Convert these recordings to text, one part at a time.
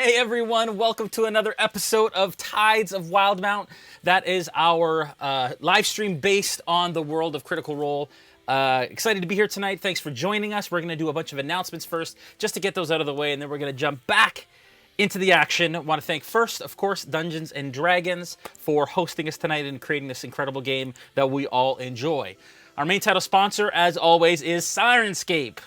Hey everyone, welcome to another episode of Tides of Wildemount. That is our live stream based on the world of Critical Role. Excited to be here tonight. Thanks for joining us. We're going to do a bunch of announcements first, just to get those out of the way, and then we're going to jump back into the action. I want to thank first, of course, Dungeons & Dragons for hosting us tonight and creating this incredible game that we all enjoy. Our main title sponsor, as always, is Syrinscape.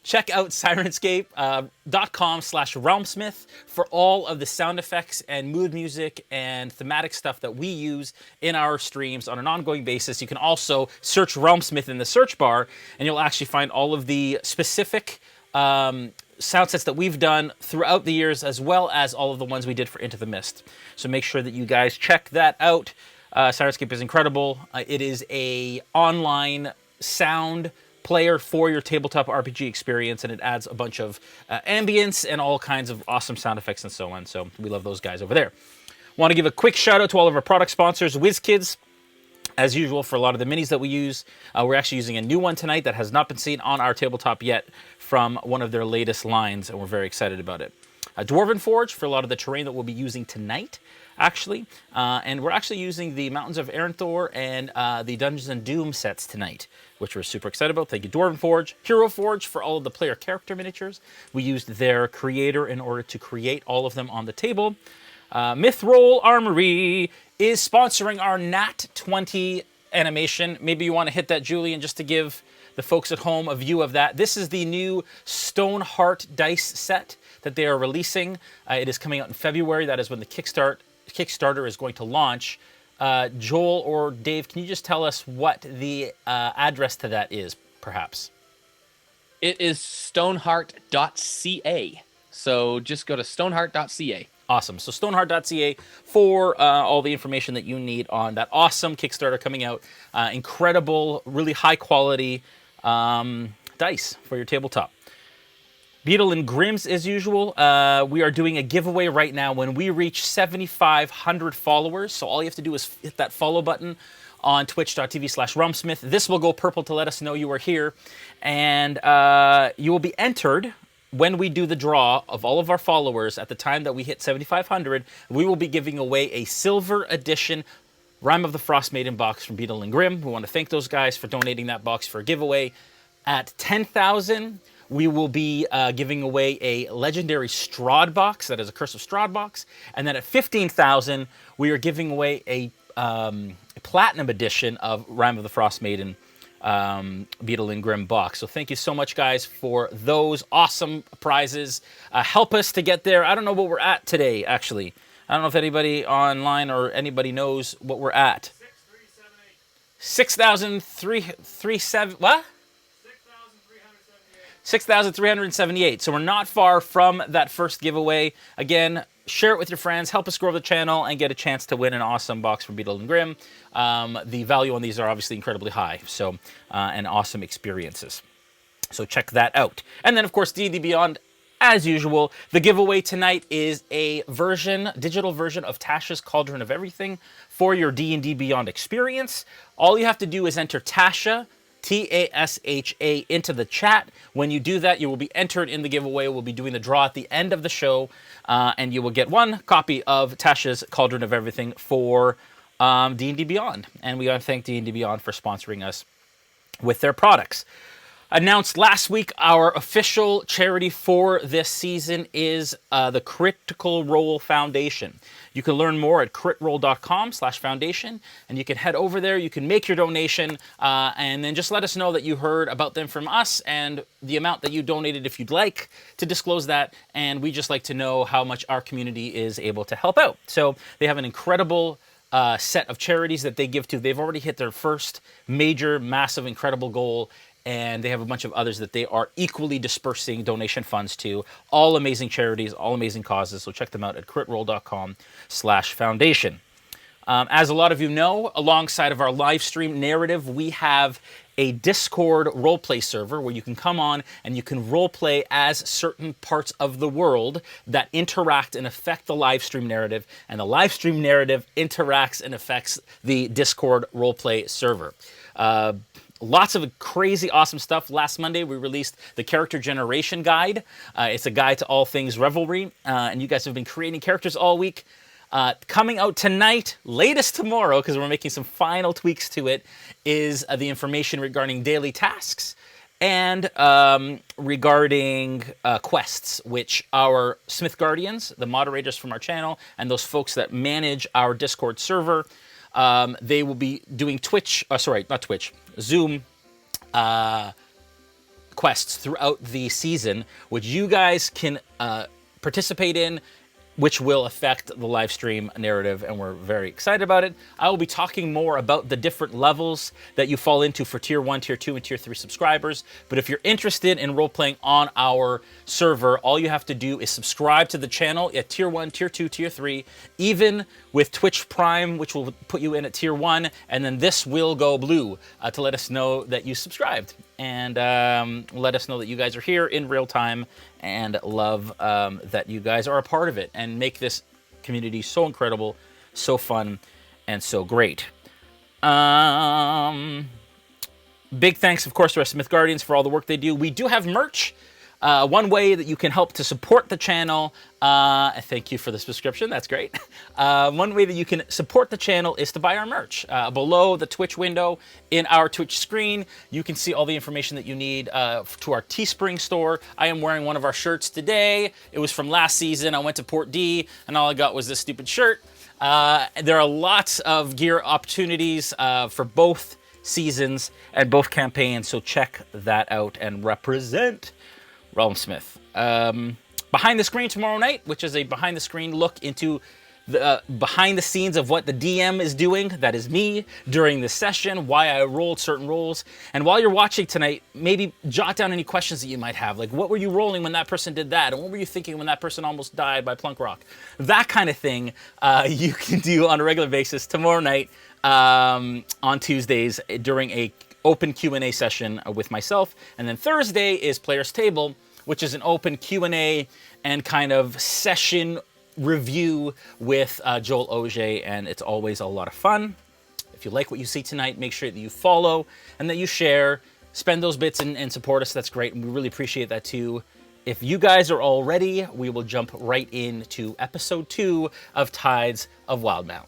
Check out Syrinscape.com/RealmSmith for all of the sound effects and mood music and thematic stuff that we use in our streams on an ongoing basis. You can also search RealmSmith in the search bar, and you'll actually find all of the specific sound sets that we've done throughout the years, as well as all of the ones we did for Into the Mist. So make sure that you guys check that out. Syrinscape is incredible. It is a online sound player for your tabletop RPG experience, and it adds a bunch of ambience and all kinds of awesome sound effects and so on. So we love those guys over there. Want to give a quick shout out to all of our product sponsors, WizKids, as usual, for a lot of the minis that we use. We're actually using a new one tonight that has not been seen on our tabletop yet from one of their latest lines, and we're very excited about it. Dwarven Forge for a lot of the terrain that we'll be using tonight, actually. And we're actually using the Mountains of Erenthor and the Dungeons & Doom sets tonight, which we're super excited about. Thank you, Dwarven Forge. Hero Forge for all of the player character miniatures. We used their creator in order to create all of them on the table. Mythroll Armory is sponsoring our Nat 20 animation. Maybe you want to hit that, Julian, just to give the folks at home a view of that. This is the new Stoneheart dice set that they are releasing. It is coming out in February. That is when the Kickstarter is going to launch. Joel or Dave, can you just tell us what the address to that is, perhaps? It is stoneheart.ca. So just go to stoneheart.ca. Awesome. So stoneheart.ca for all the information that you need on that awesome Kickstarter coming out. Incredible, really high quality dice for your tabletop. Beetle and Grimm's, as usual, we are doing a giveaway right now when we reach 7,500 followers. So all you have to do is hit that follow button on twitch.tv/RealmSmith. This will go purple to let us know you are here. And you will be entered when we do the draw of all of our followers at the time that we hit 7,500. We will be giving away a silver edition Rime of the Frost Maiden box from Beetle and Grimm. We want to thank those guys for donating that box for a giveaway. At 10,000, we will be giving away a legendary Strahd box, that is a Curse of Strahd box. And then at 15,000, we are giving away a platinum edition of Rime of the Frost Maiden Beetle and Grimm box. So thank you so much, guys, for those awesome prizes. Help us to get there. I don't know what we're at today, actually. I don't know if anybody online or anybody knows what we're at. 6,337. What? 6,378. So we're not far from that first giveaway. Again, share it with your friends. Help us grow the channel and get a chance to win an awesome box from Beetle and Grimm. The value on these are obviously incredibly high. So, and awesome experiences. So check that out. And then, of course, D&D Beyond. As usual, the giveaway tonight is a digital version of Tasha's Cauldron of Everything for your D&D Beyond experience. All you have to do is enter Tasha, Tasha, into the chat. When you do that, you will be entered in the giveaway. We'll be doing the draw at the end of the show, and you will get one copy of Tasha's Cauldron of Everything for D&D Beyond. And we want to thank D&D Beyond for sponsoring us with their products. Announced last week, our official charity for this season is the Critical Role Foundation. You can learn more at critroll.com/foundation, and you can head over there. You can make your donation, and then just let us know that you heard about them from us and the amount that you donated if you'd like to disclose that. And we just like to know how much our community is able to help out. So they have an incredible set of charities that they give to. They've already hit their first major, massive, incredible goal. And they have a bunch of others that they are equally dispersing donation funds to. All amazing charities, all amazing causes. So check them out at critroll.com/foundation. As a lot of you know, alongside of our live stream narrative, we have a Discord roleplay server where you can come on and you can roleplay as certain parts of the world that interact and affect the live stream narrative, and the live stream narrative interacts and affects the Discord roleplay server. Lots of crazy, awesome stuff. Last Monday, we released the Character Generation Guide. It's a guide to all things Revelry, and you guys have been creating characters all week. Coming out tonight, latest tomorrow, because we're making some final tweaks to it, is the information regarding daily tasks and regarding quests, which our Smith Guardians, the moderators from our channel, and those folks that manage our Discord server, they will be doing Zoom quests throughout the season, which you guys can participate in, which will affect the live stream narrative, and we're very excited about it. I will be talking more about the different levels that you fall into for Tier 1, Tier 2, and Tier 3 subscribers. But if you're interested in role-playing on our server, all you have to do is subscribe to the channel at Tier 1, Tier 2, Tier 3, even with Twitch Prime, which will put you in at Tier 1, and then this will go blue to let us know that you subscribed. And let us know that you guys are here in real time and love that you guys are a part of it and make this community so incredible, so fun, and so great. Big thanks, of course, to our Smith Guardians for all the work they do. We do have merch. One way that you can help to support the channel, thank you for the subscription, that's great. One way that you can support the channel is to buy our merch. Below the Twitch window in our Twitch screen, you can see all the information that you need to our Teespring store. I am wearing one of our shirts today. It was from last season. I went to Port D, and all I got was this stupid shirt. There are lots of gear opportunities for both seasons and both campaigns, so check that out and represent RealmSmith. Behind the screen tomorrow night, which is a behind the screen look into the behind the scenes of what the DM is doing, that is me, during this session, why I rolled certain rolls. And while you're watching tonight, maybe jot down any questions that you might have, like what were you rolling when that person did that? And what were you thinking when that person almost died by Plunkrawk? That kind of thing you can do on a regular basis tomorrow night on Tuesdays during a open Q&A session with myself. And then Thursday is Player's Table, which is an open Q&A and kind of session review with Joel Auge, and it's always a lot of fun. If you like what you see tonight, make sure that you follow and that you share, spend those bits and support us. That's great, and we really appreciate that too. If you guys are all ready, we will jump right into episode 2 of Tides of Wildemount.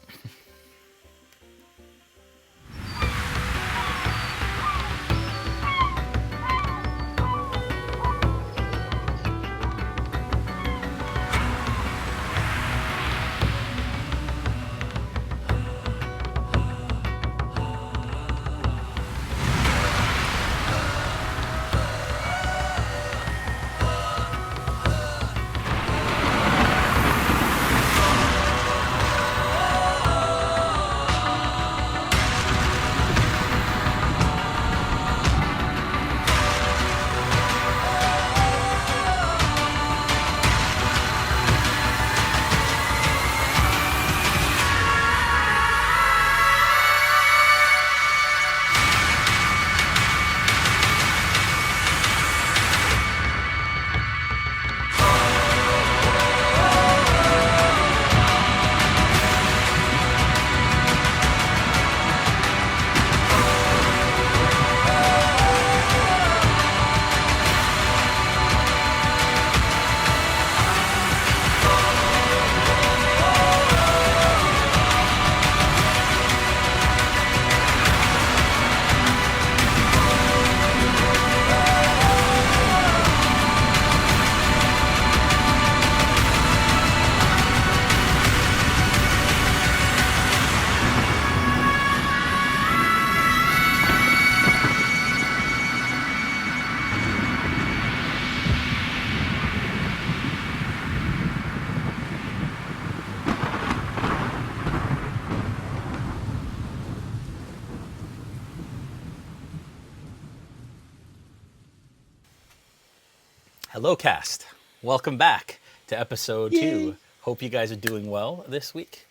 Hello, cast. Welcome back to episode 2. Hope you guys are doing well this week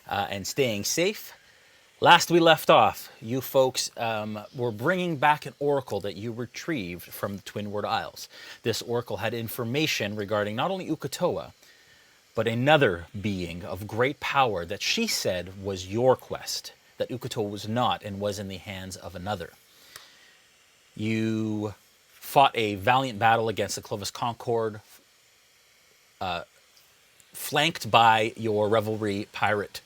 and staying safe. Last we left off, you folks were bringing back an oracle that you retrieved from the Twinward Isles. This oracle had information regarding not only Uk'otoa, but another being of great power that she said was your quest. that Ukuto was not and was in the hands of another. You fought a valiant battle against the Clovis Concord, flanked by your Revelry pirate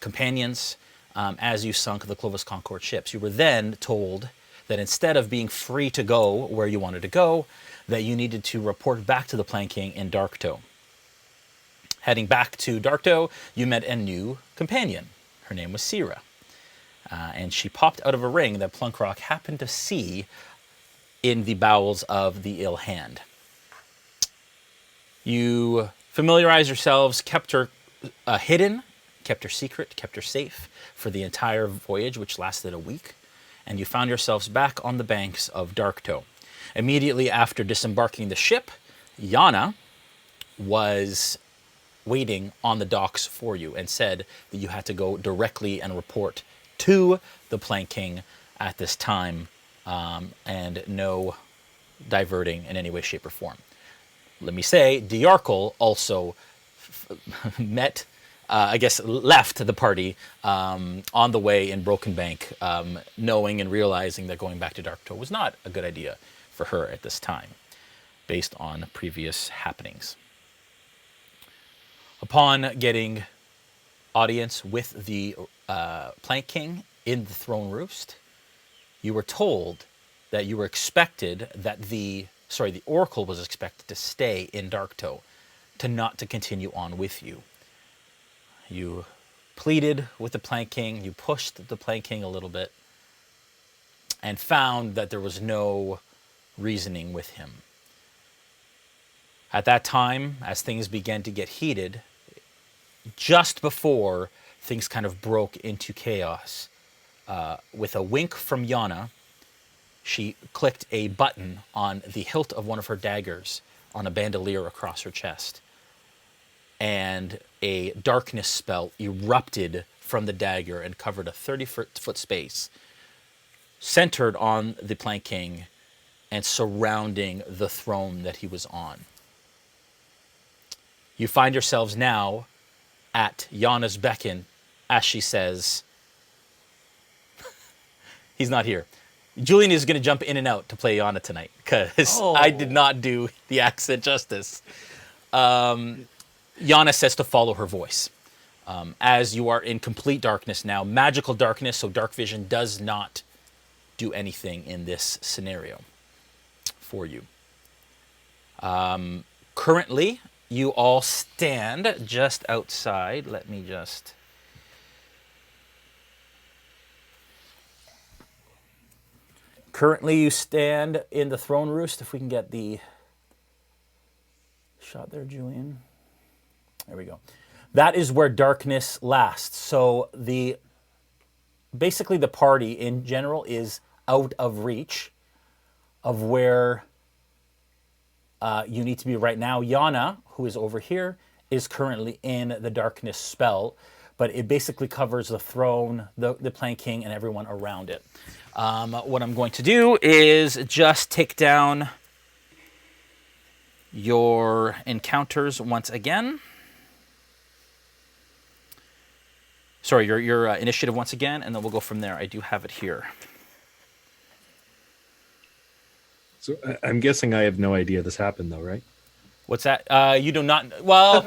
companions as you sunk the Clovis Concord ships. You were then told that instead of being free to go where you wanted to go, that you needed to report back to the Planking in Darktow. Heading back to Darktow, you met a new companion. Her name was Cyra. And she popped out of a ring that Plunkrawk happened to see in the bowels of the ill hand. You familiarized yourselves, kept her hidden, kept her secret, kept her safe for the entire voyage, which lasted a week, and you found yourselves back on the banks of Darktow. Immediately after disembarking the ship, Yana was waiting on the docks for you and said that you had to go directly and report to the Planking at this time, and no diverting in any way, shape, or form. Let me say, Diarchal also left the party on the way in Broken Bank, knowing and realizing that going back to Darktow was not a good idea for her at this time, based on previous happenings. Upon getting audience with the Planking in the Throne Roost, you were told that you were expected that the Oracle was expected to stay in Darktow, not to continue on with you. You pleaded with the Planking, you pushed the Planking a little bit, and found that there was no reasoning with him. At that time, as things began to get heated, just before things kind of broke into chaos, with a wink from Yana, she clicked a button on the hilt of one of her daggers on a bandolier across her chest, and a darkness spell erupted from the dagger and covered a 30-foot space, centered on the Planking and surrounding the throne that he was on. You find yourselves now at Yana's beckon as she says, he's not here. Julian is going to jump in and out to play Yana tonight because I did not do the accent justice. Yana says to follow her voice. As you are in complete darkness now, magical darkness, so dark vision does not do anything in this scenario for you. Currently, you all stand just outside. Let me just... Currently, you stand in the Throne Roost. If we can get the shot there, Julian. There we go. That is where darkness lasts. So basically the party in general is out of reach of where you need to be right now. Yana, who is over here, is currently in the darkness spell, but it basically covers the throne, the Planking, and everyone around it. What I'm going to do is just take down your encounters once again. Sorry, your initiative once again, and then we'll go from there. I do have it here. So I'm guessing I have no idea this happened, though, right? What's that? You do not. Well,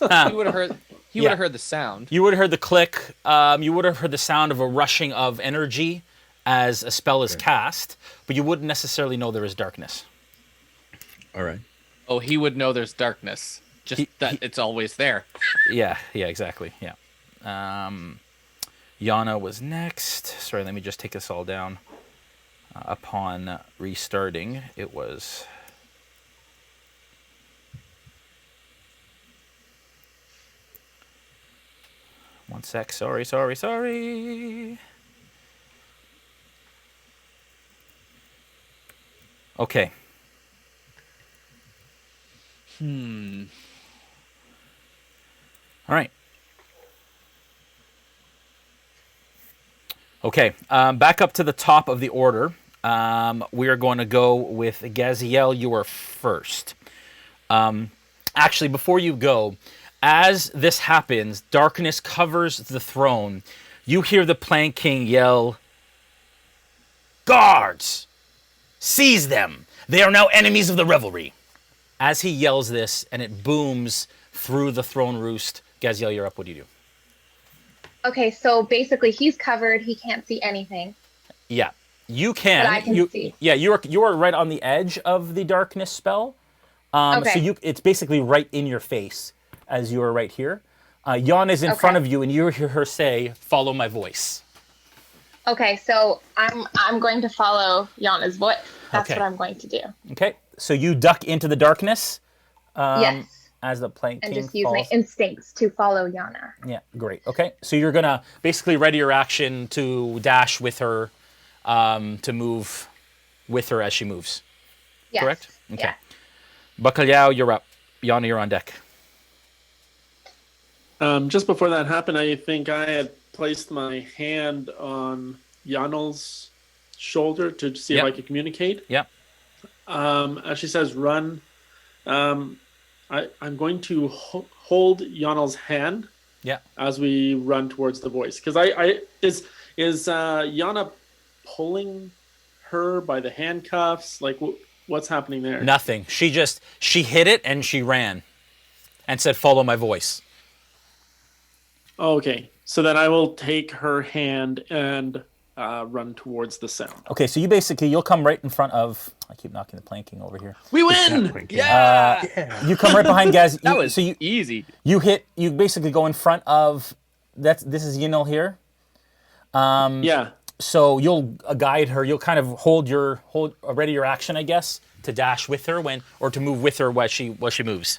You would have heard. He would have heard the sound. You would have heard the click. You would have heard the sound of a rushing of energy as a spell is cast, but you wouldn't necessarily know there is darkness. All right. Oh, he would know there's darkness. Just that it's always there. Yeah, exactly. Yeah. Yana was next. Sorry, let me just take this all down. Upon restarting, it was... One sec. Sorry. Okay. All right. Okay. Back up to the top of the order. We are going to go with Gaziel. You are first. Actually, before you go, as this happens, darkness covers the throne. you hear the Plank King yell, "Guards! Seize them! They are now enemies of the Revelry!" As he yells this, and it booms through the Throne Roost, Gaziel, you're up. What do you do? Okay, so basically he's covered. He can't see anything. Yeah, you can. But I can see. Yeah, you are right on the edge of the darkness spell. Okay. So it's basically right in your face as you are right here. Yana is in front of you, and you hear her say, "Follow my voice." Okay, so I'm going to follow Yana's voice. That's Okay. what I'm going to do. Okay, so you duck into the darkness. Yes. As the Plank And King just use my falls. instincts to follow Yana. Yeah, great. Okay, so you're gonna basically ready your action to dash with her, to move with her as she moves. Yes. Correct? Okay. Yeah. Bacalhau, you're up. Yana, you're on deck. Just before that happened, I think I had placed my hand on Yanel's shoulder to see Yep. if I could communicate. Yep. As she says, run. I'm going to hold Yanel's hand Yeah. as we run towards the voice. Because is Yana pulling her by the handcuffs? Like, what's happening there? Nothing. She hit it and she ran, and said, "Follow my voice." Okay, so then I will take her hand and run towards the sound. Okay, so you'll come right in front of. I keep knocking the planking over here. We win! Plank. Yeah! You come right behind Gaz. That was so you easy. you basically go in front of. This is Yinel here. Yeah. So you'll guide her. You'll kind of hold ready your action, I guess, to dash with her or to move with her while she moves.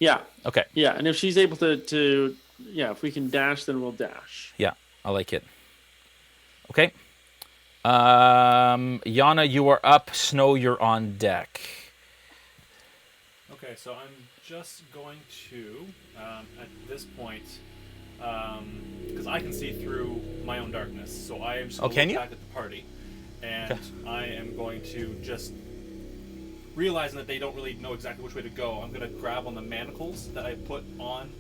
Yeah. Okay. Yeah, and if she's able to if we can dash, then we'll dash. Yeah, I like it. Okay. Yana, you are up. Snow, you're on deck. Okay, so I'm just going to, at this point, because I can see through my own darkness, so I am just going to look back at the party, and I am going to just, realizing that they don't really know exactly which way to go, I'm going to grab on the manacles that I put on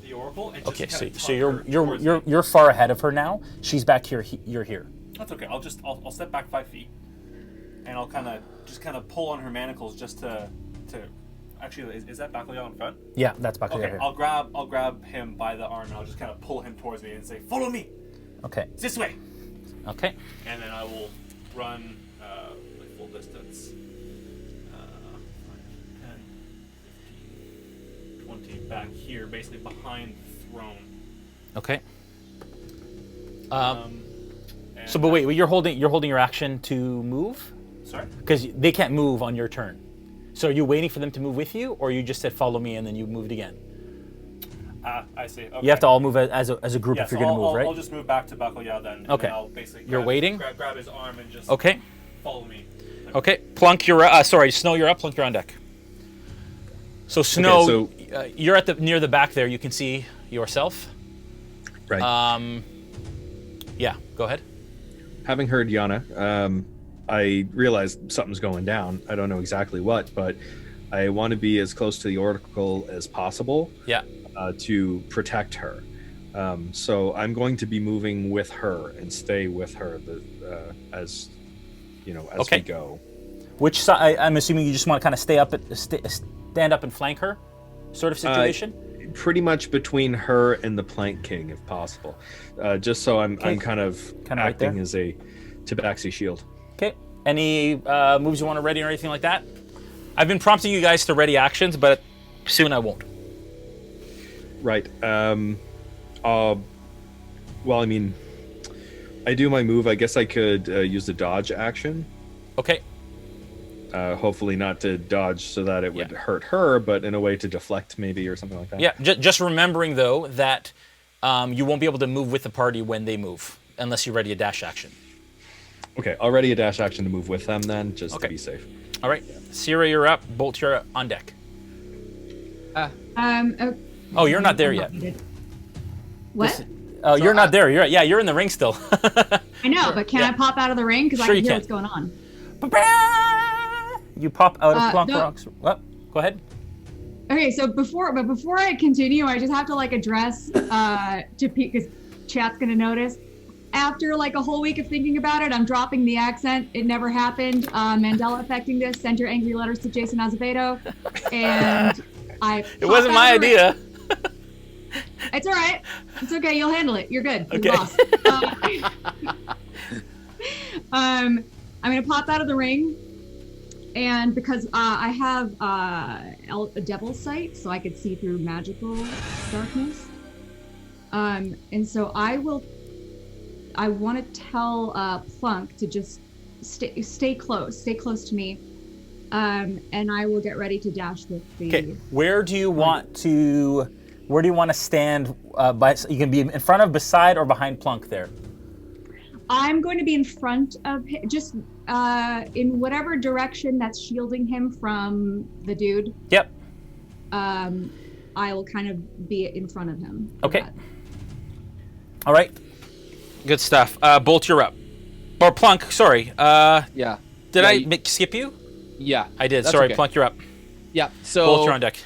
the oracle and just So you're far ahead of her now. She's back here. You're here. That's okay. I'll step back 5 feet, and I'll kind of pull on her manacles just to actually is that Bacalhau in front? Yeah, that's Bacalhau Okay, here. I'll grab him by the arm and I'll just kind of pull him towards me and say, "Follow me. Okay. This way." Okay. And then I will run like full distance. 5, 10, 15, 20 back here, basically behind the throne. Okay. And But wait, you're holding your action to move? Sorry? Because they can't move on your turn. So are you waiting for them to move with you, or you just said follow me and then you moved again? I see. Okay. You have to all move as a group Yeah, if you're so going to move, right? I'll just move back to Bacalhau then. And Okay. then I'll basically You're waiting? grab his arm and just Okay. follow me. Okay. Plunk, you're Snow, you're up. Plunk, you're on deck. So Snow, you're near the back there. You can see yourself. Right. Yeah. Go ahead. Having heard Yana, I realized something's going down. I don't know exactly what, but I want to be as close to the oracle as possible. Yeah. To protect her. So I'm going to be moving with her and stay with her as we go. Which side? I'm assuming you just want to kind of stand up and flank her, sort of situation. Pretty much between her and the Plank King, if possible. Just so I'm kind of right acting there? as a tabaxi shield. Okay. Any moves you want to ready or anything like that? I've been prompting you guys to ready actions, but soon I won't. Right. Well, I mean, I do my move. I guess I could use the dodge action. Okay. Hopefully not to dodge so that it would hurt her, but in a way to deflect maybe or something like that. Yeah. Just remembering though that you won't be able to move with the party when they move unless you ready a dash action. Okay. I'll ready a dash action to move with them then, just to be safe. All right. Cyra, you're up. Bolt, you're on deck. Oh, you're not there yet. What? Oh, you're not there. You're in the ring still. I know, but can I pop out of the ring? Because Sure I you can hear can. what's going on. You pop out of No. Plunkrawk's. What? Go ahead. Okay, so before I continue, I just have to like address to chat's gonna notice. After like a whole week of thinking about it, I'm dropping the accent. It never happened. Mandela affecting this. Send your angry letters to Jason Azevedo. And It wasn't my idea. It's all right. It's okay. You'll handle it. You're good. Okay. You lost. I'm gonna pop out of the ring, and because I have a devil's sight, so I could see through magical darkness. And so I want to tell Plunk to just stay close to me, and I will get ready to dash with the. Okay, where do you want to stand? You can be in front of, beside, or behind Plunk there. I'm going to be in front of him, just in whatever direction that's shielding him from the dude. Yep. I will kind of be in front of him. Okay. All right. Good stuff. Bolt, you're up. Or Plunk, sorry. Yeah. Did I skip you? Yeah. I did. That's Sorry, okay. Plunk, you're up. Yeah. So. Bolt, you're on deck.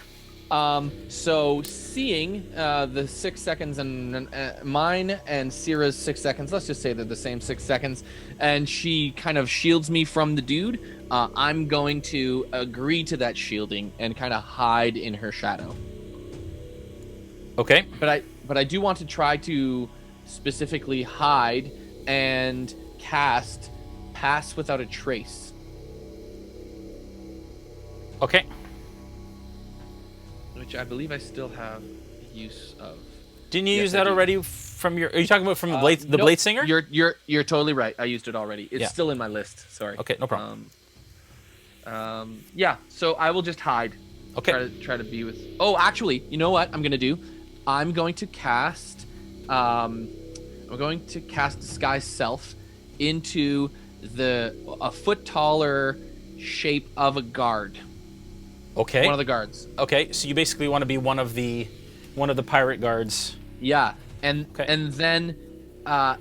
So seeing the 6 seconds and mine and Cyra's 6 seconds, let's just say they're the same 6 seconds, and she kind of shields me from the dude, I'm going to agree to that shielding and kind of hide in her shadow. Okay. But I do want to try to specifically hide and cast Pass Without a Trace. Okay. Which I believe I still have use of. Didn't you use that already from your? Are you talking about from the Blade, the Blade Singer? You're totally right. I used it already. It's still in my list. Sorry. Okay, no problem. Yeah. So I will just hide. Okay. Try to be with. Oh, actually, you know what I'm gonna do? I'm going to cast. I'm going to cast Disguise Self into a foot taller shape of a guard. Okay. One of the guards. Okay, so you basically want to be one of the pirate guards. Yeah, and then,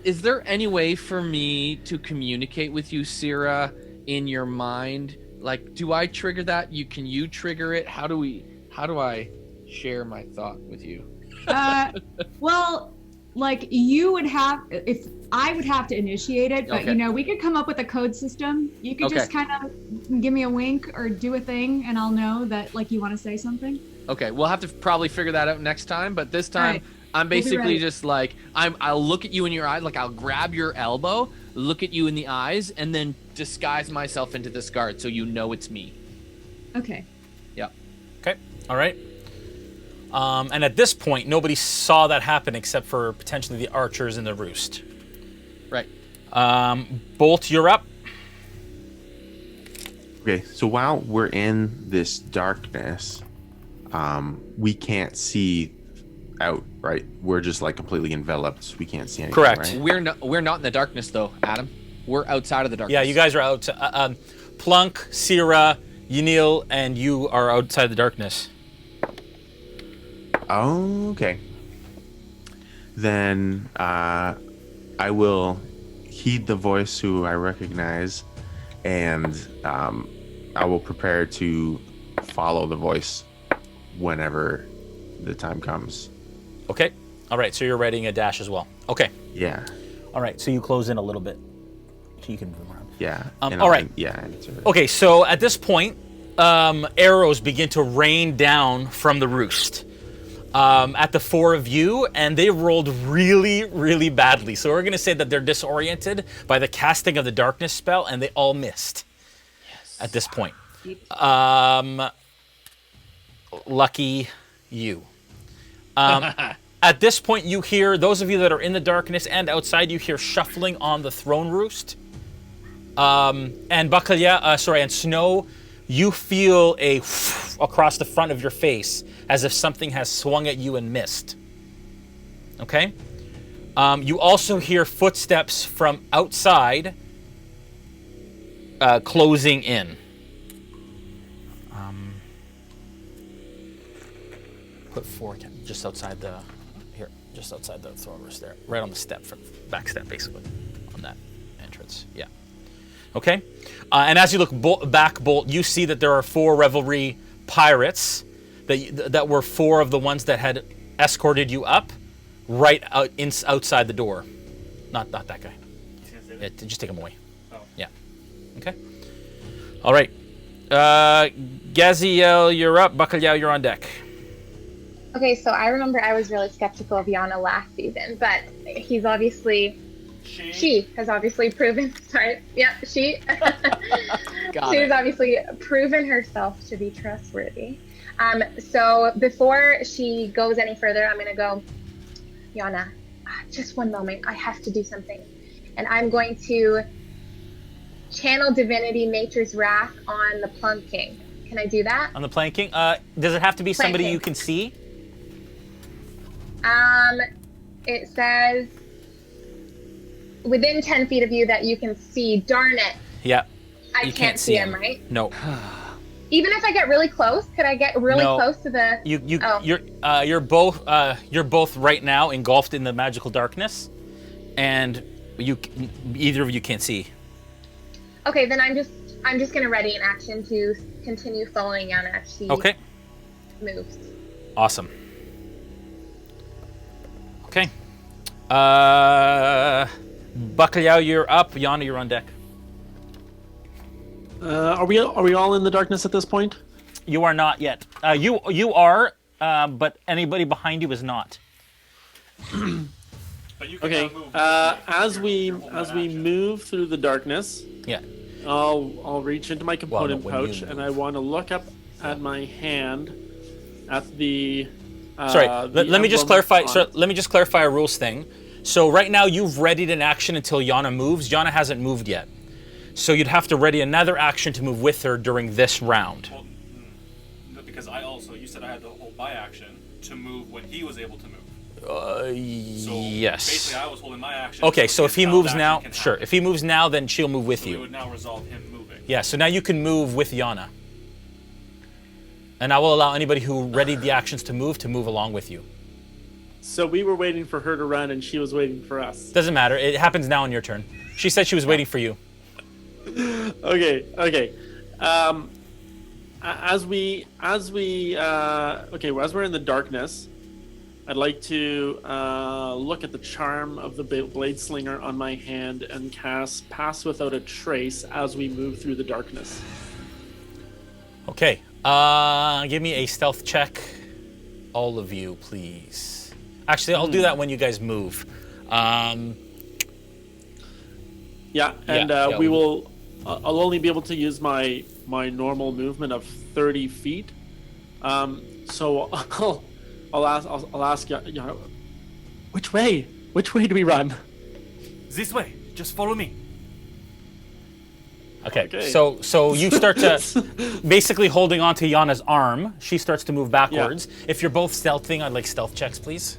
is there any way for me to communicate with you, Cyra, in your mind? Like, do I trigger that? Can you trigger it? How do I share my thought with you? Well, like you would have, if I would have to initiate it, but Okay. we could come up with a code system. You could just kind of give me a wink or do a thing, and I'll know that like you want to say something. Okay, we'll have to probably figure that out next time. But this time, Right. I'm We'll be basically ready. just like I'll look at you in your eyes, like I'll grab your elbow, look at you in the eyes, and then disguise myself into this guard so you know it's me. Okay. Yeah. Okay. All right. And at this point, nobody saw that happen except for potentially the archers in the roost. Right. Bolt, you're up. Okay, so while we're in this darkness, we can't see out, right? We're just like completely enveloped. We can't see anything. Correct. Right? We're not in the darkness though, Adam. We're outside of the darkness. Yeah, you guys are out. Plunk, Cyra, Yanil, and you are outside the darkness. Okay. Then I will heed the voice who I recognize, and I will prepare to follow the voice whenever the time comes. Okay. All right. So you're readying a dash as well. Okay. Yeah. All right. So you close in a little bit, so you can move around. Yeah. All right. Yeah. Okay. So at this point, arrows begin to rain down from the roost at the four of you, and they rolled really, really badly. So we're going to say that they're disoriented by the casting of the darkness spell, and they all missed at this point. Lucky you. At this point, you hear, those of you that are in the darkness and outside, you hear shuffling on the throne roost. And Bacalhau, and Snow, you feel a across the front of your face as if something has swung at you and missed. Okay? You also hear footsteps from outside closing in. Put four just outside the throne roost there, right on the step, back step basically, on that entrance. Yeah. Okay. And as you look back, Bolt, you see that there are four Revelry pirates that were four of the ones that had escorted you up. right outside the door. Not that guy. Yeah, just take him away. Oh. Yeah. Okay. All right. Gaziel, you're up. Bacalhau, you're on deck. Okay, so I remember I was really skeptical of Yana last season, but he's obviously... She has obviously proven... Sorry. Yeah, she. She's obviously proven herself to be trustworthy. So before she goes any further, I'm going to go, Yana, just one moment. I have to do something. And I'm going to channel Divinity Nature's Wrath on the Plunk King. Can I do that? On the Planking? Does it have to be somebody you can see? It says within 10 feet of you that you can see. Darn it. Yeah. I can't see him, right? No. Even if I get really close, could I get really close to the? You're both right now engulfed in the magical darkness, and either of you can't see. Okay, then I'm just gonna ready an action to continue following Yana as she moves. Awesome. Okay. Bacalhau, you're up. Yana, you're on deck. Are we all in the darkness at this point? You are not yet. You are, but anybody behind you is not. But you can Okay. now move As we move through the darkness, Yeah. I'll reach into my component when you pouch move. and I want to look up at my hand at the. Sorry. the Let me just emblem clarify. on So it. let me just clarify a rules thing. So right now you've readied an action until Yana moves. Yana hasn't moved yet. So you'd have to ready another action to move with her during this round. Well, because you said I had to hold my action to move when he was able to move. So Yes. basically, I was holding my action. Okay, so if he his moves action now, can sure. happen. If he moves now, then she'll move with So it you. would now resolve him moving. Yeah, so now you can move with Yana. And I will allow anybody who readied the actions to move along with you. So we were waiting for her to run, and she was waiting for us. Doesn't matter. It happens now on your turn. She said she was waiting for you. Okay. As we're in the darkness, I'd like to look at the charm of the blade slinger on my hand and cast Pass Without a Trace as we move through the darkness. Okay. Give me a stealth check. All of you, please. Actually, I'll do that when you guys move. We will. I'll only be able to use my normal movement of 30 feet. So I'll ask you, which way do we run? This way. Just follow me. Okay. So you start to basically holding on to Yana's arm. She starts to move backwards. Yeah. If you're both stealthing, I'd like stealth checks, please.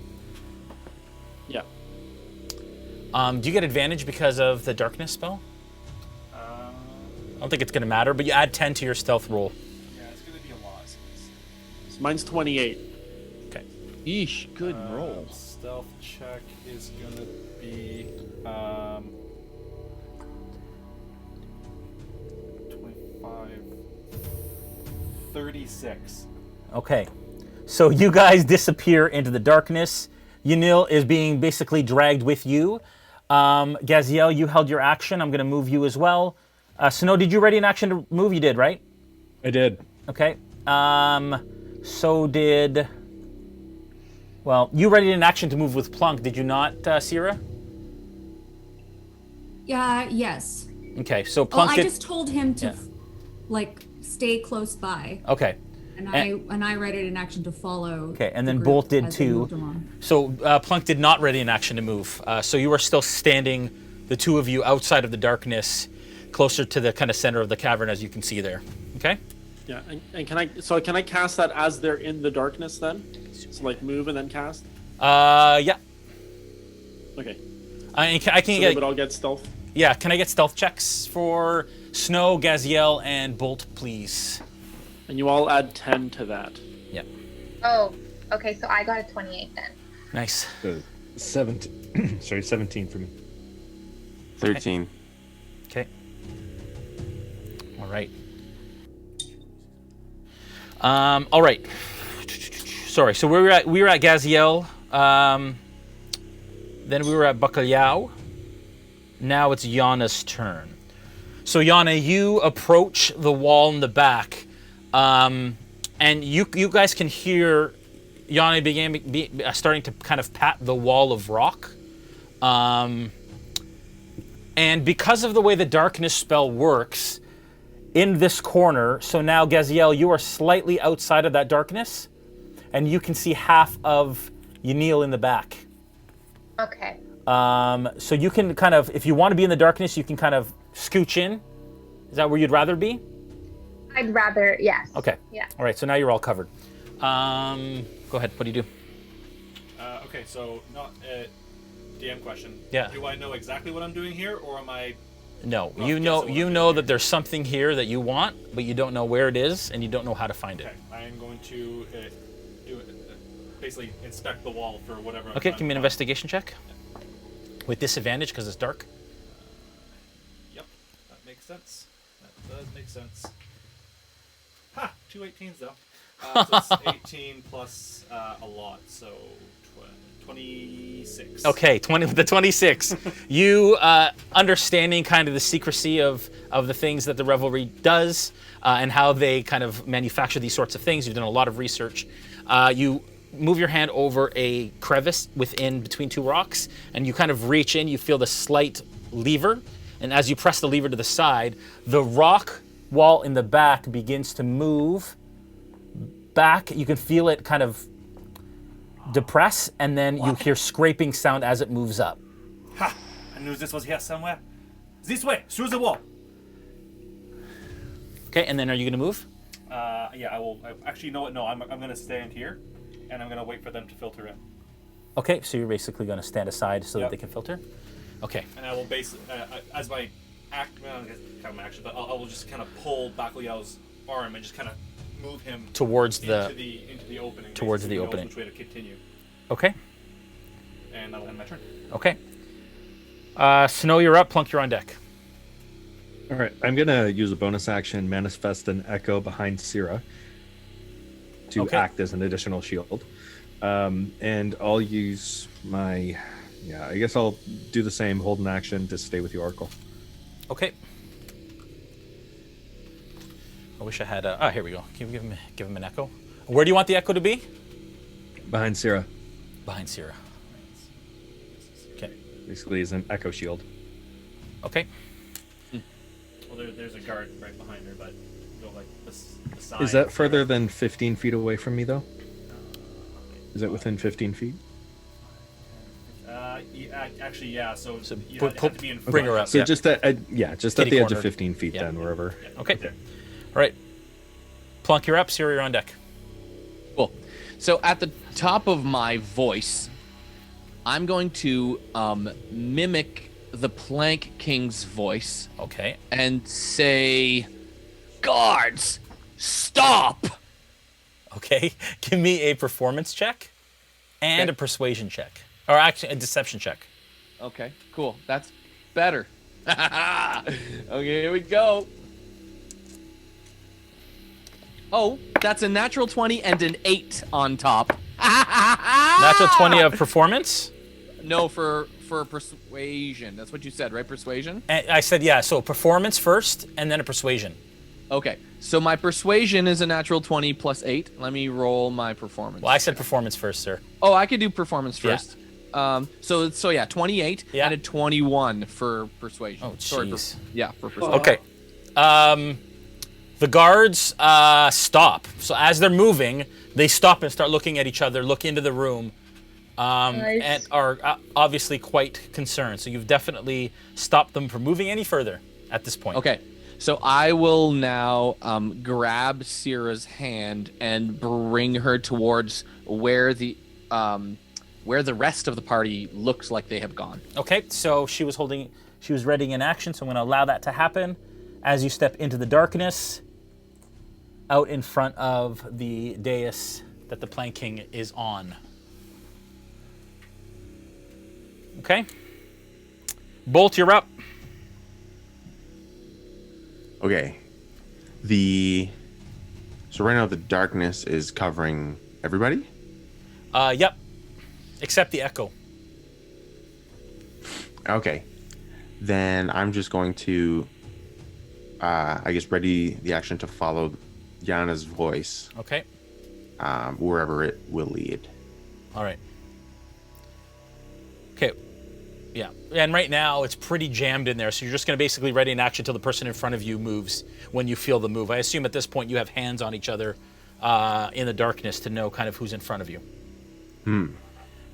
Yeah. Do you get advantage because of the darkness spell? I don't think it's going to matter, but you add 10 to your stealth roll. Yeah, it's going to be a lot. So mine's 28. Okay. Yeesh, good roll. Stealth check is going to be 25, 36. Okay. So you guys disappear into the darkness. Yanil is being basically dragged with you. Gaziel, you held your action. I'm going to move you as well. Snow, did you ready an action to move? You did, right? I did. Okay. So did... Well, you readied an action to move with Plunk, did you not, Cyra? Yeah, yes. Okay, so Plunk I just told him to, stay close by. Okay. And I readied an action to follow. Okay, and then Bolt did too. So Plunk did not ready an action to move. So you are still standing, the two of you, outside of the darkness, closer to the kind of center of the cavern, as you can see there. Okay. Yeah, and can I cast that as they're in the darkness then? So move and then cast. Yeah. Okay. I can so get. But I'll get stealth. Yeah. Can I get stealth checks for Snow, Gaziel, and Bolt, please? And you all add 10 to that. Yeah. Oh, okay. So I got a 28 then. Nice. 17. Sorry, 17 for me. 13. Okay. All right. All right. Sorry. So we were at Gaziel. Then we were at Bacalhau. Now it's Yana's turn. So Yana, you approach the wall in the back, and you guys can hear Yana starting to kind of pat the wall of rock. And because of the way the darkness spell works, in this corner, so now Gaziel, you are slightly outside of that darkness, and you can see half of Yanil in the back. Okay. So you can kind of, if you want to be in the darkness, you can kind of scooch in. Is that where you'd rather be? I'd rather, yes. Okay. Yeah. All right, so now you're all covered. Go ahead, what do you do? Okay, so not a DM question. Yeah. Do I know exactly what I'm doing here, or am I... No, rough you guess know at what you I'm know doing that there's something here that you want, but you don't know where it is, and you don't know how to find it. here? Okay, I am going to do it, basically inspect the wall for whatever. I'm Okay, trying give me an to find. investigation check. With disadvantage, because it's dark. Yep, that makes sense. That does make sense. Ha! 2 18s though. So it's 18 plus a lot, so 26. Okay, 26. You understanding kind of the secrecy of the things that the Revelry does and how they kind of manufacture these sorts of things. You've done a lot of research. You move your hand over a crevice between two rocks, and you kind of reach in. You feel the slight lever, and as you press the lever to the side, the rock wall in the back begins to move back. You can feel it kind of depress, and then you hear scraping sound as it moves up. Ha! I knew this was here somewhere. This way, through the wall. Okay, and then are you going to move? Yeah, I will. Actually, no, I'm going to stand here, and I'm going to wait for them to filter in. Okay, so you're basically going to stand aside so that Yep. they can filter? Okay. And I will as my act, well, I guess kind of my action, but I will just kind of pull Bacalhau's arm and just kind of move him Towards into the opening. towards basically, the he knows opening. Which way to continue, Okay. and that'll end my turn. Okay. Snow, you're up. Plunk, you're on deck. All right, I'm gonna use a bonus action, manifest an echo behind Cyra to Okay. act as an additional shield, and I'll use my, I guess I'll do the same, hold an action to stay with the Oracle. Okay. I wish I had here we go. Can you give him an echo? Where do you want the echo to be? Behind Cyra, Behind Cyra. Okay. basically is an echo shield. Okay. Well, there's a guard right behind her, but go like beside. Is that further than 15 feet away from me, though? Is it within 15 feet? Yeah, actually, yeah. So, So you put- have to be in front. bring her up. So Yeah. just at just at Kitty the edge corner. of 15 feet, Yeah. then wherever. Okay. All right. Plunk, you're up. Cyra, you're on deck. Cool. So at the top of my voice, I'm going to mimic the Plank King's voice Okay. and say, "Guards, stop!" Okay. Give me a performance check and Okay. a persuasion check. Or actually, a deception check. Okay, cool. That's better. Okay, here we go. Oh, that's a natural 20 and an 8 on top. Natural 20 of performance. No, for persuasion. That's what you said, right? Persuasion? And I said, yeah, so performance first and then a persuasion. Okay, so my persuasion is a natural 20 plus 8. Let me roll my performance. Well, I said performance first, sir. Oh, I could do performance Yeah. first. So yeah, 28 Yeah. and a 21 for persuasion. Oh, Sorry, jeez. for persuasion. Okay. The guards stop. So as they're moving, they stop and start looking at each other, look into the room, Nice. and are obviously quite concerned. So you've definitely stopped them from moving any further at this point. Okay, so I will now grab Cyra's hand and bring her towards where the rest of the party looks like they have gone. Okay, so she was readying an action, so I'm going to allow that to happen as you step into the darkness out in front of the dais that the Plank King is on. Okay. Bolt, you're up. Okay. So right now the darkness is covering everybody. Yep. Except the echo. Okay. Then I'm just going to, I guess, ready the action to follow Yana's voice. Okay. Wherever it will lead. All right. Okay. Yeah. And right now it's pretty jammed in there, so you're just going to basically ready an action till the person in front of you moves when you feel the move. I assume at this point you have hands on each other in the darkness to know kind of who's in front of you.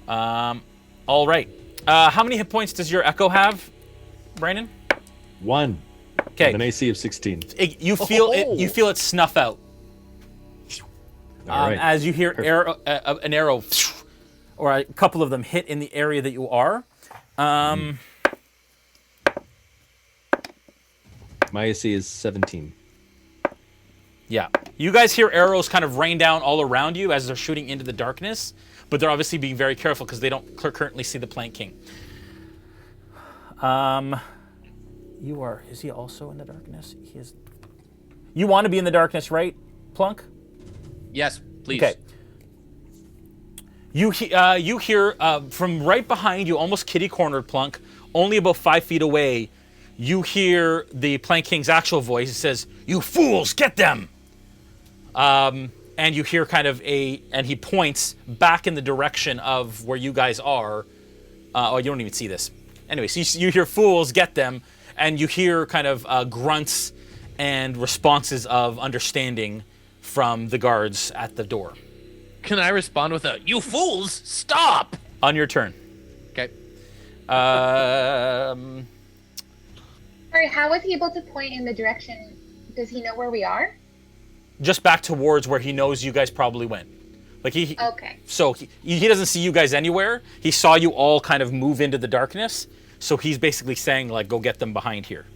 All right. How many hit points does your echo have, Brandon? 1. Okay. An AC of 16. You feel it. You feel it snuff out. All right. As you hear an arrow, or a couple of them hit in the area that you are. My AC is 17. Yeah. You guys hear arrows kind of rain down all around you as they're shooting into the darkness, but they're obviously being very careful because they don't currently see the Plank King. You are. Is he also in the darkness? He is. You want to be in the darkness, right, Plunk? Yes, please. Okay. You hear from right behind you, almost kitty-cornered, Plunk, only about 5 feet away, you hear the Plank King's actual voice. It says, "You fools, get them!" And you hear kind of and he points back in the direction of where you guys are. Oh, you don't even see this. Anyway, so you hear, "Fools, get them!" And you hear kind of grunts and responses of understanding from the guards at the door. Can I respond with a, "You fools, stop"? On your turn. Okay. Sorry, how was he able to point in the direction? Does he know where we are? Just back towards where he knows you guys probably went. Like Okay. So he doesn't see you guys anywhere. He saw you all kind of move into the darkness. So he's basically saying, like, go get them behind here.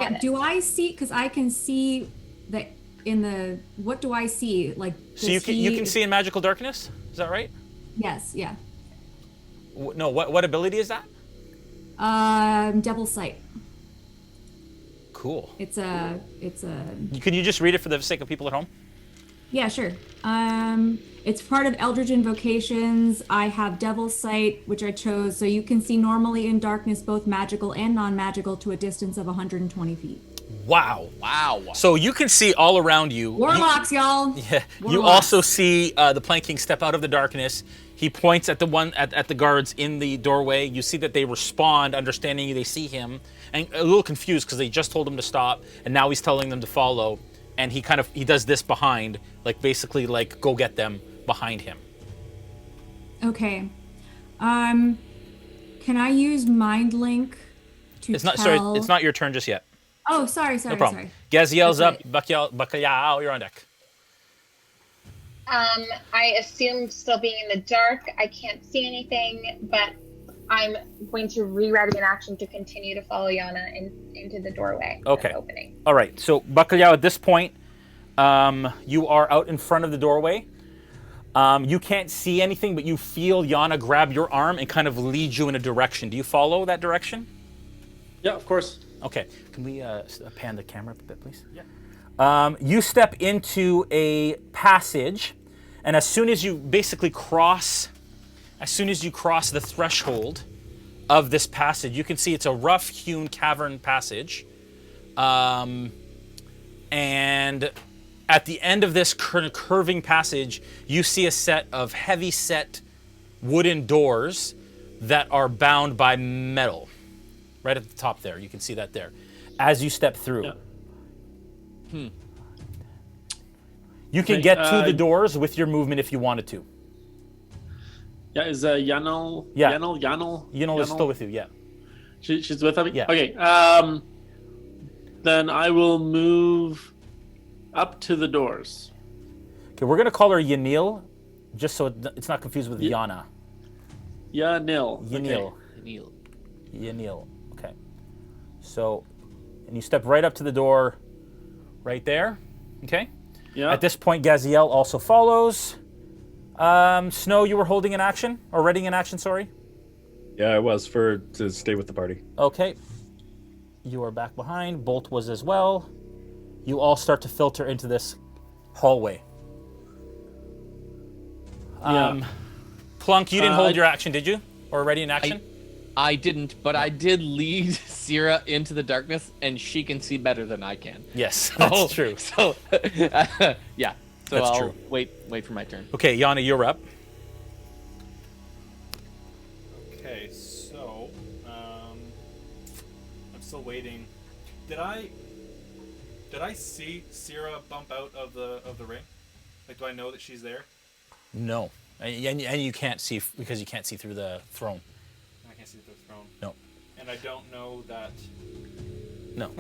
Yeah, do I see? Because I can see that in the. What do I see? Like. So you can see in magical darkness. Is that right? Yes. Yeah. No. What ability is that? Devil Sight. Cool. It's a. Can you just read it for the sake of people at home? Yeah, sure. It's part of Eldritch Invocations. I have Devil Sight, which I chose, so you can see normally in darkness, both magical and non-magical, to a distance of 120 feet. Wow. Wow. So you can see all around you. Warlocks, y'all. Yeah. Warlocks. You also see the Plank King step out of the darkness. He points at the one at the guards in the doorway. You see that they respond, understanding you. They see him, and a little confused because they just told him to stop, and now he's telling them to follow. And he does this behind, like basically like go get them behind him. Okay. Can I use Mind Link to It's not. tell... Sorry, it's not your turn just yet. Oh, sorry. No problem. Gaziel's up. Bacalhau, you're on deck. I assume still being in the dark, I can't see anything, but I'm going to re-ready an action to continue to follow Yana into the doorway. Okay. Opening. All right. So Bacalhau, at this point, you are out in front of the doorway. You can't see anything, but you feel Yana grab your arm and kind of lead you in a direction. Do you follow that direction? Yeah, of course. Okay. Can we pan the camera up a bit, please? Yeah. You step into a passage, and as soon as you basically cross the threshold of this passage, you can see it's a rough-hewn cavern passage. And at the end of this curving passage, you see a set of heavy-set wooden doors that are bound by metal. Right at the top there, you can see that there. As you step through. Yeah. You can get to the doors with your movement if you wanted to. Yeah, is Yanel? Yeah. Yanel is still with you, yeah. She's with me? Yeah. Okay. Then I will move up to the doors. Okay, we're going to call her Yanil, just so it's not confused with Yana. Yanil. Yanil. Okay. Yanil. Okay. So, and you step right up to the door right there. Okay? Yeah. At this point, Gaziel also follows. Snow, you were holding an action? Or readying an action, sorry? Yeah, I was to stay with the party. Okay. You are back behind. Bolt was as well. You all start to filter into this hallway. Yeah. Plunk, you didn't hold your action, did you? Or ready in action? I didn't, but I did lead Cyra into the darkness, and she can see better than I can. Yes, that's true. So, yeah. So That's I'll true. wait for my turn. Okay, Yana, you're up. Okay, so I'm still waiting. Did I see Cyra bump out of the ring? Like, do I know that she's there? No, and you can't see because you can't see through the throne. I can't see the throne. No. And I don't know that. No.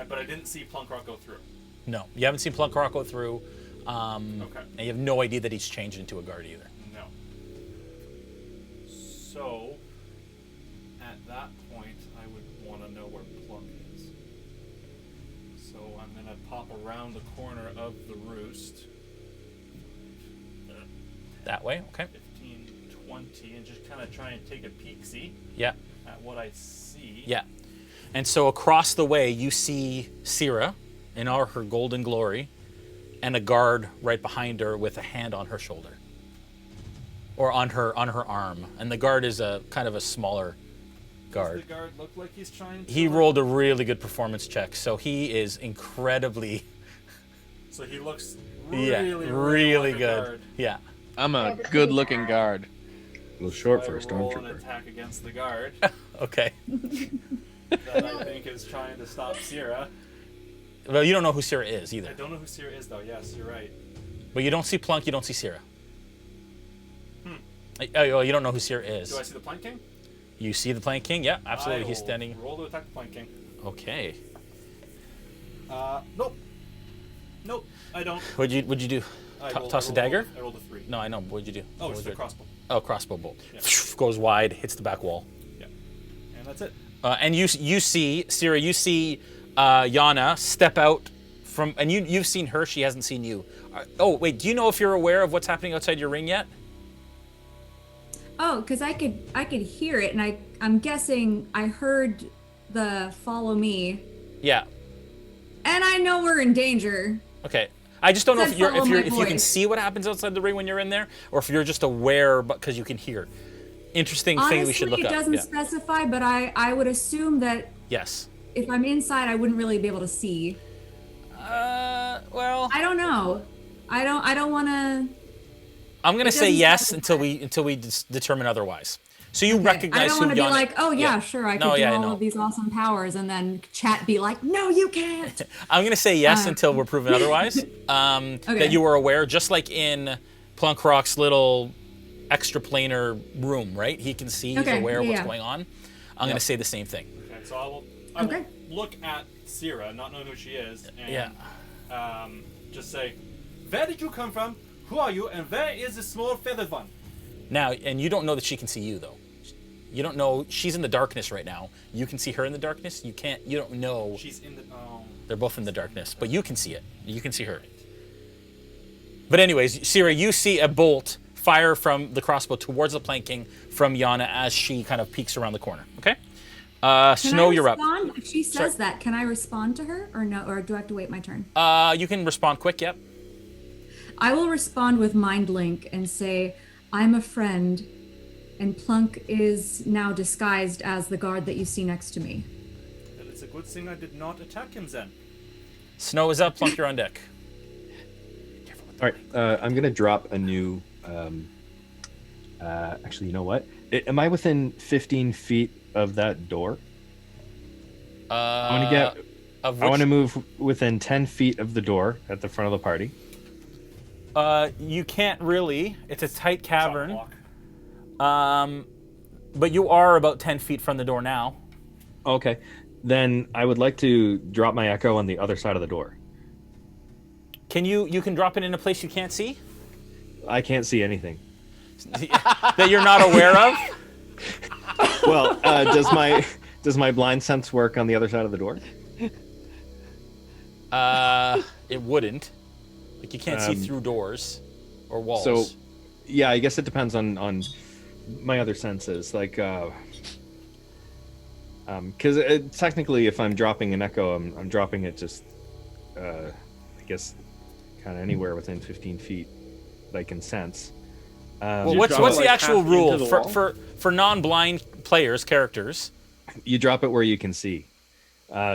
But I didn't see Plunkrawk go through. No, you haven't seen Plunkrawk go through. Okay. And you have no idea that he's changed into a guard either. No. So, at that point, I would want to know where Plunk is. So I'm gonna pop around the corner of the roost. That way, okay. 15, 20, and just kind of try and take a peek-see Yeah. at what I see. Yeah. And so across the way, you see Cyra in all her golden glory, and a guard right behind her with a hand on her shoulder, or on her arm. And the guard is a kind of a smaller guard. Does the guard look like he's trying to? He rolled a really good performance check, so he is incredibly. So he looks really like good. A guard. Yeah. I'm a good-looking guard. A little short So for a I roll an stormtrooper. attack against the guard Okay. that I think is trying to stop Cyra. Well, you don't know who Cyra is I either, don't know who Cyra is though. Yes, you're right. but you don't see Plunk. You don't see Cyra. Oh, you don't know who Cyra is. Do I see the Plank King? You see the Plank King? Yeah, absolutely. I He's will standing. Roll to attack the Plank King. Okay. Nope. Nope, I don't. What'd you do? Toss a dagger? I rolled a 3. No, I know. What'd you do? Oh, What it's was the it? crossbow. Oh, crossbow bolt. Yeah. Goes wide, hits the back wall. Yeah. And that's it. And you see, Cyra, you see Yana step out from, and you've seen her, she hasn't seen you. Oh, wait, do you know if you're aware of what's happening outside your ring yet? Oh, because I could hear it, and I'm guessing I heard the follow me, Yeah. and I know we're in danger. Okay. I just don't know Said if follow my you can voice. see what happens outside the ring when you're in there, or if you're just aware because you can hear. Interesting Honestly, thing we should look it up. doesn't Yeah. specify, but I would assume that Yes. if I'm inside, I wouldn't really be able to see. Well, I don't know. I don't want to. I'm gonna It say doesn't yes specify. until we determine otherwise. So you I recognize don't who want to be Yana. like, oh yeah, sure, I could No, do yeah, I all know. of these awesome powers, and then chat be like, no, you can't. I'm gonna say yes until we're proven otherwise. That you were aware, just like in Plunkrawk's little extraplanar room, right? He can see, he's Okay, aware of what's yeah. going on. I'm gonna say the same thing. Okay, so I will look at Cyra, not knowing who she is, and just say, where did you come from? Who are you? And where is the small feathered one? Now, and you don't know that she can see you though. You don't know, she's in the darkness right now. You can see her in the darkness. You don't know. She's in the. They're both in the darkness, but you can see it. You can see her. But anyways, Cyra, you see a bolt fire from the crossbow towards the planking from Yana as she kind of peeks around the corner. Okay? Snow, you're up. If she says that, can I respond to her or no? Or do I have to wait my turn? You can respond quick, yep. I will respond with Mind Link and say, I'm a friend, and Plunk is now disguised as the guard that you see next to me. Then it's a good thing I did not attack him then. Snow is up, Plunk, you're on deck. All right, I'm gonna drop a new. Actually, you know what? Am I within 15 feet of that door? I want to get. I want to move within 10 feet of the door at the front of the party. You can't really. It's a tight cavern. Block. But you are about 10 feet from the door now. Okay. Then I would like to drop my echo on the other side of the door. Can you can drop it in a place you can't see? I can't see anything. That you're not aware of? Well, does my blind sense work on the other side of the door? It wouldn't. Like you can't see through doors or walls. So, yeah, I guess it depends on my other senses. Like, because technically, if I'm dropping an echo, I'm dropping it just, I guess, kind of anywhere within 15 feet that I can sense. Well, You what's drop it, the like, actual half rule into the wall? for non-blind players, characters. You drop it where you can see.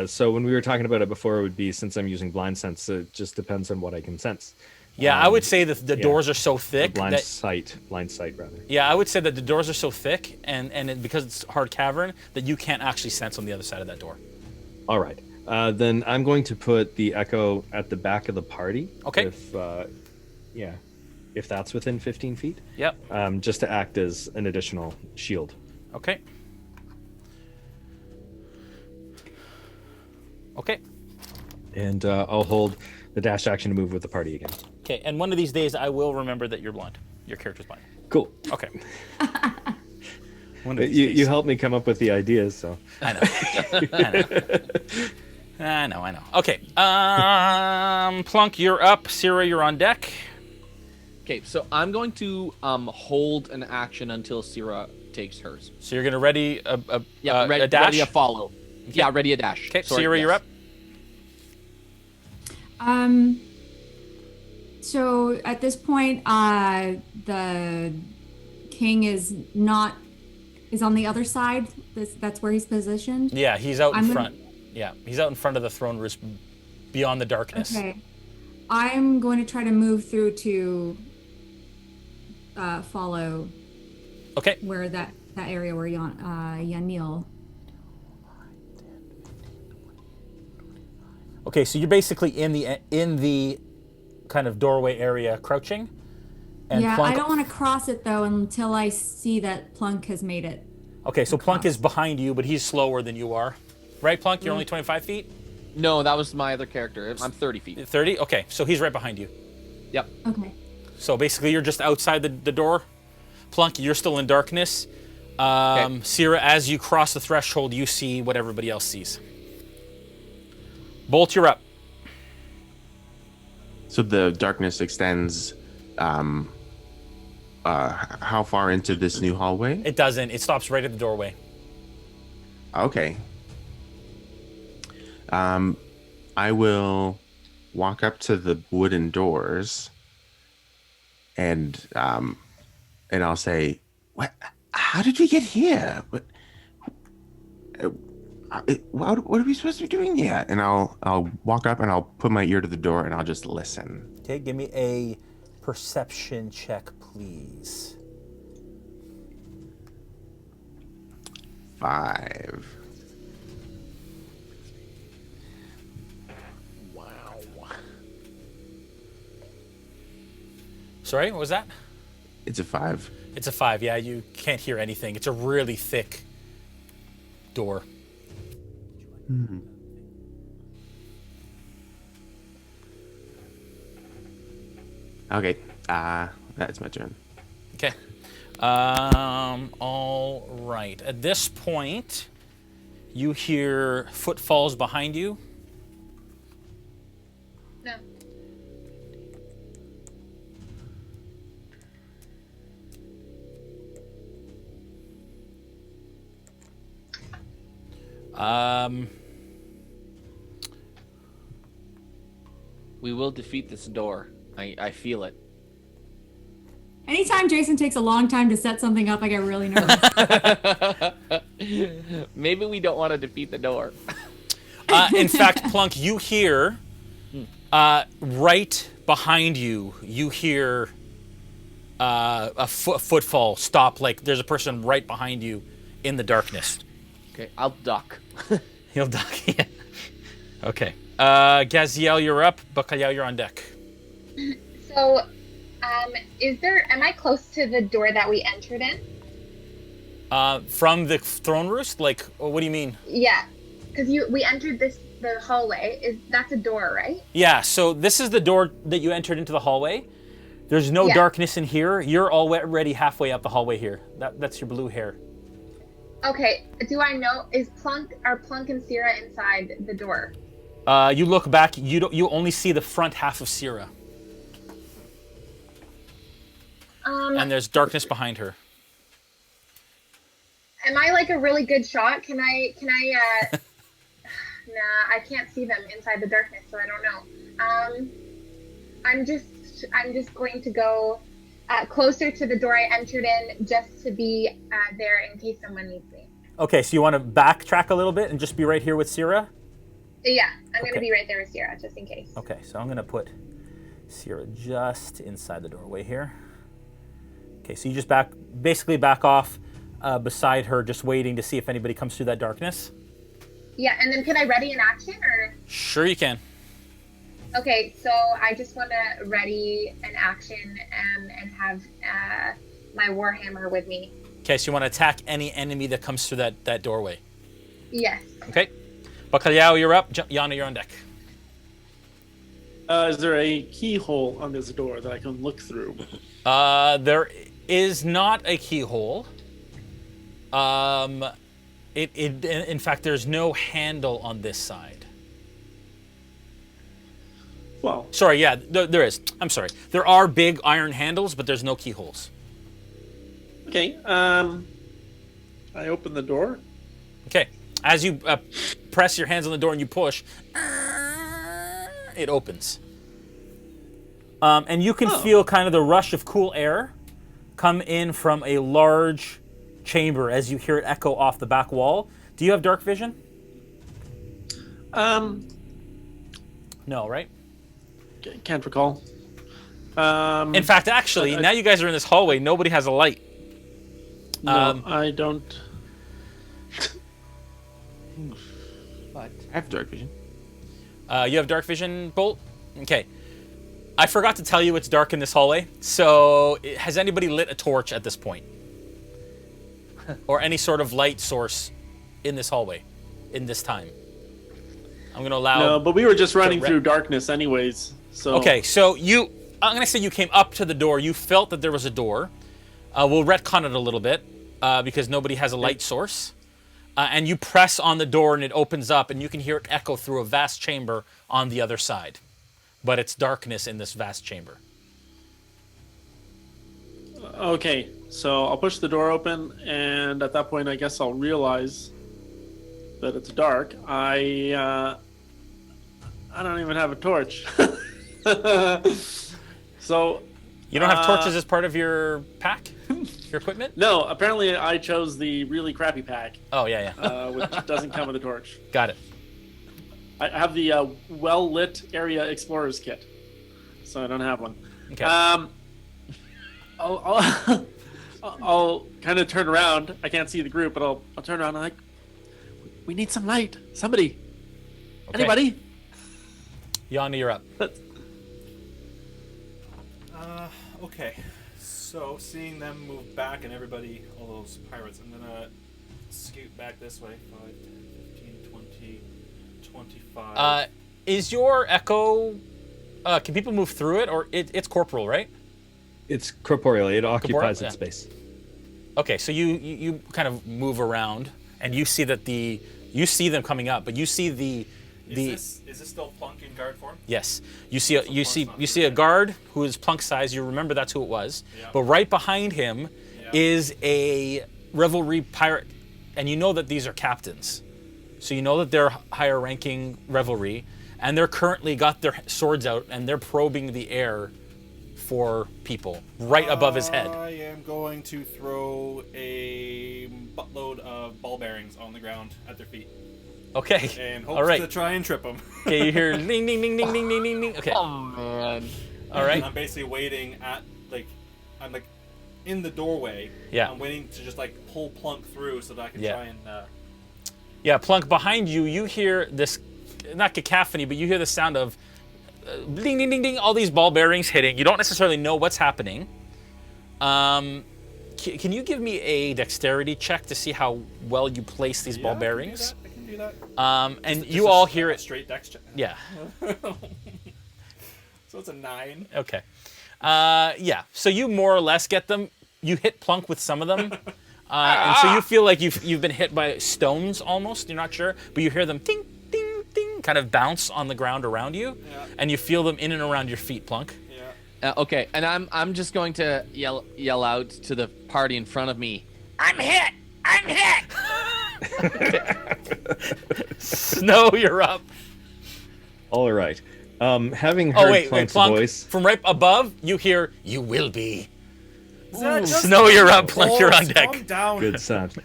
So when we were talking about it before, it would be, since I'm using blind sense, it just depends on what I can sense. Yeah, I would say that the doors are so thick. Blind sight, rather. Yeah, I would say that the doors are so thick, and because it's hard cavern, that you can't actually sense on the other side of that door. All right. Then I'm going to put the echo at the back of the party. Okay. If that's within 15 feet. Yep. Just to act as an additional shield. Okay. Okay. And I'll hold the dash action to move with the party again. Okay, and one of these days I will remember that you're blind. Your character's blind. Cool. Okay. You helped me come up with the ideas, so. I know. Okay. Plunk, you're up. Cyra, you're on deck. Okay, so I'm going to hold an action until Cyra takes hers. So you're going to ready a dash? Ready a follow. Okay. Yeah, ready a dash. Okay, Cyra, you're up. So at this point, the king is on the other side. That's where he's positioned. Yeah, he's out in front. Yeah, he's out in front of the throne roost, beyond the darkness. Okay, I'm going to try to move through to follow. Okay. Where that area where Yanil. Okay, so you're basically in the kind of doorway area, crouching. And yeah, Plunk... I don't want to cross it though until I see that Plunk has made it. Okay, so Plunk is behind you, but he's slower than you are, right, Plunk? You're only 25 feet. No, that was my other character. I'm 30 feet. 30? Okay, so he's right behind you. Yep. Okay. So basically, you're just outside the door. Plunk, you're still in darkness. Okay. Cyra, as you cross the threshold, you see what everybody else sees. Bolt, you're up. So the darkness extends how far into this new hallway? It doesn't. It stops right at the doorway. Okay. I will walk up to the wooden doors and I'll say, "What? How did we get here? What are we supposed to be doing here?" And I'll walk up and I'll put my ear to the door and I'll just listen. Okay, give me a perception check, please. 5. Wow. Sorry, what was that? It's a 5. It's a 5. Yeah, you can't hear anything. It's a really thick door. Hmm. Okay, that's my turn. Okay. All right. At this point, you hear footfalls behind you. No. We will defeat this door. I feel it. Anytime Jason takes a long time to set something up, I get really nervous. Maybe we don't want to defeat the door. In fact, Plunk, you hear right behind you, you hear a footfall stop. Like there's a person right behind you in the darkness. Okay, I'll duck. He'll duck, yeah. Okay. Gaziel, you're up. Bacalhau, you're on deck. So, am I close to the door that we entered in? From the throne roost? Like, what do you mean? Yeah, because we entered the hallway. That's a door, right? Yeah, so this is the door that you entered into the hallway. There's no darkness in here. You're already halfway up the hallway here. That's your blue hair. Okay, do I know, are Plunk and Cyra inside the door? You look back, you only see the front half of Cyra. And there's darkness behind her. Am I like a really good shot? Can I nah, I can't see them inside the darkness, so I don't know. I'm just going to go closer to the door I entered in, just to be there in case someone needs me. Okay, so you want to backtrack a little bit and just be right here with Cyra? Yeah, I'm going to be right there with Cyra, just in case. Okay, so I'm going to put Cyra just inside the doorway here. Okay, so you just basically back off beside her, just waiting to see if anybody comes through that darkness. Yeah, and then can I ready an action, or? Sure you can. Okay, so I just want to ready an action and have my Warhammer with me. Okay, so you want to attack any enemy that comes through that doorway. Yes. Okay. Bacalhau, you're up. Yana, you're on deck. Is there a keyhole on this door that I can look through? There is not a keyhole. In fact, there's no handle on this side. Well, sorry, yeah, there is. I'm sorry. There are big iron handles, but there's no keyholes. Okay. I open the door. Okay. As you press your hands on the door and you push, it opens. And you can feel kind of the rush of cool air come in from a large chamber as you hear it echo off the back wall. Do you have dark vision? No, right? Can't recall. In fact, actually, now you guys are in this hallway. Nobody has a light. No, I don't. But I have dark vision. You have dark vision, Bolt? Okay. I forgot to tell you it's dark in this hallway. So, has anybody lit a torch at this point? Or any sort of light source in this hallway in this time? I'm going to allow... No, but we were just running through darkness anyways. So okay, so I'm going to say you came up to the door. You felt that there was a door. We'll retcon it a little bit because nobody has a light source. And you press on the door and it opens up and you can hear it echo through a vast chamber on the other side. But it's darkness in this vast chamber. Okay, so I'll push the door open, and at that point, I guess I'll realize that it's dark. I don't even have a torch. So you don't have torches as part of your pack, your equipment? No, apparently I chose the really crappy pack. Oh yeah. Which doesn't come with a torch. Got it. I have the well-lit area explorer's kit, so I don't have one. Okay. I'll kind of turn around. I can't see the group, but I'll turn around and like, we need some light. Somebody. Okay. Anybody? Yana, you're up. Okay. So, seeing them move back and everybody, all those pirates, I'm gonna scoot back this way. 5, 10, 15, 20, 25. Is your echo... can people move through it, or it's corporeal, right? It's corporeal. It occupies its space. Okay, so you kind of move around, and you see that you see them coming up, but you see Is this still Plunk in guard form? Yes, you see a guard who is Plunk size. You remember that's who it was. Yeah. But right behind him is a Revelry pirate, and you know that these are captains, so you know that they're higher ranking Revelry, and they're currently got their swords out and they're probing the air for people right above his head. I am going to throw a buttload of ball bearings on the ground at their feet. Okay. And hopes to try and trip them. Okay, you hear ding, ding, ding, ding, ding, ding, ding, ding. Okay. Oh, man. All right. And I'm basically waiting at, I'm in the doorway. Yeah. I'm waiting to just, pull Plunk through so that I can try and... Yeah, Plunk, behind you, you hear this, not cacophony, but you hear the sound of ding, ding, ding, ding, all these ball bearings hitting. You don't necessarily know what's happening. Can you give me a dexterity check to see how well you place these ball bearings? I can do that. And you all hear it. Straight dex check. Yeah. So it's a 9. Okay. Yeah. So you more or less get them. You hit Plunk with some of them, and so you feel like you've been hit by stones almost. You're not sure, but you hear them ding, ding, ding, kind of bounce on the ground around you, and you feel them in and around your feet, Plunk. Okay, and I'm just going to yell out to the party in front of me. I'm hit. Snow, you're up. All right. Having heard Plunk's Plunk, voice from right above, you hear "You will be." Snow, you're up. Plunk, you're on deck. Calm down. Good sound.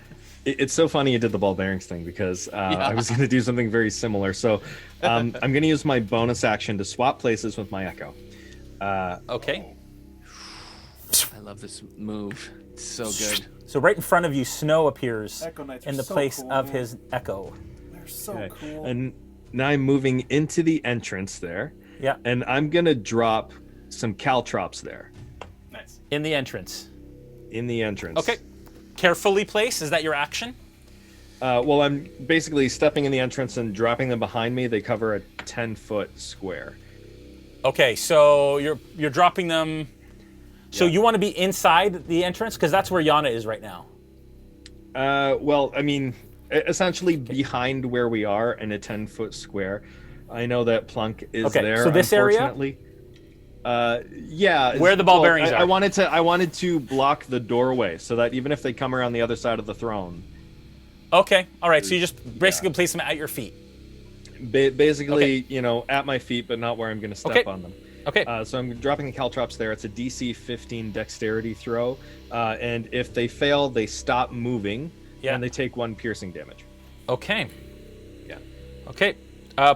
It's so funny you did the ball bearings thing because I was going to do something very similar. So I'm going to use my bonus action to swap places with my Echo. Okay. I love this move. It's so good. So right in front of you, Snow appears Echo Knights in are the so place cool, of man. his Echo. They're so cool. And now I'm moving into the entrance there. Yeah. And I'm going to drop some caltrops there. Nice. In the entrance. In the entrance. Okay. Carefully place. Is that your action? Well, I'm basically stepping in the entrance and dropping them behind me. They cover a 10-foot square. Okay, so you're dropping them. So you want to be inside the entrance because that's where Yana is right now. Well, I mean, essentially behind where we are in a 10-foot square. I know that Plunk is there. So this area? Unfortunately. Yeah. Where the ball bearings are. I wanted to block the doorway so that even if they come around the other side of the throne. Okay. All right. So you just basically place them at your feet. Basically, at my feet, but not where I'm going to step on them. Okay. So I'm dropping the caltrops there. It's a DC 15 dexterity throw, and if they fail, they stop moving, and they take 1 piercing damage. Okay. Yeah. Okay.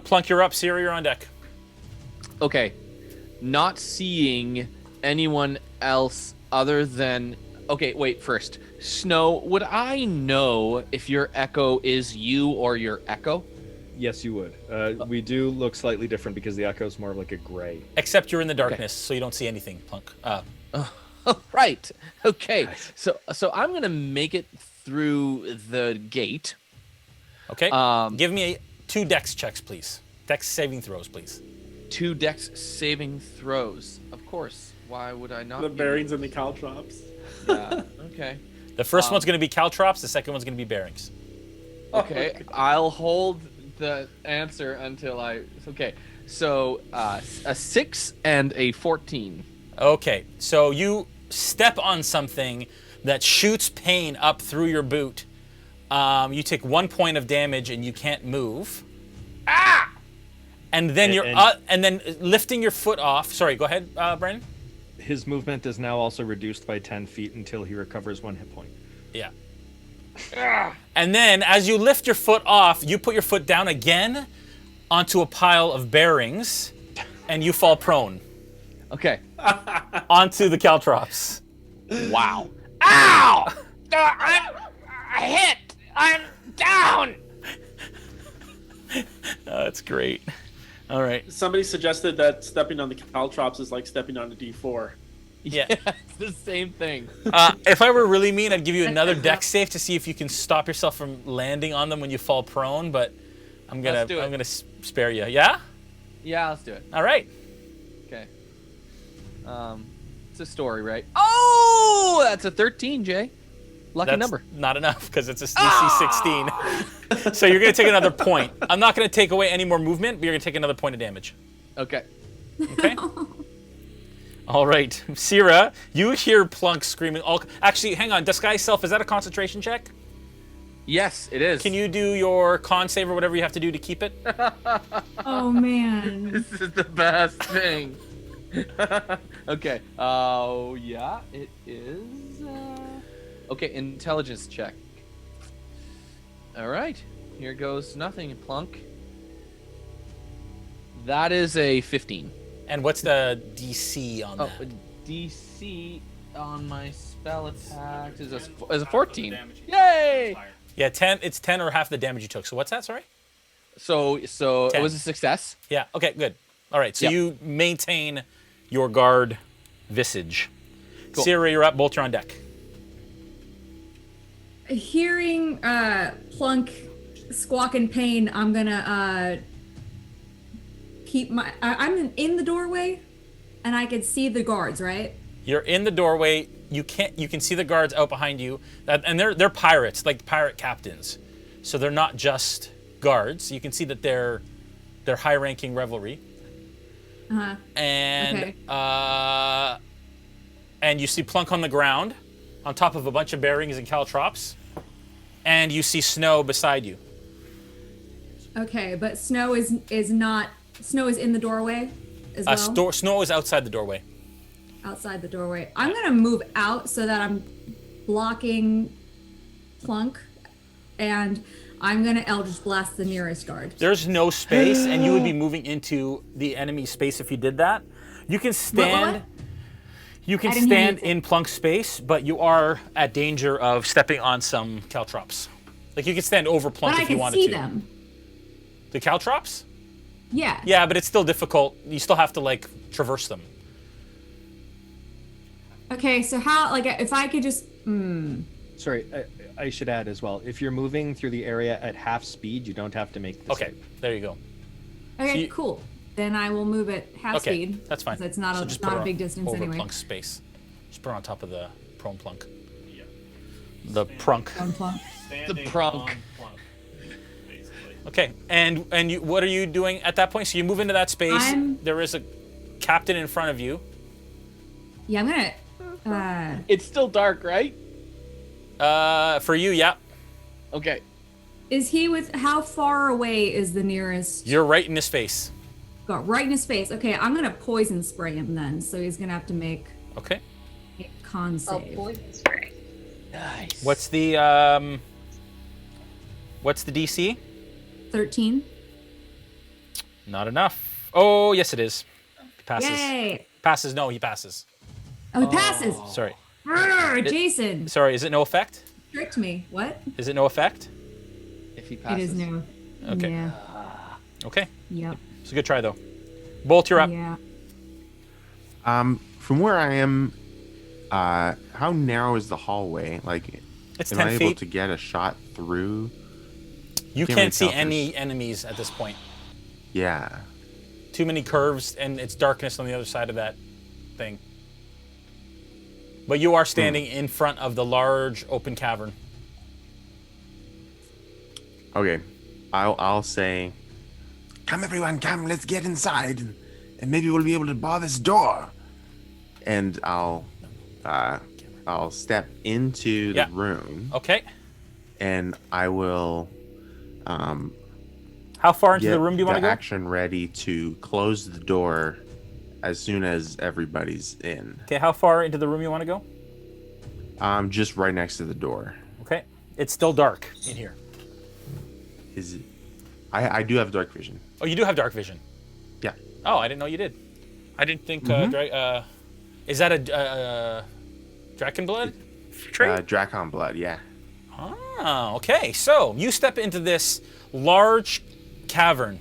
Plunk, you're up. Cyra, you're on deck. Okay. Not seeing anyone else other than... Okay, wait, first. Snow, would I know if your Echo is you or your Echo? Yes, you would. We do look slightly different because the Echo's more of like a gray. Except you're in the darkness, so you don't see anything, Plunk. Right. Okay. So I'm going to make it through the gate. Okay. Give me 2 dex checks, please. Dex saving throws, please. 2 dex saving throws. Of course. Why would I not? The bearings and the caltrops. Yeah. Okay. The first one's going to be caltrops. The second one's going to be bearings. Okay. I'll hold the answer until I... Okay. So a 6 and a 14. Okay. So you step on something that shoots pain up through your boot. You take 1 point of damage and you can't move. Ah! And then and then lifting your foot off. Sorry, go ahead, Brandon. His movement is now also reduced by 10 feet until he recovers 1 hit point. Yeah. And then as you lift your foot off, you put your foot down again onto a pile of bearings, and you fall prone. Okay. Onto the caltrops. Wow. Ow! I hit! I'm down! That's great. All right. Somebody suggested that stepping on the caltrops is like stepping on a D4. Yeah. It's the same thing. If I were really mean, I'd give you another dex save to see if you can stop yourself from landing on them when you fall prone, but I'm gonna spare you. Yeah? Yeah, let's do it. All right. Okay. It's a story, right? Oh, that's a 13, Jay. Lucky number. Not enough because it's a DC 16. So you're gonna take another point. I'm not gonna take away any more movement, but you're gonna take another point of damage. Okay. Okay. All right, Cyra, you hear Plunk screaming. Actually, hang on. Disguise self, is that a concentration check? Yes, it is. Can you do your con save or whatever you have to do to keep it? Oh man. This is the best thing. Okay. Oh, yeah, it is. Okay, intelligence check. All right. Here goes nothing, Plunk. That is a 15. And what's the DC on that? DC on my spell attack is a 14. Yay! Yeah, 10. It's 10 or half the damage you took. So what's that? Sorry. So 10. It was a success. Yeah. Okay. Good. All right. So you maintain your guard visage. Cool. Cyra, you're up. Bolt, you're on deck. Hearing Plunk squawk in pain, I'm gonna keep my. I'm in the doorway, and I can see the guards. Right. You're in the doorway. You can see the guards out behind you, and they're pirates, like pirate captains. So they're not just guards. You can see that they're high-ranking Revelry. Uh-huh. And okay. And you see Plunk on the ground, on top of a bunch of bearings and caltrops, and you see Snow beside you. Okay, but Snow is in the doorway as well. Snow is outside the doorway. outside the doorway. I'm gonna move out so that I'm blocking Plunk, and I'm gonna Eldritch Blast the nearest guard. There's no space, and you would be moving into the enemy space if you did that. You can stand. What? You can stand in Plunk's space, but you are at danger of stepping on some caltrops. Like you can stand over Plunk if you wanted to. But I can see them. The caltrops? Yeah. Yeah, but it's still difficult. You still have to like traverse them. Okay, so how, like, if I could just, Sorry, I should add as well. If you're moving through the area at half speed, you don't have to make this. Okay, there you go. Okay, cool. Then I will move at half speed. That's fine. So it's not a big distance over anyway. Plunk's space. Just put it on top of the prone Plunk. Yeah. The prunk. Plunk. The prunk. On Plunk, basically. Okay, and you, what are you doing at that point? So you move into that space. There is a captain in front of you. Yeah, I'm gonna. It's still dark, right? For you, yeah. Okay. Is he how far away is the nearest? You're right in his face. Got right in his face. Okay, I'm gonna poison spray him then. So he's gonna have to make Okay. a con save. Poison spray. Nice. What's the DC? 13. Not enough. Oh, yes it is. He passes. Yay! Passes. No, he passes. Oh, he passes. Sorry. Jason Sorry, is it no effect? tricked me. What? Is it no effect? If he It passes. is no. Okay. Yeah. Okay. Yep. It's a good try though. Bolt, you're up. Yeah. From where I am, how narrow is the hallway? Like, It's am 10 I able feet. to get a shot through? You Can't really can't see tell if any enemies at this point. Yeah. Too many curves, and it's darkness on the other side of that thing. But you are standing in front of the large open cavern. Okay. I'll say, come everyone, come, let's get inside, and maybe we'll be able to bar this door. And I'll step into the room. Okay. And I will How far into get the room do you want to the go? action ready to close the door as soon as everybody's in. Okay, how far into the room you want to go? Just right next to the door. Okay. It's still dark in here. Is it? I do have dark vision. Oh, you do have dark vision. Yeah. Oh, I didn't know you did. I didn't think. Is that a Draken blood trait? Drakon blood, yeah. Oh, okay. So you step into this large cavern.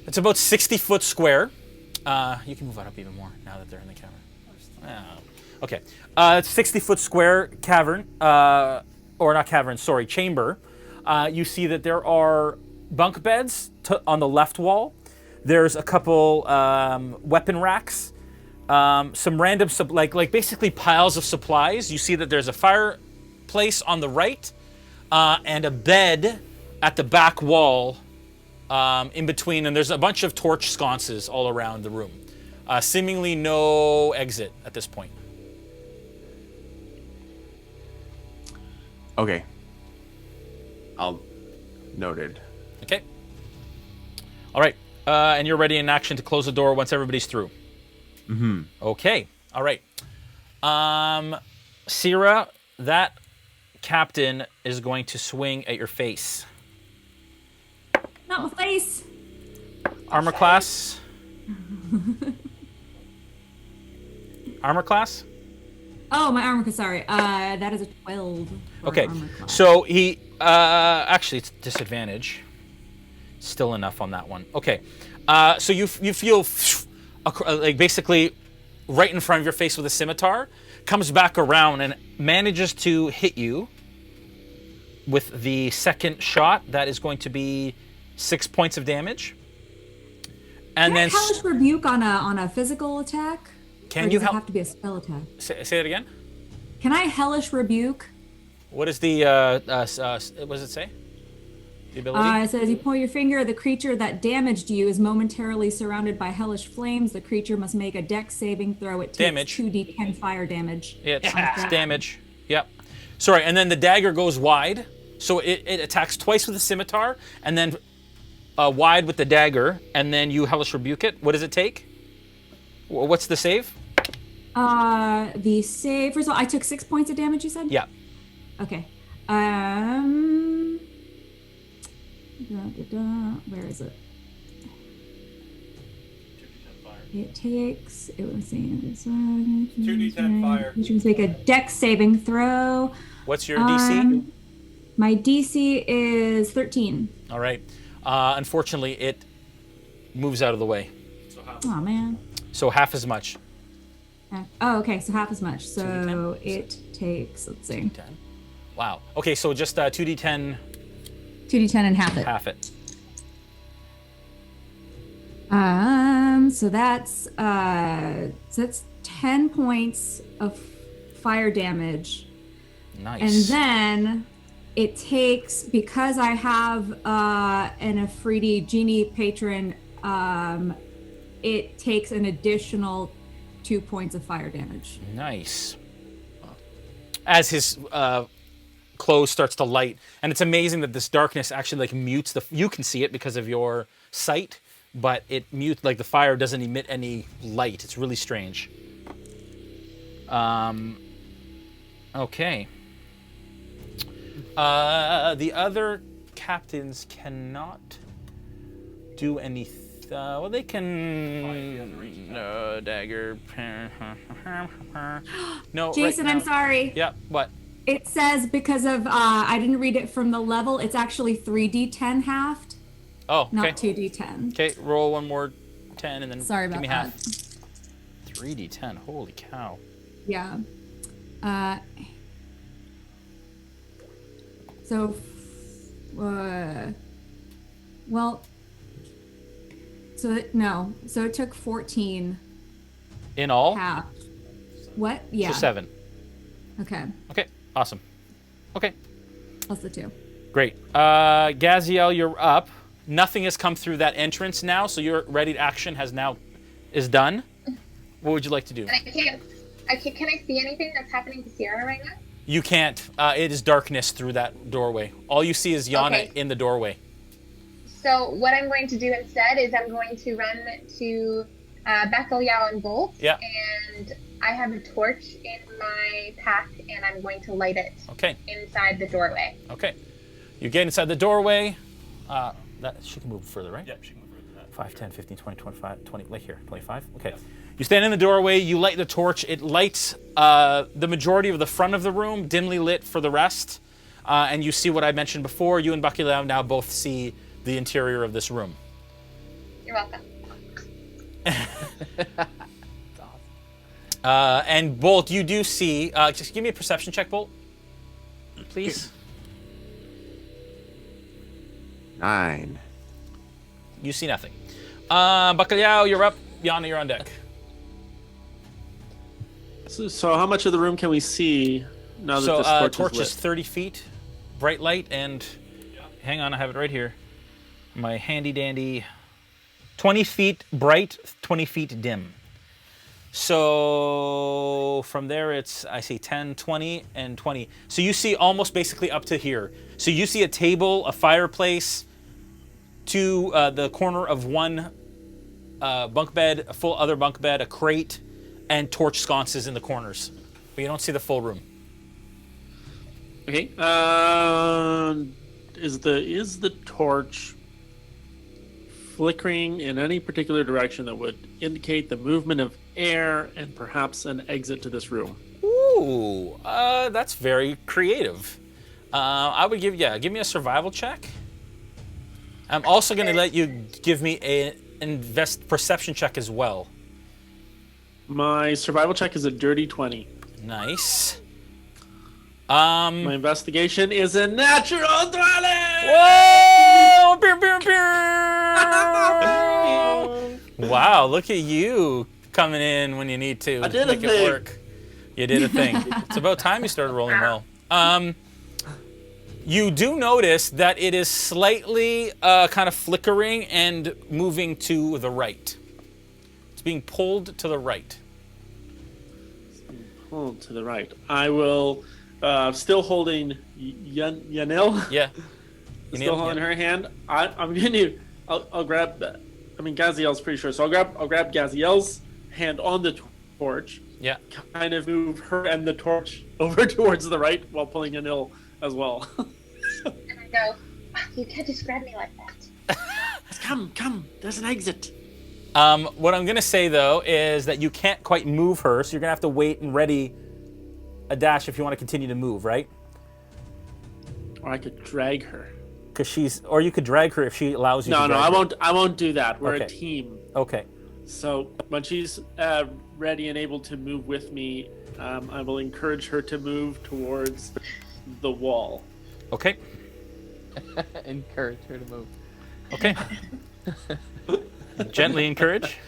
It's about 60 foot square. You can move it up even more now that they're in the cavern. Oh. Okay. It's 60 foot square cavern, or not cavern, sorry, chamber. You see that there are bunk beds on the left wall. There's a couple weapon racks, some random like basically piles of supplies. You see that there's a fireplace on the right, and a bed at the back wall in between, and there's a bunch of torch sconces all around the room. Seemingly no exit at this point. Okay. Noted. Okay. All right. And you're ready in action to close the door once everybody's through. Mm-hmm. Okay. All right. Cyra, that captain is going to swing at your face. Not my face. Armor class. Armor class? Oh, my armor class. Sorry. That is a 12. for Okay. armor class. So he actually it's disadvantage. Still enough on that one. Okay. So you feel like basically right in front of your face with a scimitar, comes back around and manages to hit you with the second shot. That is going to be 6 points of damage. And Can I then hellish rebuke on a physical attack? Can or you does it help? have to be a spell attack? Say that again. Can I hellish rebuke? What is the what does it say? The ability. It says you point your finger at the creature that damaged you is momentarily surrounded by hellish flames. The creature must make a dex saving throw. It takes Damage. 2d10 fire damage. Yeah, it's damage. Yep. Sorry, and then the dagger goes wide, so it attacks twice with the scimitar, and then wide with the dagger, and then you hellish rebuke it. What does it take? What's the save? The save. First of all, I took 6 points of damage. You said? Yeah. Okay. Where is it? It takes. It was saying this one. 2d10 fire. You should make a dex saving throw. What's your DC? My DC is 13. All right. Unfortunately, it moves out of the way. Oh man. So half as much. Oh, okay. So half as much. So 2d10? it takes. Let's see. 2d10. Wow. Okay, so just 2d10. 2d10 and half it. Half it. So that's 10 points of fire damage. Nice. And then it takes, because I have an Afridi genie patron, it takes an additional 2 points of fire damage. Nice. As his clothes starts to light, and it's amazing that this darkness actually like mutes the. You can see it because of your sight, but it mutes, like the fire doesn't emit any light. It's really strange. Okay. The other captains cannot do anything. Well, they can. No, dagger. No, Jason, right I'm sorry. Yeah, what? It says because of I didn't read it from the level. It's actually 3d10 halved. Oh, okay. Not 2d10. Okay, roll one more 10 and then Sorry give about me that. half. 3d10. Holy cow. Yeah. So, well, so it took 14 In all? half. What? Yeah. So 7. Okay. Okay, awesome. Okay, Plus the 2. great. Gaziel, you're up. Nothing has come through that entrance now, so your ready to action is done. What would you like to do? And can I see anything that's happening to Cyra right now? You can't. It is darkness through that doorway. All you see is Yana Okay. in the doorway. So what I'm going to do instead is I'm going to run to Bacalhau and Bolt. Yeah. And I have a torch in my pack, and I'm going to light it Okay. inside the doorway. Okay. You get inside the doorway. She can move further, right? Yep, she can move further than that. 5, 10, 15, 20, 25, 20, like here, 25? Okay. Yeah. You stand in the doorway, you light the torch. It lights the majority of the front of the room, dimly lit for the rest. And you see what I mentioned before. You and Bacalhau now both see the interior of this room. You're welcome. And Bolt, you do see, just give me a perception check, Bolt, please. 9. You see nothing. Bacalhau, you're up. Yana, you're on deck. So how much of the room can we see now that So this torch, torch is lit? is 30 feet, bright light, and hang on, I have it right here. My handy dandy, 20 feet bright, 20 feet dim. So from there I see 10, 20, and 20. So you see almost basically up to here. So you see a table, a fireplace, to the corner of one bunk bed, a full other bunk bed, a crate, and torch sconces in the corners. But you don't see the full room. Okay. Is the torch flickering in any particular direction that would indicate the movement of air and perhaps an exit to this room? Ooh, that's very creative. I would give me a survival check. I'm also going to let you give me a perception check as well. My survival check is a dirty 20. Nice. My investigation is a natural 20! Whoa! Pew, pew, pew. Wow, look at you coming in when you need to. I did make a it thing. work. You did a thing. It's about time you started rolling well. You do notice that it is slightly kind of flickering and moving to the right. It's being pulled to the right. Pulled to the right. I will, still holding Yanil. Yeah. Still holding her hand. I'll grab. I mean, Gaziel's pretty sure, so I'll grab Gaziel's hand on the torch. Yeah. Kind of move her and the torch over towards the right while pulling an ill as well. And I go, you can't describe me like that. Come, there's an exit. What I'm going to say, though, is that you can't quite move her, so you're going to have to wait and ready a dash if you want to continue to move, right? Or I could drag her. Or you could drag her if she allows you to drag her. I won't do that. We're Okay. a team. Okay. So when she's ready and able to move with me, I will encourage her to move towards the wall. Okay. Encourage her to move. Okay. Gently encourage.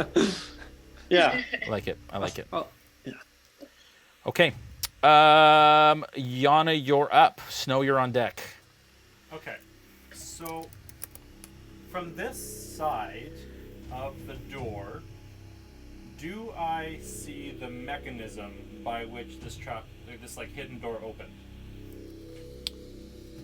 Yeah. I like it. Oh, yeah. Okay. Yana, you're up. Snow, you're on deck. Okay, so from this side of the door, do I see the mechanism by which this hidden door opened?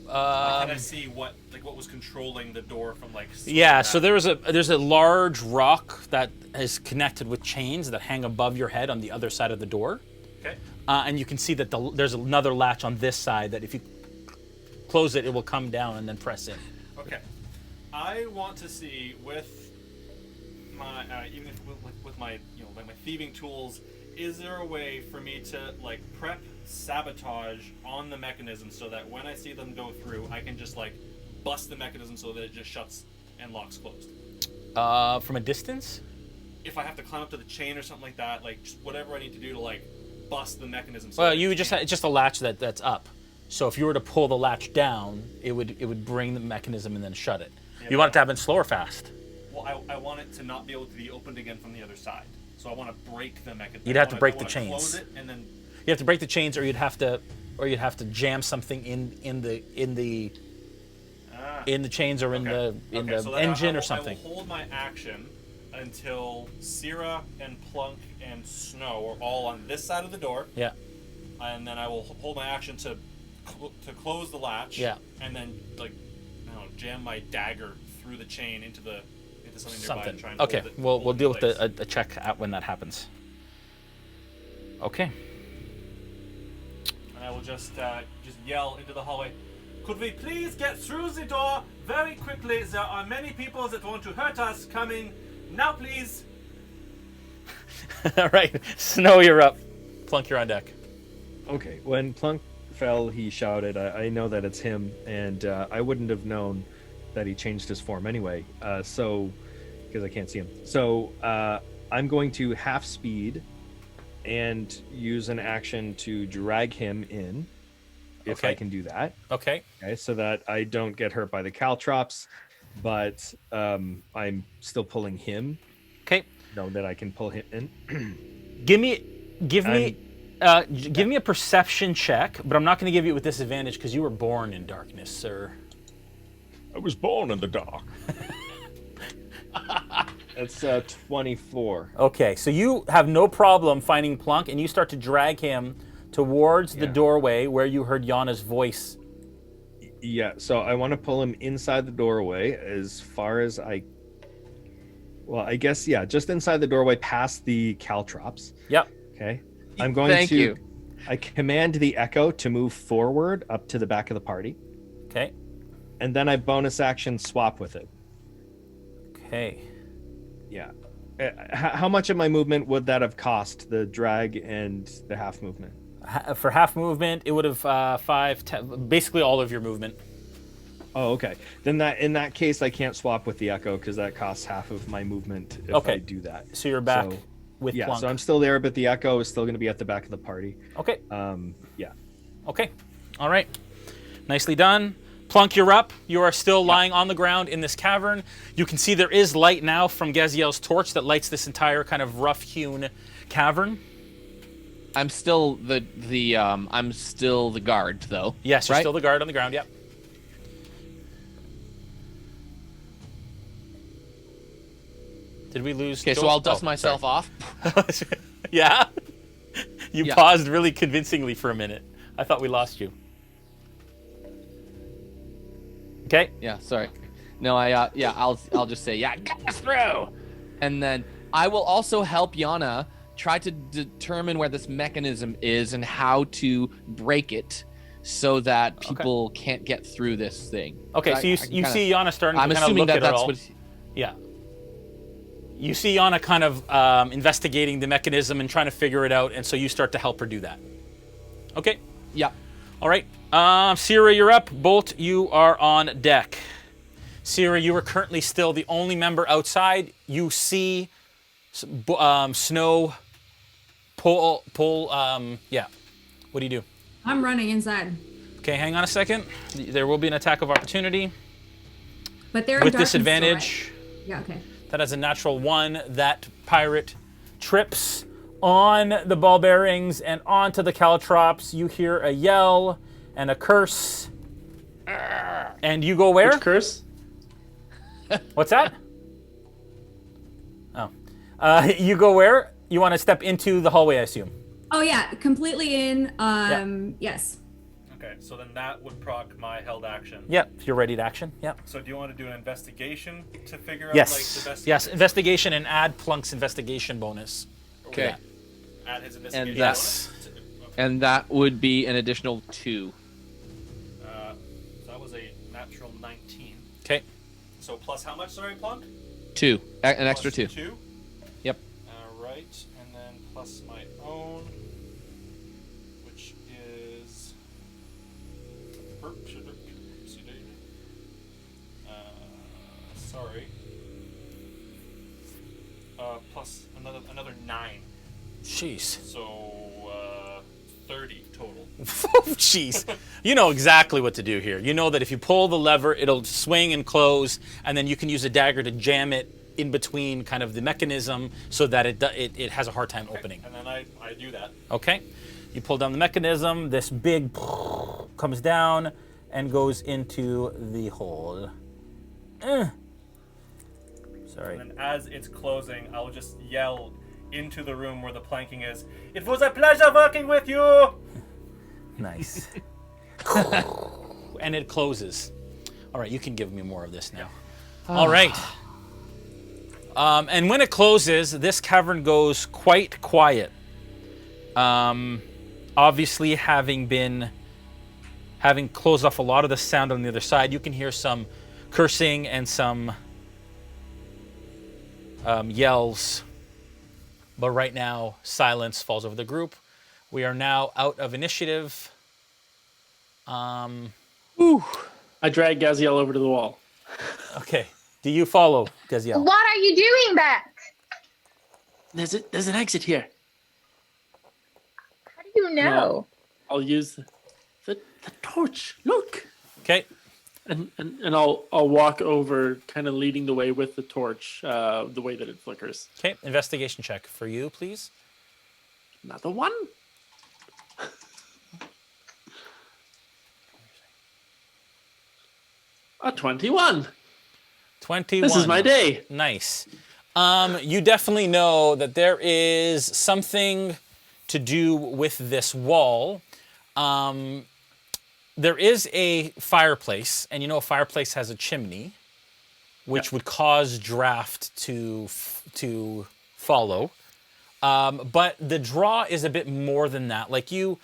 Can I see what was controlling the door from Yeah, so there's a large rock that is connected with chains that hang above your head on the other side of the door. Okay. And you can see that there's another latch on this side that if you close it, it will come down and then press in. Okay. I want to see with my with my my thieving tools, is there a way for me to prep sabotage on the mechanism so that when I see them go through, I can just bust the mechanism so that it just shuts and locks closed? From a distance? If I have to climb up to the chain or something like that, just whatever I need to do to bust the mechanism. So Well, you would it's just a latch that's up. So if you were to pull the latch down, it would bring the mechanism and then shut it. Yeah, you want it to happen slow or fast? Well, I want it to not be able to be opened again from the other side. So I want to break the mechanism. You'd have to break the chains. Close it and then. You have to break the chains, or you'd have to jam something in the chains or in the engine or something. I will hold my action until Cyra and Plunk and Snow are all on this side of the door. Yeah. And then I will hold my action to close the latch. Yeah. And then jam my dagger through the chain into something nearby and try and Okay. hold it. We'll deal with a check when that happens. Okay. And I will just yell into the hallway. Could we please get through the door very quickly? There are many people that want to hurt us coming. Now, please. All right. Snow, you're up. Plunk, you're on deck. Okay. When Plunk fell, he shouted. I know that it's him, and I wouldn't have known that he changed his form anyway. Because I can't see him. So I'm going to half speed and use an action to drag him in, if I can do that. Okay. Okay, so that I don't get hurt by the caltrops, but I'm still pulling him. Okay. Know that I can pull him in. Give me a perception check, but I'm not going to give you it with disadvantage because you were born in darkness, sir. I was born in the dark. That's 24. Okay, so you have no problem finding Plunk, and you start to drag him towards the doorway where you heard Yana's voice. Yeah, so I want to pull him inside the doorway as far as I guess, just inside the doorway past the caltrops. Yep. Okay. I'm going to... I command the echo to move forward up to the back of the party. Okay. And then I bonus action swap with it. Okay. Yeah. How much of my movement would that have cost, the drag and the half movement? For half movement, it would have 5, 10, basically all of your movement. Oh, okay. Then in that case, I can't swap with the echo because that costs half of my movement if I do that. So you're back with Plunk. So I'm still there, but the echo is still going to be at the back of the party. Okay. Yeah. Okay. All right. Nicely done. Plunk, you're up. You are still lying on the ground in this cavern. You can see there is light now from Gaziel's torch that lights this entire kind of rough-hewn cavern. I'm still the guard though. Yes, you're still the guard on the ground. Yep. Did we lose? Okay, so I'll dust myself off. Yeah. You paused really convincingly for a minute. I thought we lost you. Okay. Yeah, sorry. No, I'll just say, get us through. And then I will also help Yana try to determine where this mechanism is and how to break it so that people can't get through this thing. Okay, so you see Yana starting to kind of look at it all. Yeah. You see Yana kind of investigating the mechanism and trying to figure it out, and so you start to help her do that. Okay? Yeah. All right. Cyra, you're up. Bolt, you are on deck. Cyra, you are currently still the only member outside. You see Snow pull, yeah. What do you do? I'm running inside. Okay, hang on a second. There will be an attack of opportunity. But they're in with darkness disadvantage. still, right? Yeah, okay. That has a natural 1. That pirate trips on the ball bearings and onto the caltrops. You hear a yell and a curse. And you go where? Which curse? What's that? Oh. You go where? You want to step into the hallway, I assume. Oh yeah, completely in. Yes. Okay, so then that would proc my held action. Yep, you're ready to action. Yep. So do you want to do an investigation to figure out Yes. like the best? Yes, investigation and add Plunk's investigation bonus. Okay. Add his investigation And Yes. bonus? And that would be an additional 2. So that was a natural 19. Okay. So plus how much, sorry, Plunk? 2. An extra Plus 2. 2? Yep. Alright, and then plus my own, which is... sorry. Plus another 9. Jeez. So, 30 total. Jeez. You know exactly what to do here. You know that if you pull the lever, it'll swing and close, and then you can use a dagger to jam it in between kind of the mechanism so that it has a hard time opening. And then I do that. Okay. You pull down the mechanism, this big comes down and goes into the hole. Sorry. And as it's closing, I'll just yell into the room where the planking is, "It was a pleasure working with you!" Nice. And it closes. All right, you can give me more of this now. All right. And when it closes, this cavern goes quite quiet. Obviously, having closed off a lot of the sound on the other side, you can hear some cursing and some yells. But right now, silence falls over the group. We are now out of initiative. I drag Gaziel over to the wall. Okay. Do you follow, Gaziel? What are you doing, Bat? There's an exit here. How do you know? No. I'll use the torch. Look. Okay. And I'll walk over, kind of leading the way with the torch, the way that it flickers. Okay. Investigation check for you, please. Another one. A 21. 21. This is my day. Nice. You definitely know that there is something to do with this wall. There is a fireplace, and you know a fireplace has a chimney, which would cause draft to follow. But the draw is a bit more than that. Like you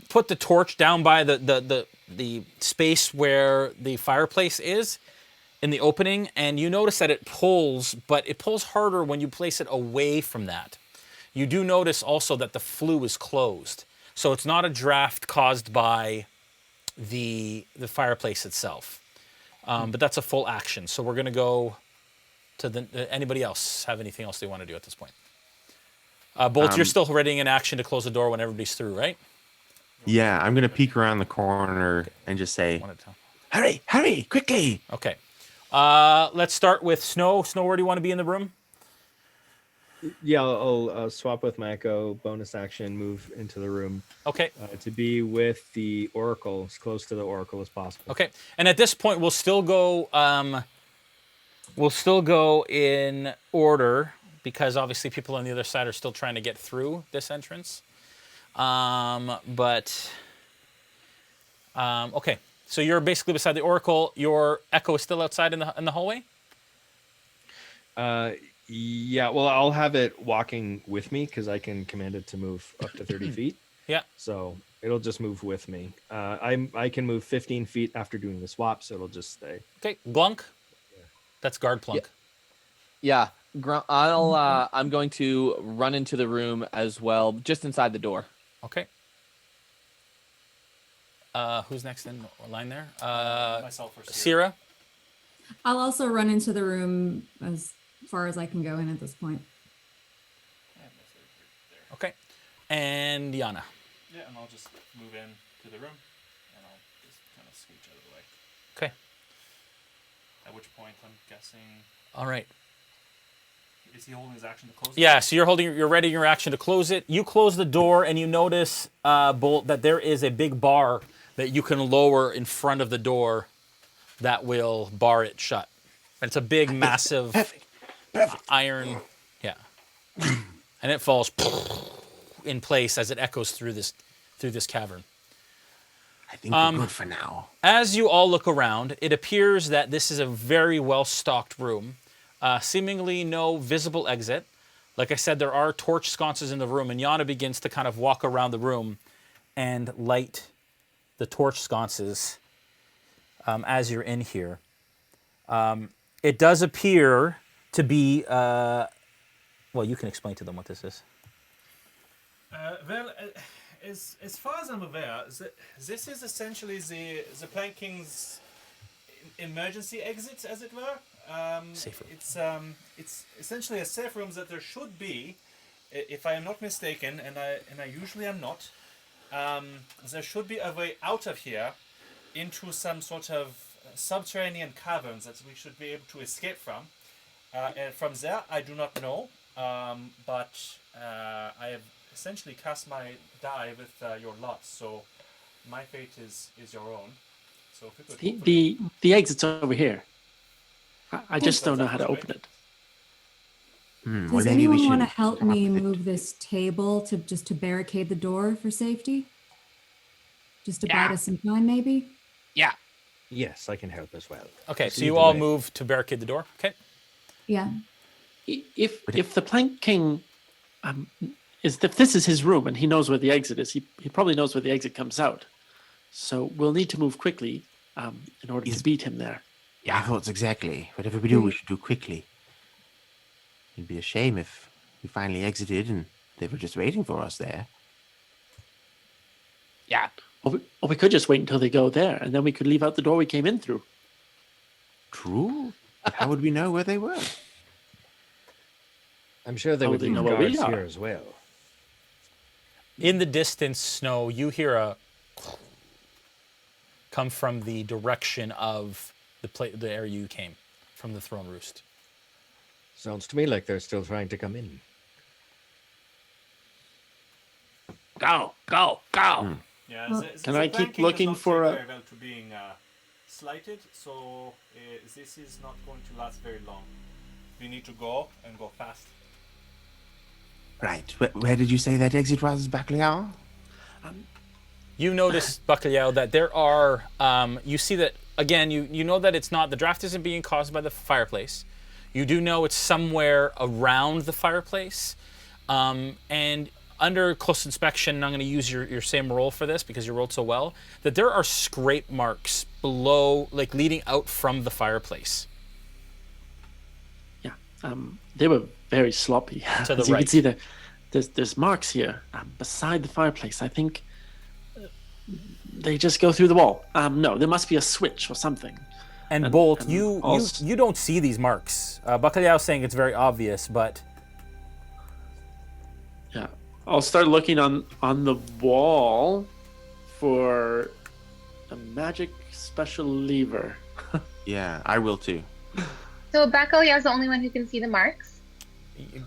put the torch down by the space where the fireplace is in the opening, and you notice that it pulls, but it pulls harder when you place it away from that. You do notice also that the flue is closed, so it's not a draft caused by the fireplace itself. But that's a full action. So we're going to go to anybody else have anything else they want to do at this point? Bolt, you're still readying an action to close the door when everybody's through, right? Yeah, I'm gonna peek around the corner and just say, "Hurry, quickly!" Okay. Let's start with Snow. Snow, where do you want to be in the room? Yeah, I'll swap with my echo, bonus action, move into the room. Okay. To be with the Oracle, as close to the Oracle as possible. Okay. And at this point, we'll still go in order because obviously people on the other side are still trying to get through this entrance. Okay. So you're basically beside the Oracle. Your echo is still outside in the hallway? Yeah, well, I'll have it walking with me because I can command it to move up to 30 feet. Yeah. So it'll just move with me. I can move 15 feet after doing the swap, so it'll just stay. Okay, Glunk. That's guard Plunk. Yeah, I'm going to run into the room as well, just inside the door. Okay. Who's next in line there? Myself or Cyra. I'll also run into the room as far as I can go in at this point. Okay. And Yana. Yeah, and I'll just move in to the room, and I'll just kind of scooch out of the way. Okay. At which point, I'm guessing... All right. Is he holding his action to close it? Yeah, so you're ready your action to close it. You close the door, and you notice, Bolt, that there is a big bar that you can lower in front of the door that will bar it shut. And it's a big, massive iron... Yeah. And it falls in place as it echoes through this cavern. I think we're good for now. As you all look around, it appears that this is a very well-stocked room. Seemingly no visible exit. Like I said, there are torch sconces in the room, and Yana begins to kind of walk around the room and light the torch sconces as you're in here. It does appear to be... well, you can explain to them what this is. As far as I'm aware, this is essentially the Plank King's emergency exit, as it were. Safe room. It's essentially a safe room that there should be, if I am not mistaken, and I usually am not. There should be a way out of here into some sort of subterranean caverns that we should be able to escape from. And from there, I do not know, but I have essentially cast my die with your lot, so my fate is your own. So if we could The exit's over here. I just don't know how to open it. Does anyone want to help me move this table to barricade the door for safety? Just to bide us some time, maybe? Yeah. Yes, I can help as well. Okay, so you all move to barricade the door. Okay. Yeah. If the Plank King if this is his room and he knows where the exit is, he probably knows where the exit comes out. So we'll need to move quickly in order to beat him there. Yeah, I thought exactly. Whatever we do, we should do quickly. It'd be a shame if we finally exited and they were just waiting for us there. Yeah. Or we could just wait until they go there, and then we could leave out the door we came in through. True. But how would we know where they were? I'm sure they How would would they leave know where we guards are? here as well. In the distance, Snow, you hear a come from the direction of the area you came, from the Throne Roost. Sounds to me like they're still trying to come in. Go! Yeah, Can I keep looking for a... very well to being slighted, so this is not going to last very long. We need to go and go fast. Right. Where did you say that exit was, Bacalhau? You notice, Bacalhau, that there are, you see that, again, you know that it's not, the draft isn't being caused by the fireplace. You do know it's somewhere around the fireplace. And under close inspection, and I'm going to use your same roll for this because you rolled so well, that there are scrape marks below, like leading out from the fireplace. Yeah, they were very sloppy. To the As you right. can see, there's marks here beside the fireplace. I think they just go through the wall. No, there must be a switch or something. And Bolt, you don't see these marks. Bacalhau's saying it's very obvious, but... Yeah, I'll start looking on the wall for a magic special lever. Yeah, I will too. So Bacalhau is the only one who can see the marks?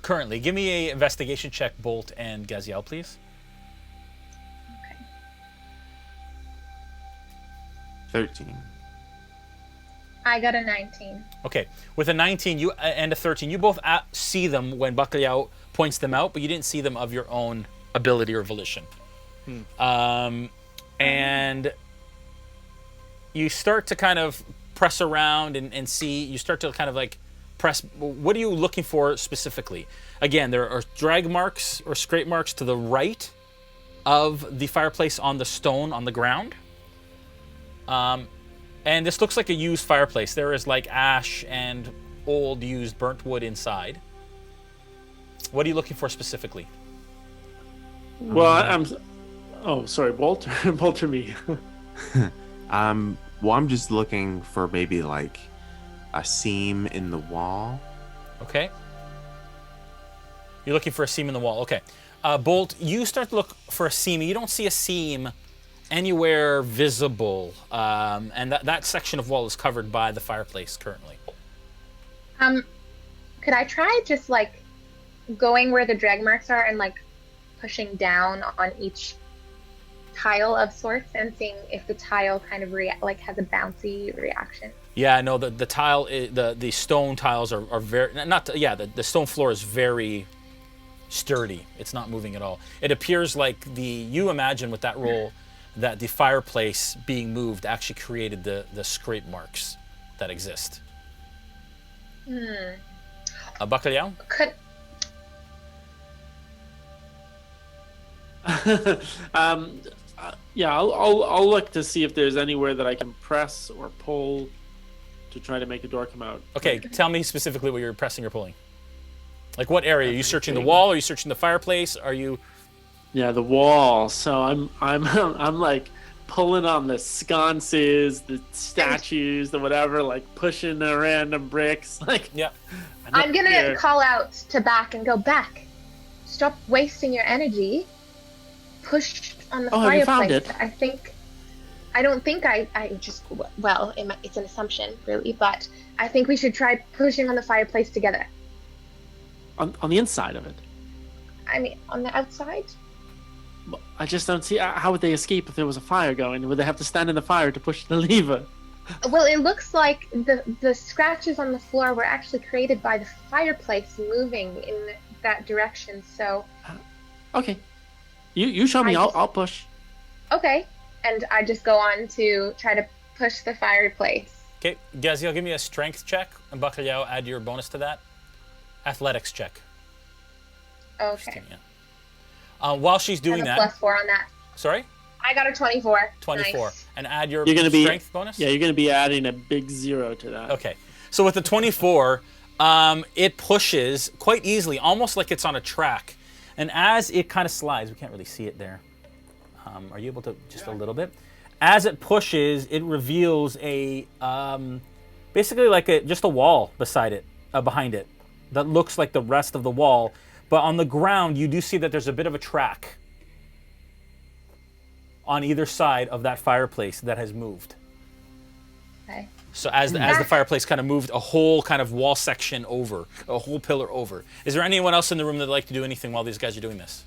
Currently. Give me a investigation check, Bolt and Gaziel, please. 13. I got a 19. Okay, with a 19 and a 13, you both see them when Bacalhau points them out, but you didn't see them of your own ability or volition. And you start to kind of press around and see, you start to kind of like press. What are you looking for specifically? Again, there are drag marks or scrape marks to the right of the fireplace on the stone on the ground. And this looks like a used fireplace. There is like ash and old used burnt wood inside. What are you looking for specifically? Well, Oh, sorry, Bolter. Bolter me. Well, I'm just looking for maybe like a seam in the wall. Okay. You're looking for a seam in the wall. Okay. Bolt, you start to look for a seam. You don't see a seam anywhere visible. And that section of wall is covered by the fireplace currently. Could I try just like going where the drag marks are and like pushing down on each tile of sorts and seeing if the tile kind of has a bouncy reaction? Yeah, no, the tile, the stone tiles are very the stone floor is very sturdy. It's not moving at all. It appears like you imagine with that roll that the fireplace being moved actually created the scrape marks that exist. Bacalhau? Yeah, I'll look to see if there's anywhere that I can press or pull to try to make the door come out. Okay, tell me specifically what you're pressing or pulling. Like what area? Are you searching the wall? Are you searching the fireplace? Are you? Yeah, the wall. So I'm like pulling on the sconces, the statues, the whatever, like pushing the random bricks. Like, yeah. I'm gonna call out to Back and go, Back, stop wasting your energy. Push on the fireplace. You found it. I don't think I just, well, it's an assumption really, but I think we should try pushing on the fireplace together. On the inside of it? I mean, on the outside? I just don't see, how would they escape if there was a fire going? Would they have to stand in the fire to push the lever? Well, it looks like the scratches on the floor were actually created by the fireplace moving in that direction, so... Okay. You show me, I'll push. Okay. And I just go on to try to push the fireplace. Okay, Gaziel, give me a strength check, and Bacalhau, add your bonus to that. Athletics check. Okay. Yeah. While she's doing that... +4 on that. Sorry? I got a 24. 24. Nice. And add your strength bonus? Yeah, you're going to be adding a big 0 to that. Okay. So with the 24, it pushes quite easily, almost like it's on a track. And as it kind of slides, we can't really see it there. Are you able to just a little bit? As it pushes, it reveals a basically like just a wall beside it, behind it, that looks like the rest of the wall. But on the ground, you do see that there's a bit of a track on either side of that fireplace that has moved. Okay. So as the fireplace kind of moved a whole kind of wall section over, a whole pillar over. Is there anyone else in the room that'd like to do anything while these guys are doing this?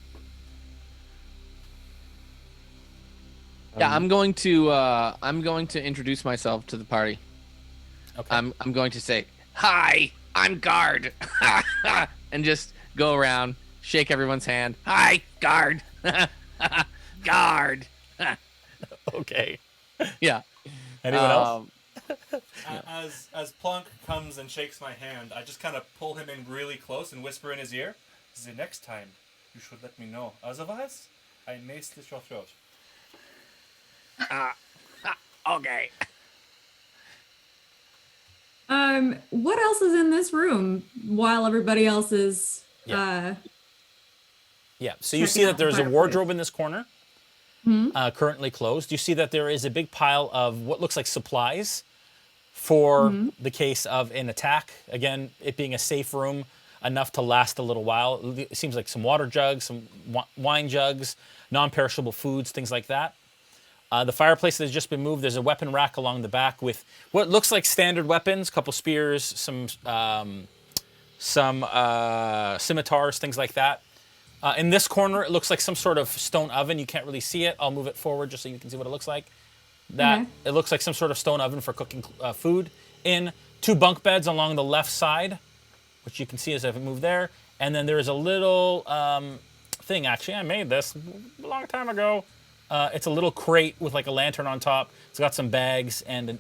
Yeah, I'm going to introduce myself to the party. Okay. I'm going to say, "Hi, I'm Guard," and just go around, shake everyone's hand. "Hi, Guard." Guard. Okay. Yeah. Anyone else? As Plunk comes and shakes my hand, I just kind of pull him in really close and whisper in his ear, "The next time, you should let me know. Otherwise, I may slit your throat." Okay. What else is in this room while everybody else is Yeah, so you see that there's a wardrobe in this corner, currently closed. You see that there is a big pile of what looks like supplies for the case of an attack. Again, it being a safe room, enough to last a little while. It seems like some water jugs, some wine jugs, non-perishable foods, things like that. The fireplace that has just been moved, there's a weapon rack along the back with what looks like standard weapons, a couple spears, some scimitars, things like that. In this corner, it looks like some sort of stone oven. You can't really see it. I'll move it forward just so you can see what it looks like. It looks like some sort of stone oven for cooking food. In 2 bunk beds along the left side, which you can see as I've moved there. And then there is a little thing. Actually, I made this a long time ago. It's a little crate with like a lantern on top. It's got some bags and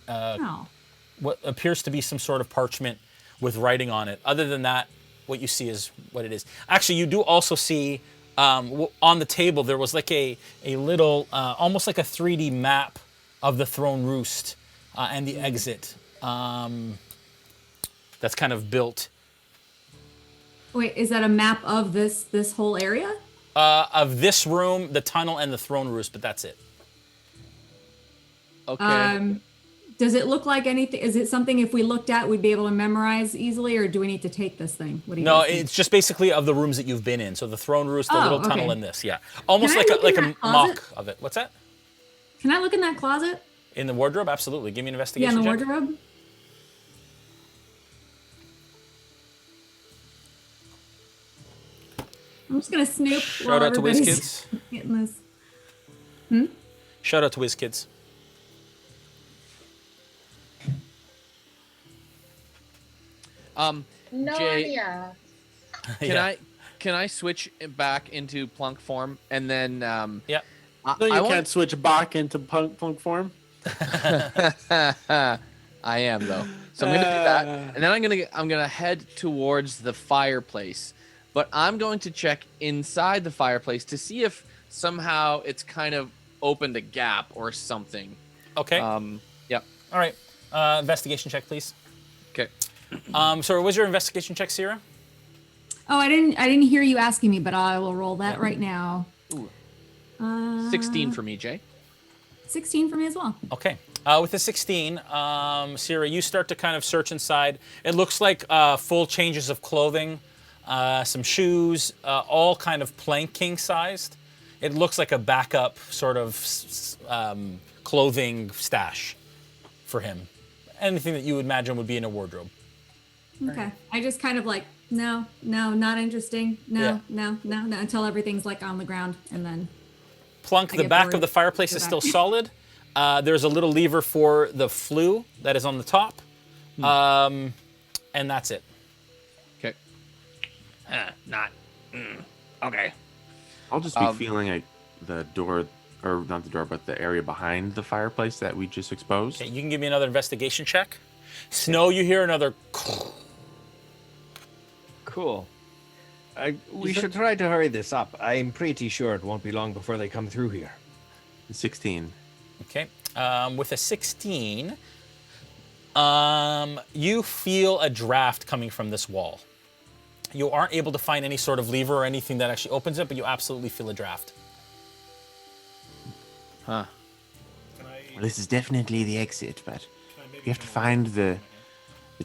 what appears to be some sort of parchment with writing on it. Other than that, what you see is what it is. Actually, you do also see on the table there was like a little, almost like a 3D map of the Throne Roost and the exit that's kind of built. Wait, is that a map of this whole area? Of this room, the tunnel, and the Throne Roost, but that's it. Okay. Does it look like anything? Is it something if we looked at we'd be able to memorize easily, or do we need to take this thing? What do you No, guys think? it's just basically of the rooms that you've been in. So the Throne Roost, the little tunnel, okay. and this. Yeah, almost Can I like look in a that closet? mock of it. What's that? Can I look in that closet? In the wardrobe, absolutely. Give me an Yeah, investigation in the check. wardrobe. I'm just gonna snoop. Shout out to WizKids. Getting this. Shout out to WizKids. Jay, Narnia. can I switch it back into plunk form and then Yeah. No, you I can't switch back into plunk form. I am though. So I'm gonna do that, and then I'm gonna head towards the fireplace. But I'm going to check inside the fireplace to see if somehow it's kind of opened a gap or something. Okay. Yeah. All right. Investigation check, please. Okay. So what was your investigation check, Cyra? Oh, I didn't hear you asking me, but I will roll that right now. Ooh. 16 16 for me, Jay. 16 for me as well. Okay. With a 16, Cyra, you start to kind of search inside. It looks like full changes of clothing, some shoes, all kind of planking sized. It looks like a backup sort of clothing stash for him. Anything that you would imagine would be in a wardrobe. Okay. I just kind of like, no, not interesting. Yeah. No, until everything's like on the ground, and then Plunk, I the get back bored. of the fireplace Go is back. still solid. There's a little lever for the flue that is on the top. And that's it. Okay. Okay. I'll just be feeling like the door, or not the door, but the area behind the fireplace that we just exposed. Okay, you can give me another investigation check. Snow, you hear another. Cool. We should try to hurry this up. I'm pretty sure it won't be long before they come through here. 16. Okay. With a 16, you feel a draft coming from this wall. You aren't able to find any sort of lever or anything that actually opens it, but you absolutely feel a draft. Huh. Can I, Well, this is definitely the exit, but can I maybe you have to know- find the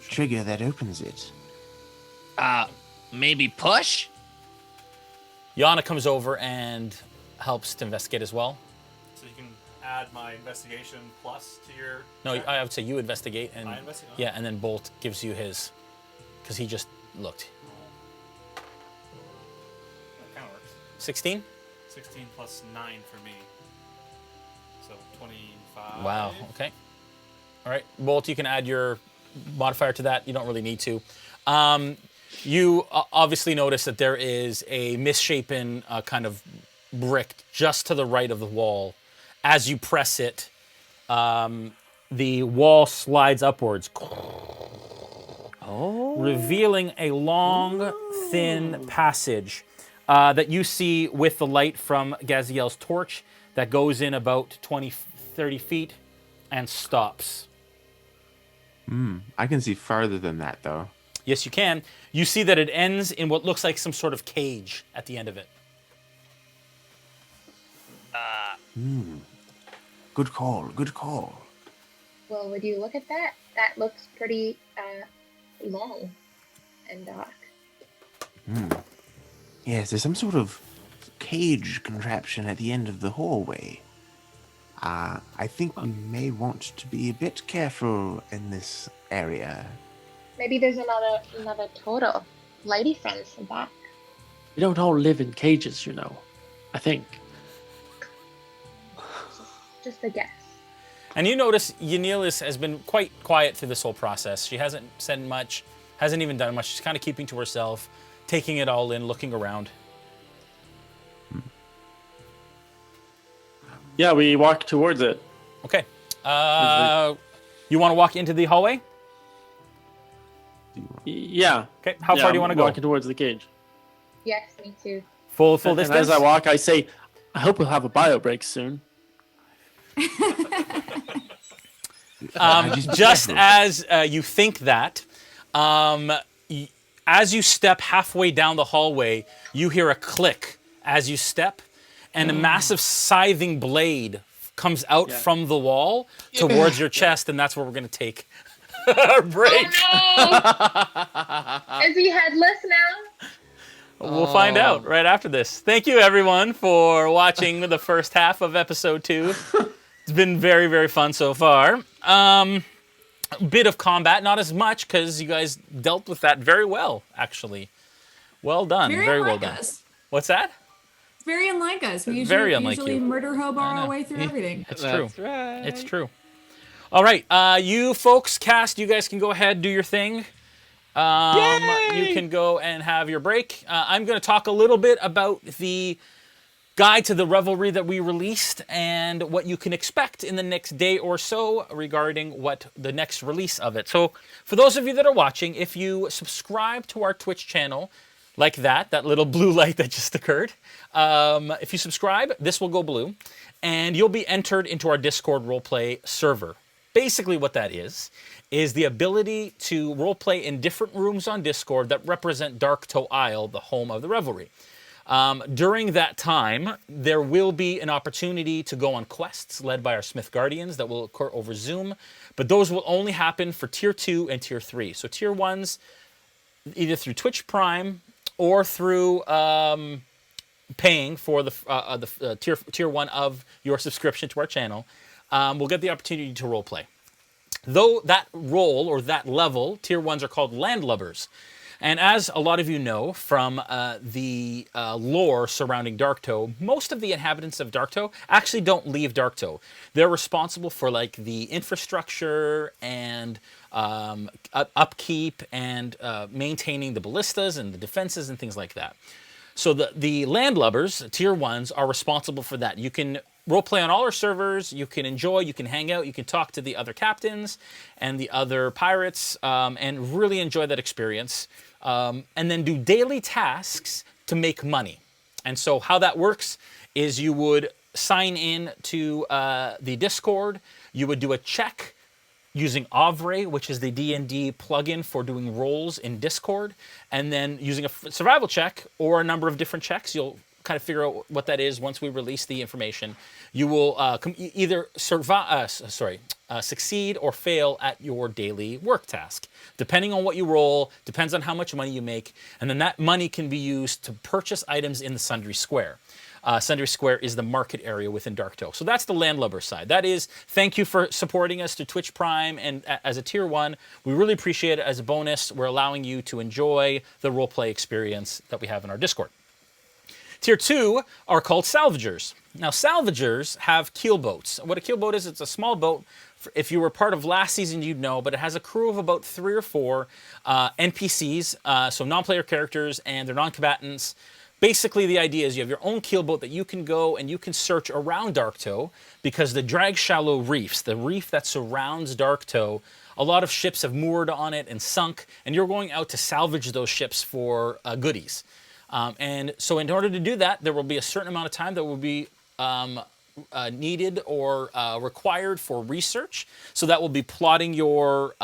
trigger that opens it. Maybe push? Yana comes over and helps to investigate as well. So you can add my investigation plus to your. No, check? I would say you investigate, and I investigate? yeah, and then Bolt gives you his, because he just looked. That kind of works. 16? 16 plus 9 for me. So 25. Wow. Okay. All right, Bolt, you can add your modifier to that. You don't really need to. You obviously notice that there is a misshapen kind of brick just to the right of the wall. As you press it, the wall slides upwards, revealing a long, thin passage that you see with the light from Gaziel's torch that goes in about 20, 30 feet and stops. I can see farther than that, though. Yes, you can. You see that it ends in what looks like some sort of cage at the end of it. Good call, good call. Well, would you look at that? That looks pretty long and dark. Yes, there's some sort of cage contraption at the end of the hallway. I think we may want to be a bit careful in this area. Maybe there's another total lady friends in back. We don't all live in cages, you know. I think. Just a guess. And you notice Yanilis has been quite quiet through this whole process. She hasn't said much, hasn't even done much. She's kind of keeping to herself, taking it all in, looking around. Yeah, we walk towards it. Okay. You want to walk into the hallway? Yeah. Okay. How far do you want to go? Walking towards the cage. Yes, me too. Full And distance. as I walk, I say, I hope we'll have a bio break soon. Just as you think that, as you step halfway down the hallway, you hear a click as you step, and a massive scything blade comes out from the wall towards your chest, and that's where we're going to take our break. Oh, no. Is he headless now? We'll find out right after this. Thank you, everyone, for watching the first half of episode 2. It's been very, very fun so far. A bit of combat, not as much, because you guys dealt with that very well, actually. Well done. Very well done. What's that? It's very unlike us. We Very usually unlike you. murder hobo our way through everything. It's true. That's right. It's true. All right, you folks, cast, you guys can go ahead, do your thing. You can go and have your break. I'm going to talk a little bit about the guide to the Revelry that we released and what you can expect in the next day or so regarding what the next release of it. So for those of you that are watching, if you subscribe to our Twitch channel, like that little blue light that just occurred, if you subscribe, this will go blue, and you'll be entered into our Discord roleplay server. Basically what that is the ability to roleplay in different rooms on Discord that represent Darktoe Isle, the home of the Revelry. During that time, there will be an opportunity to go on quests led by our Smith Guardians that will occur over Zoom, but those will only happen for Tier 2 and Tier 3. So Tier 1s, either through Twitch Prime or through paying for the Tier 1 of your subscription to our channel, will get the opportunity to roleplay. Though that role or that level, Tier 1s are called landlubbers. And as a lot of you know from the lore surrounding Darktoe, most of the inhabitants of Darktoe actually don't leave Darktoe. They're responsible for like the infrastructure and upkeep and maintaining the ballistas and the defenses and things like that. So the landlubbers, Tier 1s, are responsible for that. You can roleplay on all our servers, you can enjoy, you can hang out, you can talk to the other captains and the other pirates, and really enjoy that experience. And then do daily tasks to make money. And so how that works is you would sign in to the Discord, you would do a check using Auge, which is the D&D plugin for doing rolls in Discord, and then using a survival check or a number of different checks. You'll kind of figure out what that is once we release the information. You will either succeed or fail at your daily work task. Depending on what you roll, depends on how much money you make, and then that money can be used to purchase items in the Sundry Square. Sundry Square is the market area within Darktoe. So that's the landlubber side. That is, thank you for supporting us to Twitch Prime and as a Tier 1. We really appreciate it. As a bonus, we're allowing you to enjoy the roleplay experience that we have in our Discord. Tier 2 are called salvagers. Now, salvagers have keelboats. What a keelboat is, it's a small boat. If you were part of last season, you'd know, but it has a crew of about 3 or 4 NPCs, so non-player characters, and they're non-combatants. Basically, the idea is you have your own keelboat that you can go and you can search around Darktoe, because the drag shallow reefs, the reef that surrounds Darktoe, a lot of ships have moored on it and sunk, and you're going out to salvage those ships for goodies. And so in order to do that, there will be a certain amount of time that will be needed or required for research. So that will be plotting your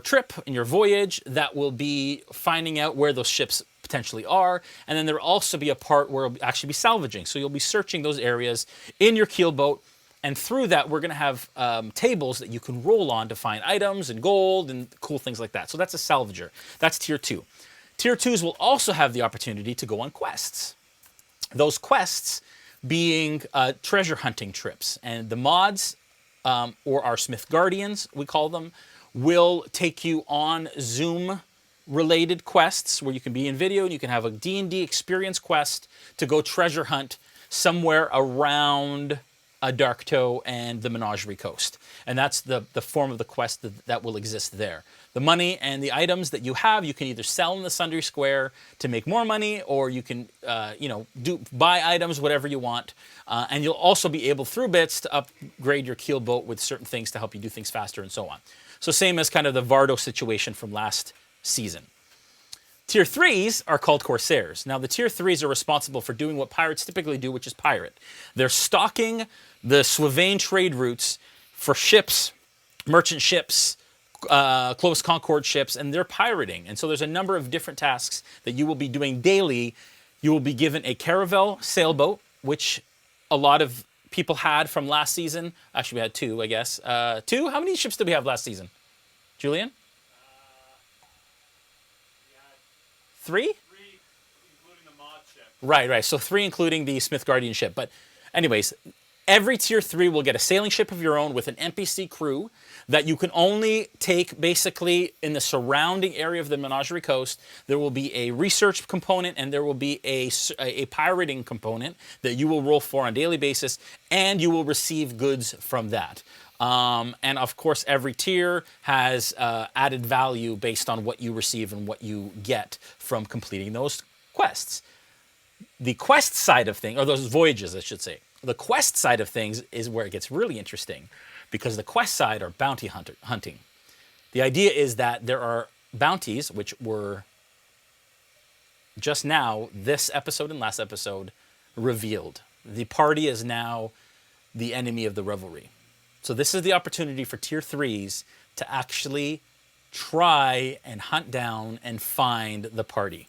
trip and your voyage. That will be finding out where those ships potentially are. And then there will also be a part where it'll actually be salvaging. So you'll be searching those areas in your keelboat. And through that, we're going to have tables that you can roll on to find items and gold and cool things like that. So that's a salvager. That's Tier 2. Tier 2s will also have the opportunity to go on quests. Those quests being treasure hunting trips. And the mods, or our Smith Guardians, we call them, will take you on Zoom-related quests where you can be in video and you can have a D&D experience quest to go treasure hunt somewhere around Darktoe and the Menagerie Coast. And that's the form of the quest that will exist there. The money and the items that you have, you can either sell in the Sundry Square to make more money, or you can, buy items, whatever you want. And you'll also be able, through bits, to upgrade your keelboat with certain things to help you do things faster and so on. So same as kind of the Vardo situation from last season. Tier 3s are called Corsairs. Now, the Tier 3s are responsible for doing what pirates typically do, which is pirate. They're stocking the Swavain trade routes for ships, merchant ships, Clovis Concord ships, and they're pirating. And so there's a number of different tasks that you will be doing daily. You will be given a caravel sailboat, which a lot of people had from last season. Actually, we had 2, I guess. 2? How many ships did we have last season? Julian? 3? 3, including the mod ship. Right. So 3 including the Smith Guardian ship. But anyways, every Tier 3 will get a sailing ship of your own with an NPC crew that you can only take basically in the surrounding area of the Menagerie Coast. There will be a research component and there will be a pirating component that you will roll for on a daily basis, and you will receive goods from that. And of course, every tier has added value based on what you receive and what you get from completing those quests. The quest side of things, or those voyages, I should say, the quest side of things is where it gets really interesting, because the quest side are bounty hunting. The idea is that there are bounties, which were just now, this episode and last episode, revealed. The party is now the enemy of the Revelry. So this is the opportunity for Tier 3s to actually try and hunt down and find the party.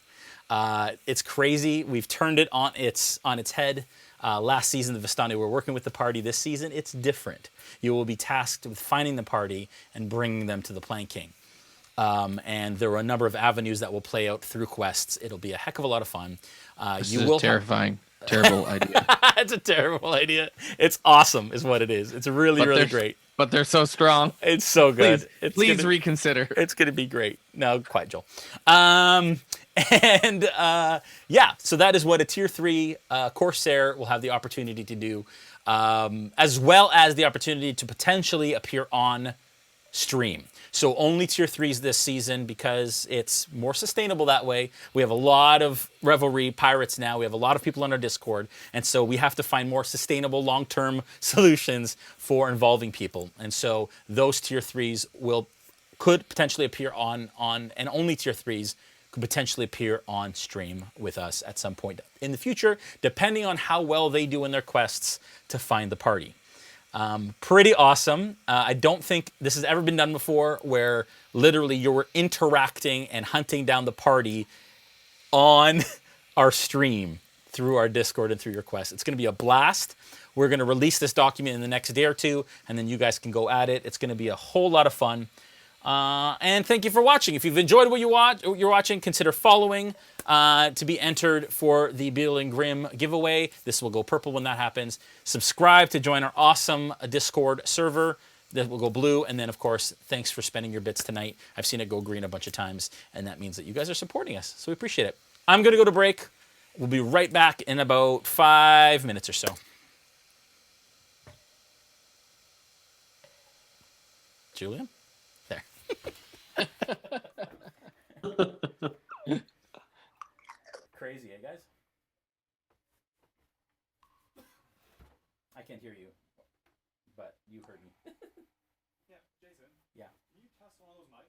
It's crazy. We've turned it on its head. Last season, the Vistani were working with the party. This season, it's different. You will be tasked with finding the party and bringing them to the planking. And there are a number of avenues that will play out through quests. It'll be a heck of a lot of fun. This is a terrifying, terrible idea. It's a terrible idea. It's awesome is what it is. It's really great. But they're so strong. It's so good. Please reconsider. It's going to be great. No, quiet, Joel. So that is what a Tier 3 Corsair will have the opportunity to do, as well as the opportunity to potentially appear on stream. So only Tier 3s this season, because it's more sustainable that way. We have a lot of Revelry pirates now. We have a lot of people on our Discord. And so we have to find more sustainable long-term solutions for involving people. And so those Tier 3s could potentially appear on and only Tier 3s could potentially appear on stream with us at some point in the future, depending on how well they do in their quests to find the party. Pretty awesome. I don't think this has ever been done before, where literally you're interacting and hunting down the party on our stream through our Discord and through your quests. It's going to be a blast. We're going to release this document in the next day or two, and then you guys can go at it. It's going to be a whole lot of fun. And thank you for watching. If you've enjoyed what you're watching, consider following to be entered for the Beetle and Grimm giveaway. This will go purple when that happens. Subscribe to join our awesome Discord server. That will go blue. And then, of course, thanks for spending your bits tonight. I've seen it go green a bunch of times, and that means that you guys are supporting us. So we appreciate it. I'm going to go to break. We'll be right back in about 5 minutes or so. Julian? There. Crazy, eh, guys? I can't hear you, but you heard me. Yeah, Jason. Yeah. Can you test one of those mics?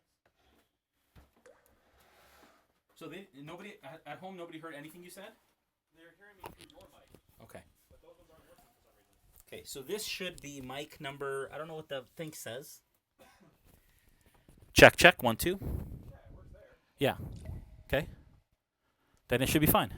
So nobody at home, nobody heard anything you said? They're hearing me through your mic, Okay. but those ones aren't working for some reason. Okay, so this should be mic number, I don't know what the thing says. Check, 1, 2. Yeah, it works there. Yeah. Okay. Then it should be fine.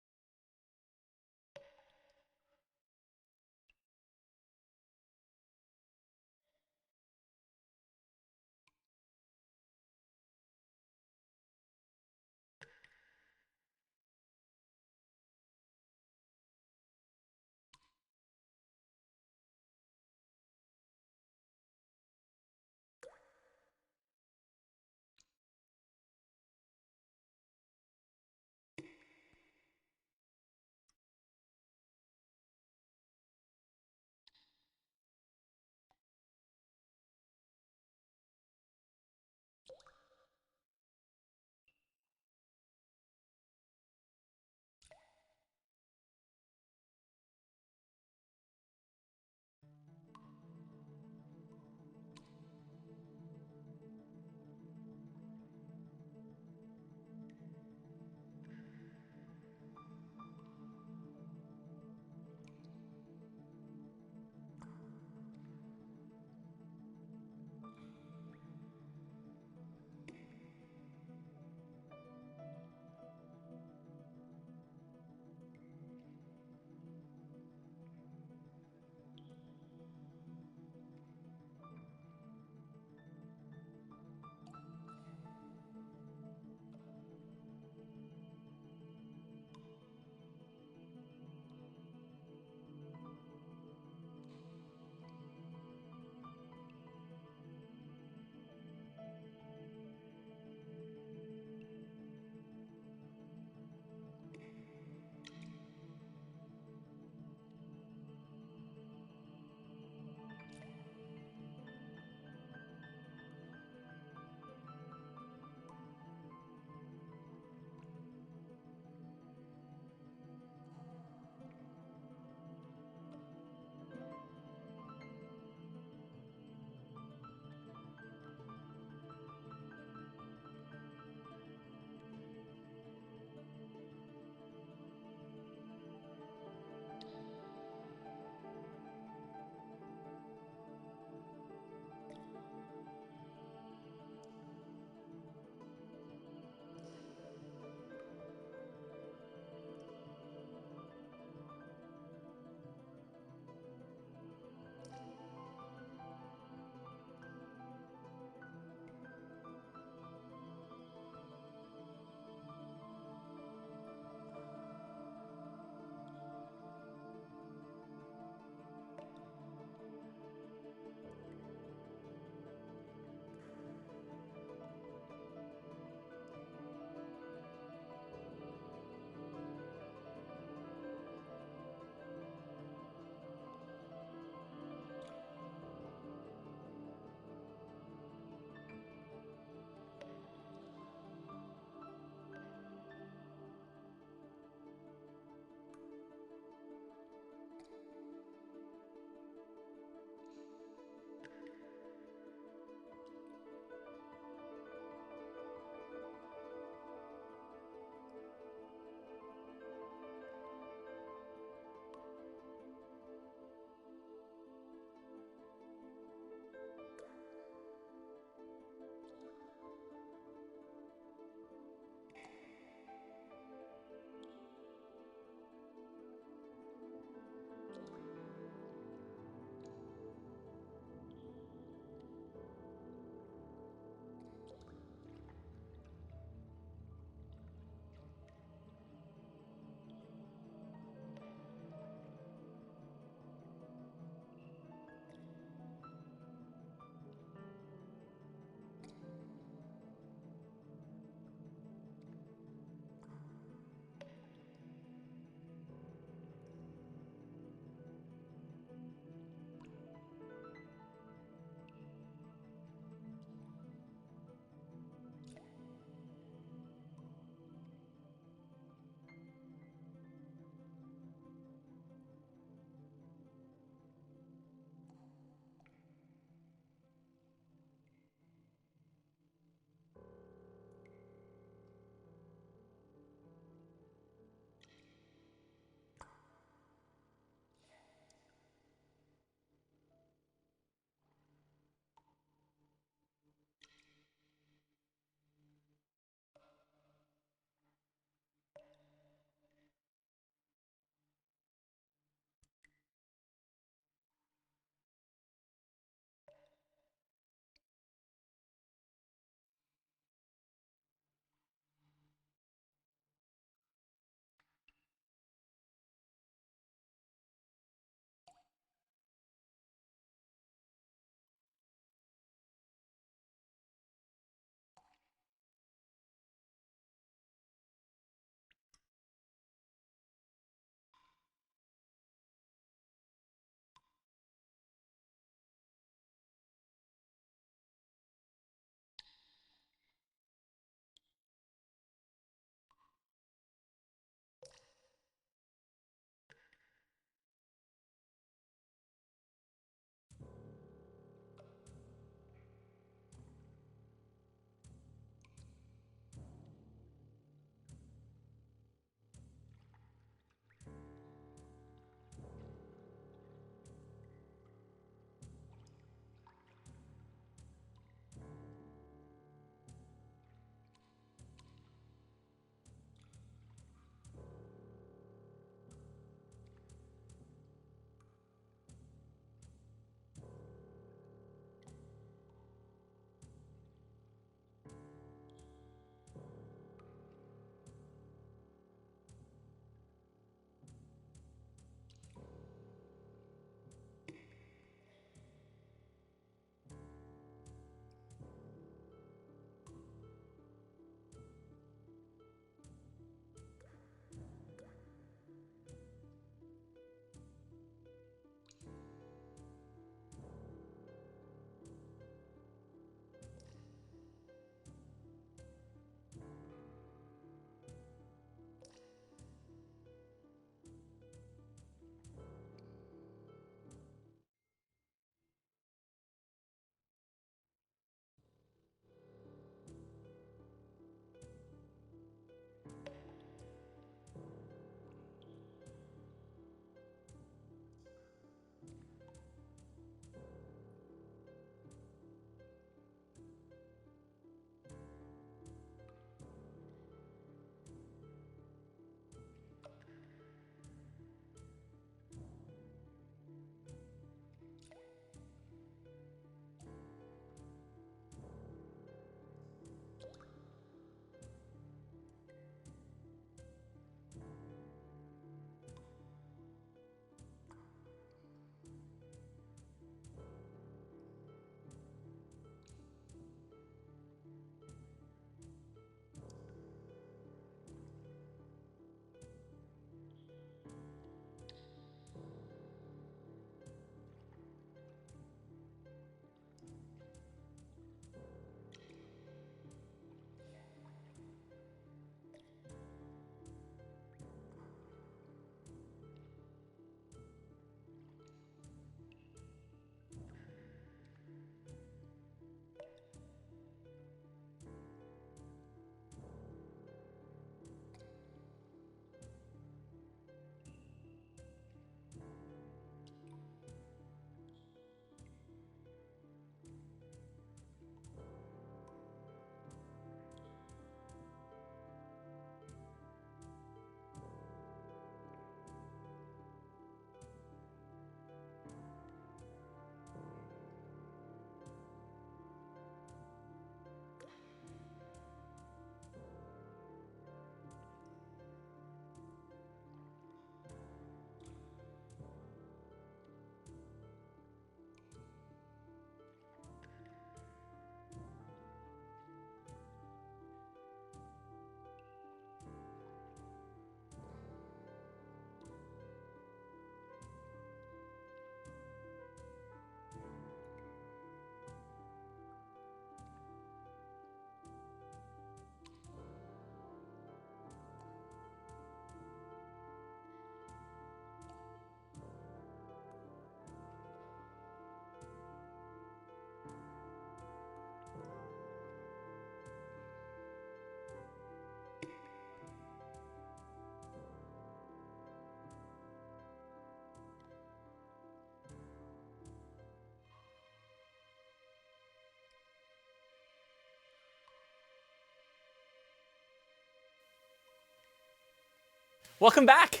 welcome back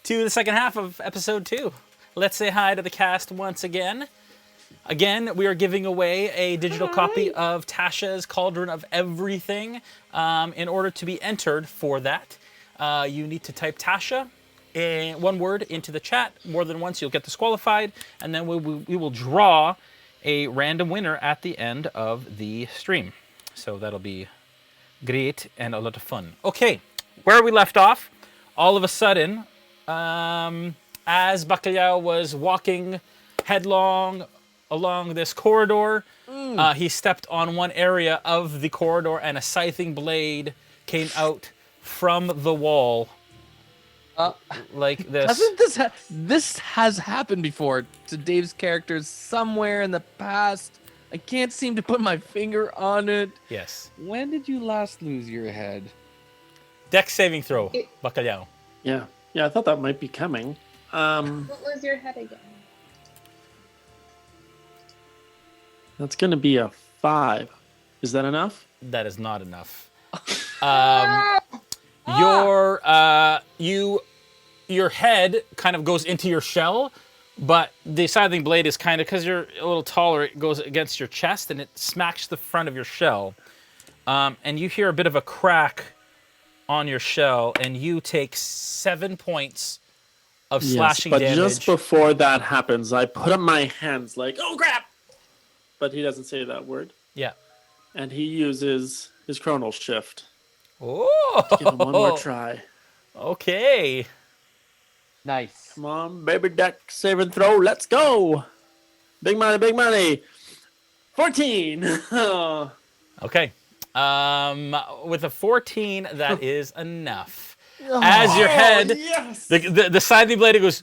to the second half of episode 2. Let's say hi to the cast once again. Again, we are giving away a digital copy of Tasha's Cauldron of Everything. In order to be entered for that, you need to type Tasha, one word, into the chat. More than once, you'll get disqualified, and then we will draw a random winner at the end of the stream. So that'll be great and a lot of fun. Okay, where we left off, all of a sudden, as Bacalhau was walking headlong along this corridor, he stepped on one area of the corridor and a scything blade came out from the wall like this. Hasn't this has happened before to Dave's characters somewhere in the past? I can't seem to put my finger on it. Yes. When did you last lose your head? Dex saving throw, Bacalhau. Yeah, I thought that might be coming. What was your head again? That's going to be a 5. Is that enough? That is not enough. Your head kind of goes into your shell, but the scything blade is kind of, because you're a little taller, it goes against your chest and it smacks the front of your shell. And you hear a bit of a crack on your shell, and you take 7 points of slashing damage. But just before that happens, I put up my hands like, oh crap! But he doesn't say that word. Yeah. And he uses his chronal shift. Oh! Give him one more try. Okay. Nice. Come on, baby, deck, save and throw. Let's go. Big money, big money. 14. Okay. With a 14, that is enough. As your head, yes! the scything blade goes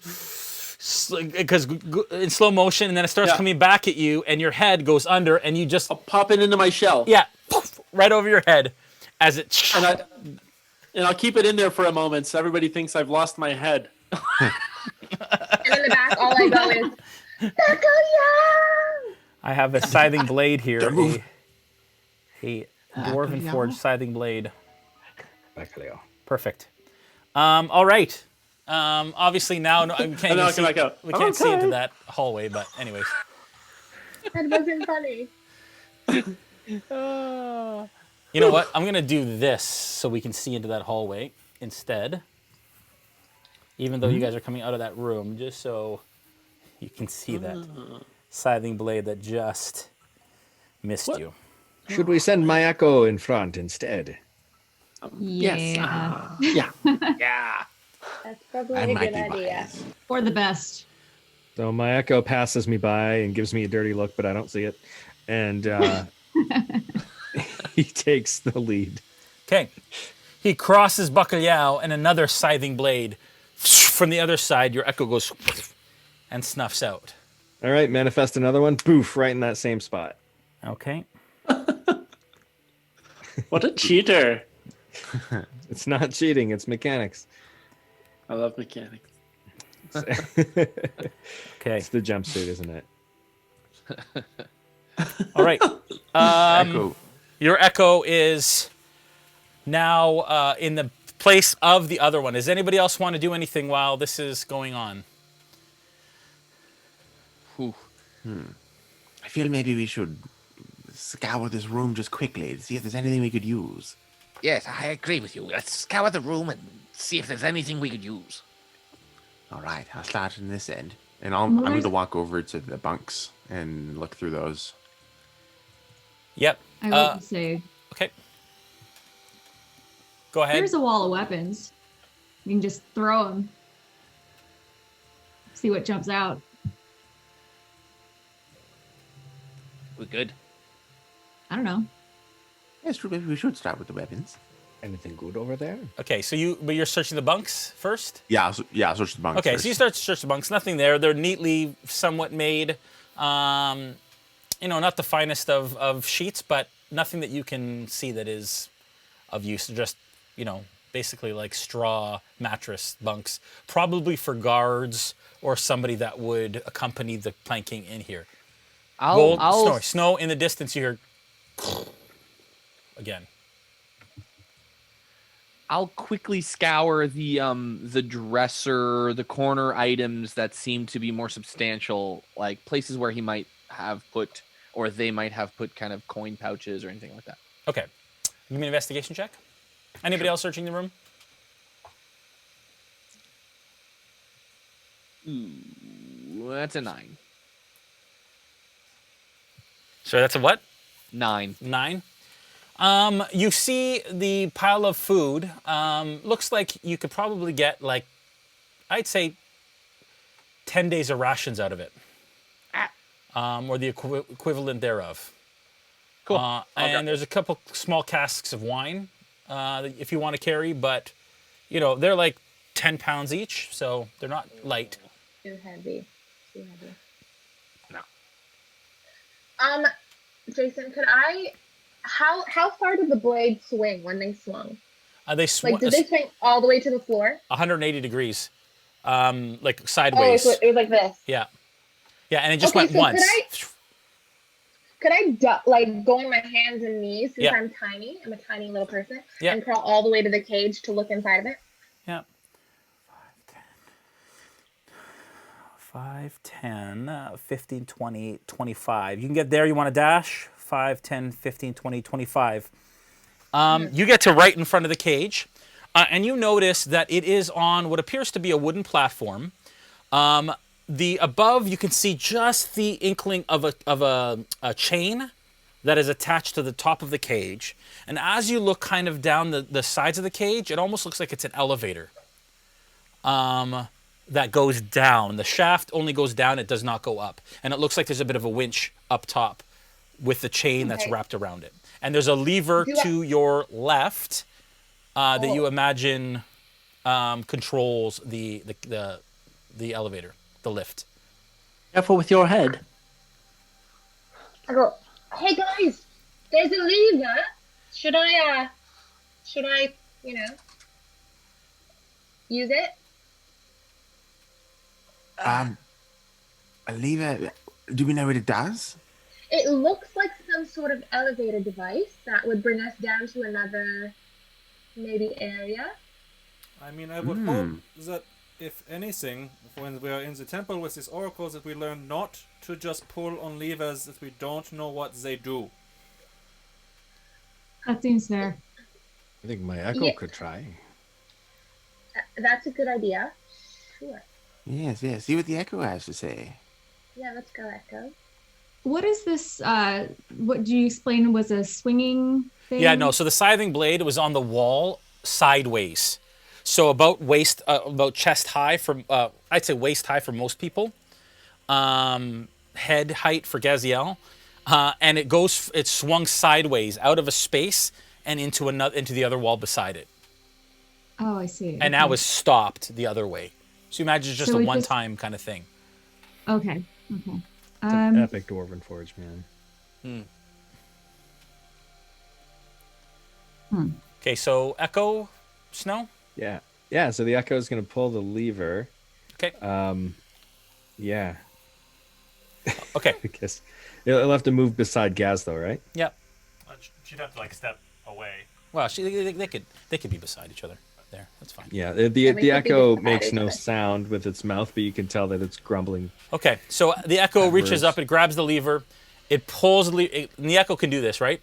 because in slow motion, and then it starts coming back at you, and your head goes under, and you just I'll pop it into my shell. Yeah, poof, right over your head as it. And I'll keep it in there for a moment, so everybody thinks I've lost my head. And in the back, all I go is, Bacalhau! I have a scything blade here, a dwarven forged scything blade. Bacalhau. Perfect. All right. Obviously now we can't see into that hallway, but anyways. That wasn't funny. You know what? I'm gonna do this so we can see into that hallway instead. Even though you guys are coming out of that room, just so you can see that scything blade that just missed you. Should we send my echo in front instead? Yes. Yeah. That's probably a good idea. For the best. So my echo passes me by and gives me a dirty look, but I don't see it. And he takes the lead. Okay. He crosses Bacalhau, and another scything blade from the other side. Your echo goes and snuffs out. All right, manifest another one. Boof, right in that same spot. Okay. What a cheater. It's not cheating, it's mechanics. I love mechanics. Okay. It's the jumpsuit, isn't it? All right. Echo. Your echo is now in the place of the other one. Does anybody else want to do anything while this is going on? I feel maybe we should scour this room just quickly to see if there's anything we could use. Yes, I agree with you. Let's scour the room and see if there's anything we could use. All right, I'll start in this end. And I'm going to walk over to the bunks and look through those. Yep. I would say Okay. Go ahead. there's a wall of weapons. You can just throw them. See what jumps out. We good? I don't know. Yes, true. Maybe we should start with the weapons. Anything good over there? Okay, so you're searching the bunks first? Yeah, search the bunks Okay, first. so you start to search the bunks. Nothing there. They're neatly, somewhat made. Not the finest of sheets, but nothing that you can see that is of use. They're just, basically like straw mattress bunks, probably for guards or somebody that would accompany the planking in here. Snow in the distance. You hear again. I'll quickly scour the dresser, the corner items that seem to be more substantial, like places where he might have put, or they might have put, kind of coin pouches or anything like that. Okay. Give me an investigation check. Anybody else searching the room? Ooh, that's a 9. Sorry, that's a what? 9. 9. You see the pile of food. Looks like you could probably get, like, I'd say 10 days of rations out of it. Or the equivalent thereof. Cool. And there's a couple small casks of wine if you want to carry, but, you know, they're like 10 pounds each, so they're not light. Too heavy. Too heavy. No. Jason, could I... How far did the blade swing when they swung? They swung... Like, did they swing all the way to the floor? 180 degrees. Like sideways. Oh, it was like this. Yeah. Yeah, and it just went once. Could I go on my hands and knees since I'm tiny? I'm a tiny little person. Yeah. And crawl all the way to the cage to look inside of it? Yeah. 5, 10, 15, 20, 25. You can get there. You want to dash? 5, 10, 15, 20, 25. You get to right in front of the cage, and you notice that it is on what appears to be a wooden platform. The above, you can see just the inkling of a chain that is attached to the top of the cage. And as you look kind of down the sides of the cage, it almost looks like it's an elevator that goes down. The shaft only goes down, it does not go up. And it looks like there's a bit of a winch up top with the chain that's wrapped around it. And there's a lever to your left that you imagine controls the elevator, the lift. Careful with your head. I go, hey guys, there's a lever. Should I, use it? A lever. Do we know what it does? It looks like some sort of elevator device that would bring us down to another, maybe, area. I mean, I would hope that, if anything, when we are in the temple with these oracles, that we learn not to just pull on levers that we don't know what they do. That seems fair. I think my Echo could try. That's a good idea. Sure. Yes. See what the Echo has to say. Yeah, let's go, Echo. What is this? What do you explain was a swinging thing? Yeah, no. So the scything blade was on the wall sideways. So about chest high from, I'd say waist high for most people. Head height for Gaziel. And it swung sideways out of a space and into the other wall beside it. Oh, I see. And now it's stopped the other way. So you imagine it's just a one-time kind of thing. Okay. It's an epic Dwarven Forge, man. Okay, so Echo, Snow? Yeah, so the Echo is going to pull the lever. Okay. Yeah. Okay. I guess it'll have to move beside Gaz, though, right? Yep. She'd have to, step away. Well, they could be beside each other there. That's fine. Yeah, the Echo makes no sound with its mouth, but you can tell that it's grumbling. Okay, so the Echo reaches up, it grabs the lever, it pulls and the Echo can do this, right?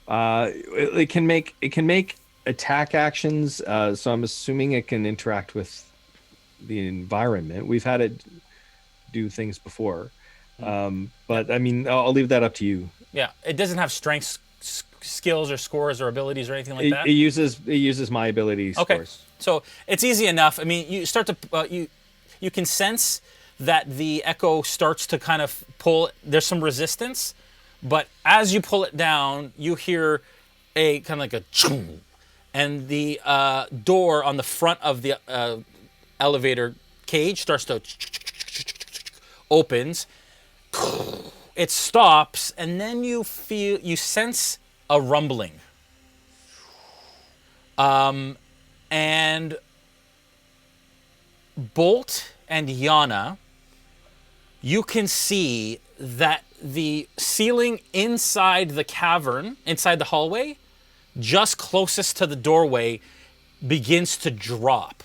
It can make attack actions, so I'm assuming it can interact with the environment. We've had it do things before, but I mean, I'll leave that up to you. Yeah, it doesn't have strength skills or scores or abilities or anything like that. It uses my ability scores. Okay, so it's easy enough. I mean, you start to you can sense that the Echo starts to kind of pull. There's some resistance, but as you pull it down, you hear a kind of like a choom, and the door on the front of the elevator cage starts to opens. It stops, and then you sense a rumbling. And Bolt and Yana, you can see that the ceiling inside the cavern, inside the hallway, just closest to the doorway begins to drop.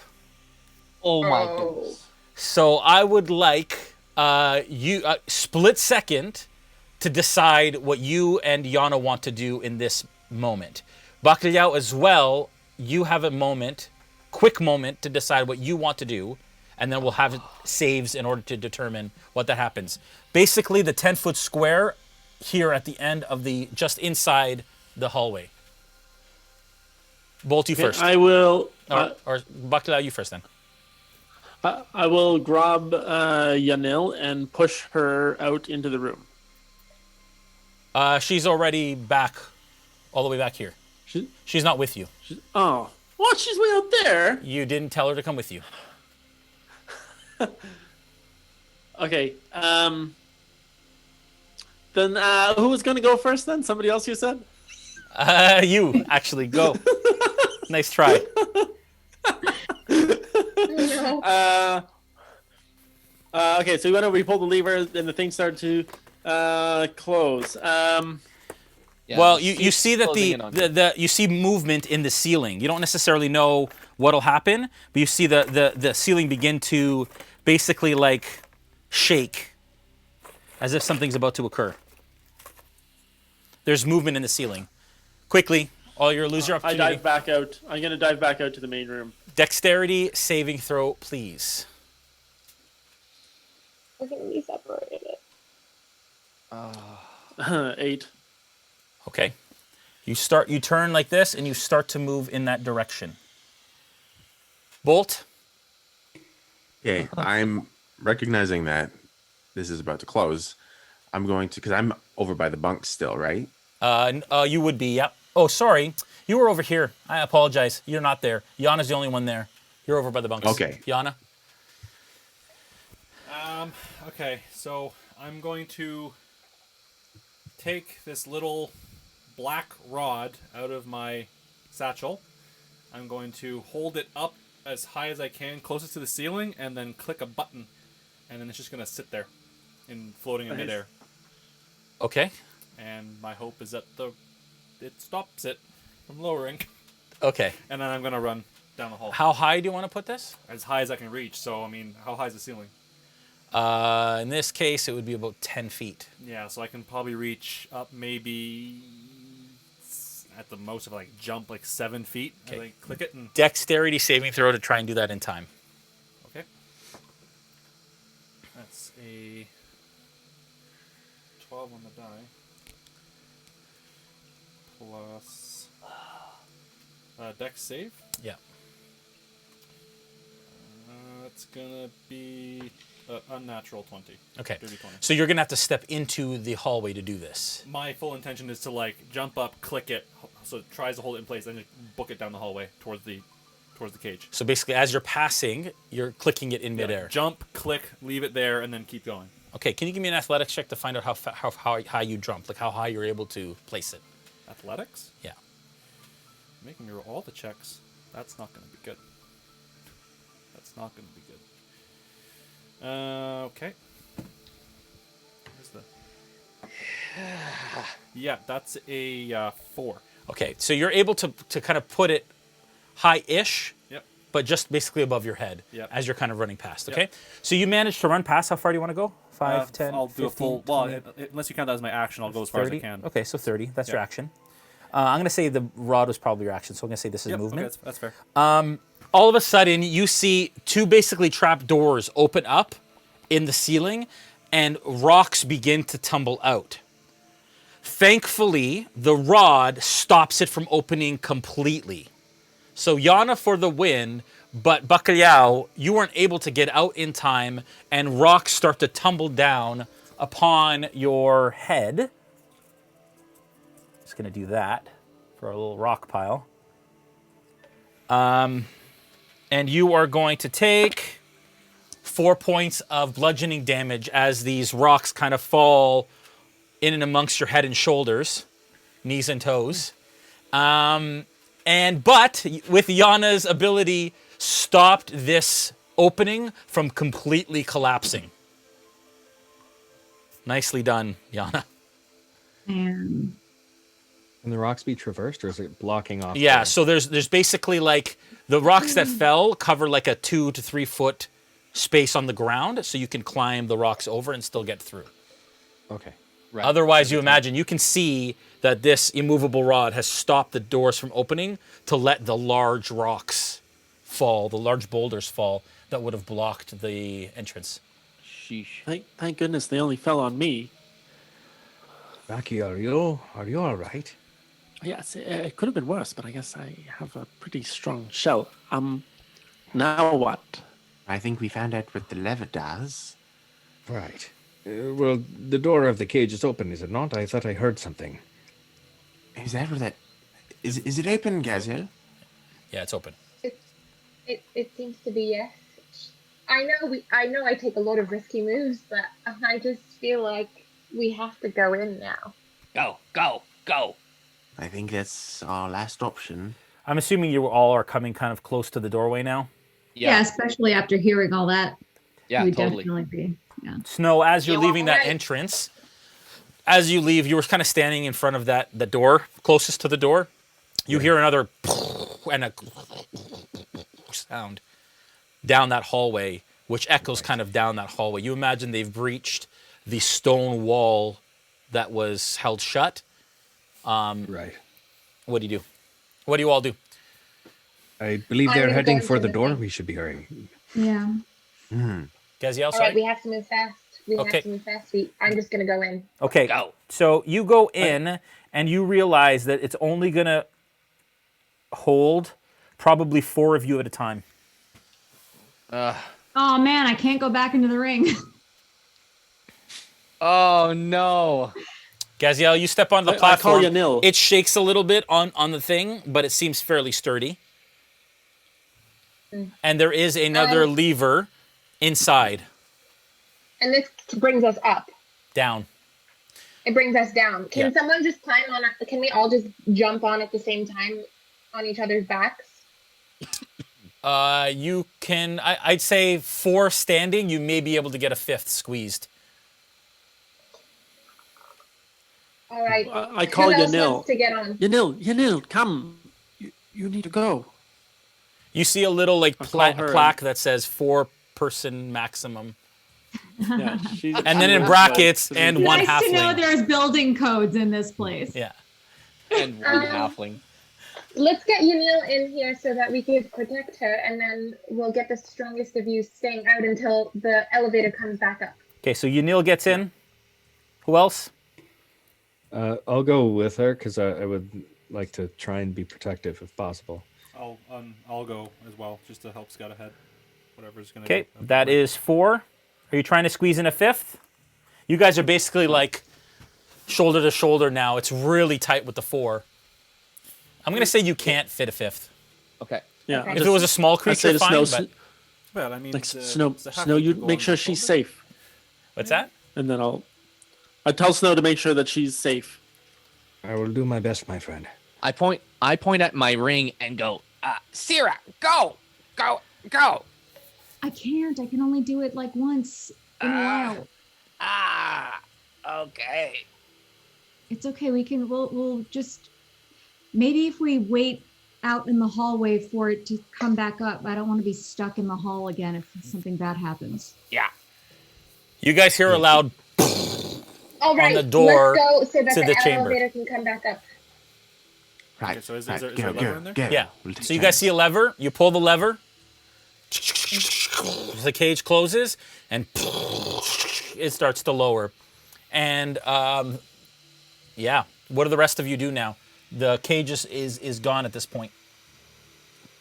Oh my goodness. So I would like you split second to decide what you and Yana want to do in this moment. Bacalhau as well, you have a moment, quick moment to decide what you want to do, and then we'll have saves in order to determine what that happens. Basically, the 10-foot square here at the end of the, just inside the hallway. Bolt, you first. I will... or Bacalhau, you first then. I will grab Yanil and push her out into the room. She's already back, all the way back here. She's not with you. She's way out there. You didn't tell her to come with you. Okay. Then who was going to go first then? Somebody else you said? You, actually, go. Nice try. Okay, so we went over, we pulled the lever, and the thing started to close. Well, you see that the you see movement in the ceiling. You don't necessarily know what'll happen, but you see the ceiling begin to basically like shake, as if something's about to occur. There's movement in the ceiling. Quickly, lose your opportunity. I dive back out. I'm gonna dive back out to the main room. Dexterity saving throw, please. I think we separated it. 8. Okay. You turn like this and you start to move in that direction. Bolt? Okay, I'm recognizing that this is about to close. I'm going to, because I'm over by the bunk still, right? You would be, yep. Oh, sorry. You were over here. I apologize. You're not there. Yana's the only one there. You're over by the bunks. Okay. Yana? Okay, so I'm going to take this little black rod out of my satchel. I'm going to hold it up as high as I can, closest to the ceiling, and then click a button. And then it's just going to sit there, floating in midair. Okay. And my hope is that it stops it from lowering. Okay. And then I'm going to run down the hall. How high do you want to put this? As high as I can reach. So, I mean, how high is the ceiling? In this case, it would be about 10 feet. Yeah, so I can probably reach up maybe at the most, if I jump 7 feet. Okay. And click it and... Dexterity saving throw to try and do that in time. Okay. That's a 12 on the die. Plus... Dex save? Yeah. That's gonna be unnatural 20. Okay. Dirty 20. So you're gonna have to step into the hallway to do this. My full intention is to jump up, click it, so it tries to hold it in place, then just book it down the hallway towards the cage. So basically, as you're passing, you're clicking it in midair. Jump, click, leave it there, and then keep going. Okay. Can you give me an athletics check to find out how high you jump, how high you're able to place it? Athletics? Yeah. Making me roll all the checks. That's not going to be good. That's not going to be good. Okay. Where's the... Yeah, that's a 4. Okay, so you're able to kind of put it high-ish, Yep. but just basically above your head Yep. as you're kind of running past, Yep. okay? So you managed to run past. How far do you want to go? 5, 10, I'll 15, do a full... 20, Well, unless you count that as my action, I'll go as far 30? as I can. Okay, so 30. That's your Yeah. action. I'm going to say the rod was probably your action, so I'm going to say this is Yep, movement. okay, that's fair. All of a sudden, you see 2 basically trap doors open up in the ceiling, and rocks begin to tumble out. Thankfully, the rod stops it from opening completely. So Yana for the win, but Bacalhau, you weren't able to get out in time, and rocks start to tumble down upon your head. Just going to do that for a little rock pile. And you are going to take 4 points of bludgeoning damage as these rocks kind of fall in and amongst your head and shoulders, knees and toes. But with Yana's ability, stopped this opening from completely collapsing. Nicely done, Yana. And Can the rocks be traversed, or is it blocking off? Yeah, so there's basically like the rocks that fell cover like a 2 to 3 foot space on the ground, so you can climb the rocks over and still get through. Okay. Right. Otherwise, you imagine you can see that this immovable rod has stopped the doors from opening to let the large rocks fall, the large boulders fall that would have blocked the entrance. Sheesh. Thank goodness they only fell on me. Becky, are you all right? Yes, it could have been worse, but I guess I have a pretty strong shell. Now what? I think we found out what the lever does. Right. Well, the door of the cage is open, is it not? I thought I heard something. Is that where that... Is it open, Gaziel? Yeah, it's open. It seems to be, yes. I know I take a lot of risky moves, but I just feel like we have to go in now. Go, go, go. I think that's our last option. I'm assuming you all are coming kind of close to the doorway now. Yeah, especially after hearing all that. Yeah, We'd totally. definitely be. Yeah. Snow, as you're Yeah, leaving that right. entrance, as you leave, you were kind of standing in front of the door, closest to the door. You hear another and a sound down that hallway, which echoes kind of down that hallway. You imagine they've breached the stone wall that was held shut. Right. What do you do? What do you all do? I believe I'm they're gonna go heading into for the the door. thing. We should be hurrying. Yeah. Gaziel, All sorry? right, we have to move fast. Okay. Have to move fast. I'm just gonna go in. Okay, Go. so you go in and you realize that it's only going to hold probably 4 of you at a time. Oh man, I can't go back into the ring. Oh no. Gaziel, you step onto the I call platform. you Nil. It shakes a little bit on the thing, but it seems fairly sturdy. And there is another lever inside, And this brings us up. down. It brings us down. Can Yeah. someone just climb on? Can we all just jump on at the same time on each other's backs? You can, I'd say 4 standing, you may be able to get a 5th squeezed. All right. I call Who else Yanil. wants to get on? Yanil, come. You need to go. You see a little like call her. plaque that says 4-person maximum. Yeah, And then in brackets, and one Nice to know halfling. there's building codes in this place. Yeah. And one halfling. Let's get Yanil in here so that we can protect her, and then we'll get the strongest of you staying out until the elevator comes back up. Okay, so Yanil gets in. Who else? I'll go with her because I would like to try and be protective if possible. I'll go as well, just to help scout ahead. Whatever's gonna. Okay, do. that is 4. Are you trying to squeeze in a 5th? You guys are basically like shoulder to shoulder now. It's really tight with the 4. I'm gonna say you can't fit a 5th. Okay. Yeah. Okay. If it was a small I'd say creature, to fine. Snow, But Well, I mean, like the- Snow, the Snow, halfling you can go make on sure the she's shoulder. safe, what's that? and then I tell Snow to make sure that she's safe. I will do my best, my friend. I point at my ring and go, Cyra, go, go, go. I can't. I can only do it like once in a while. Okay. It's okay. We'll just maybe if we wait out in the hallway for it to come back up. I don't want to be stuck in the hall again if something bad happens. Yeah. You guys hear a loud All right, the door let's go so that to the, the chamber. elevator can come back up. Right. Okay, so is right. there a Go, lever go, in there? go. Yeah. We'll take So you guys see a turns. lever. You pull the lever. The cage closes, and it starts to lower. And yeah, what do the rest of you do now? The cage is gone at this point.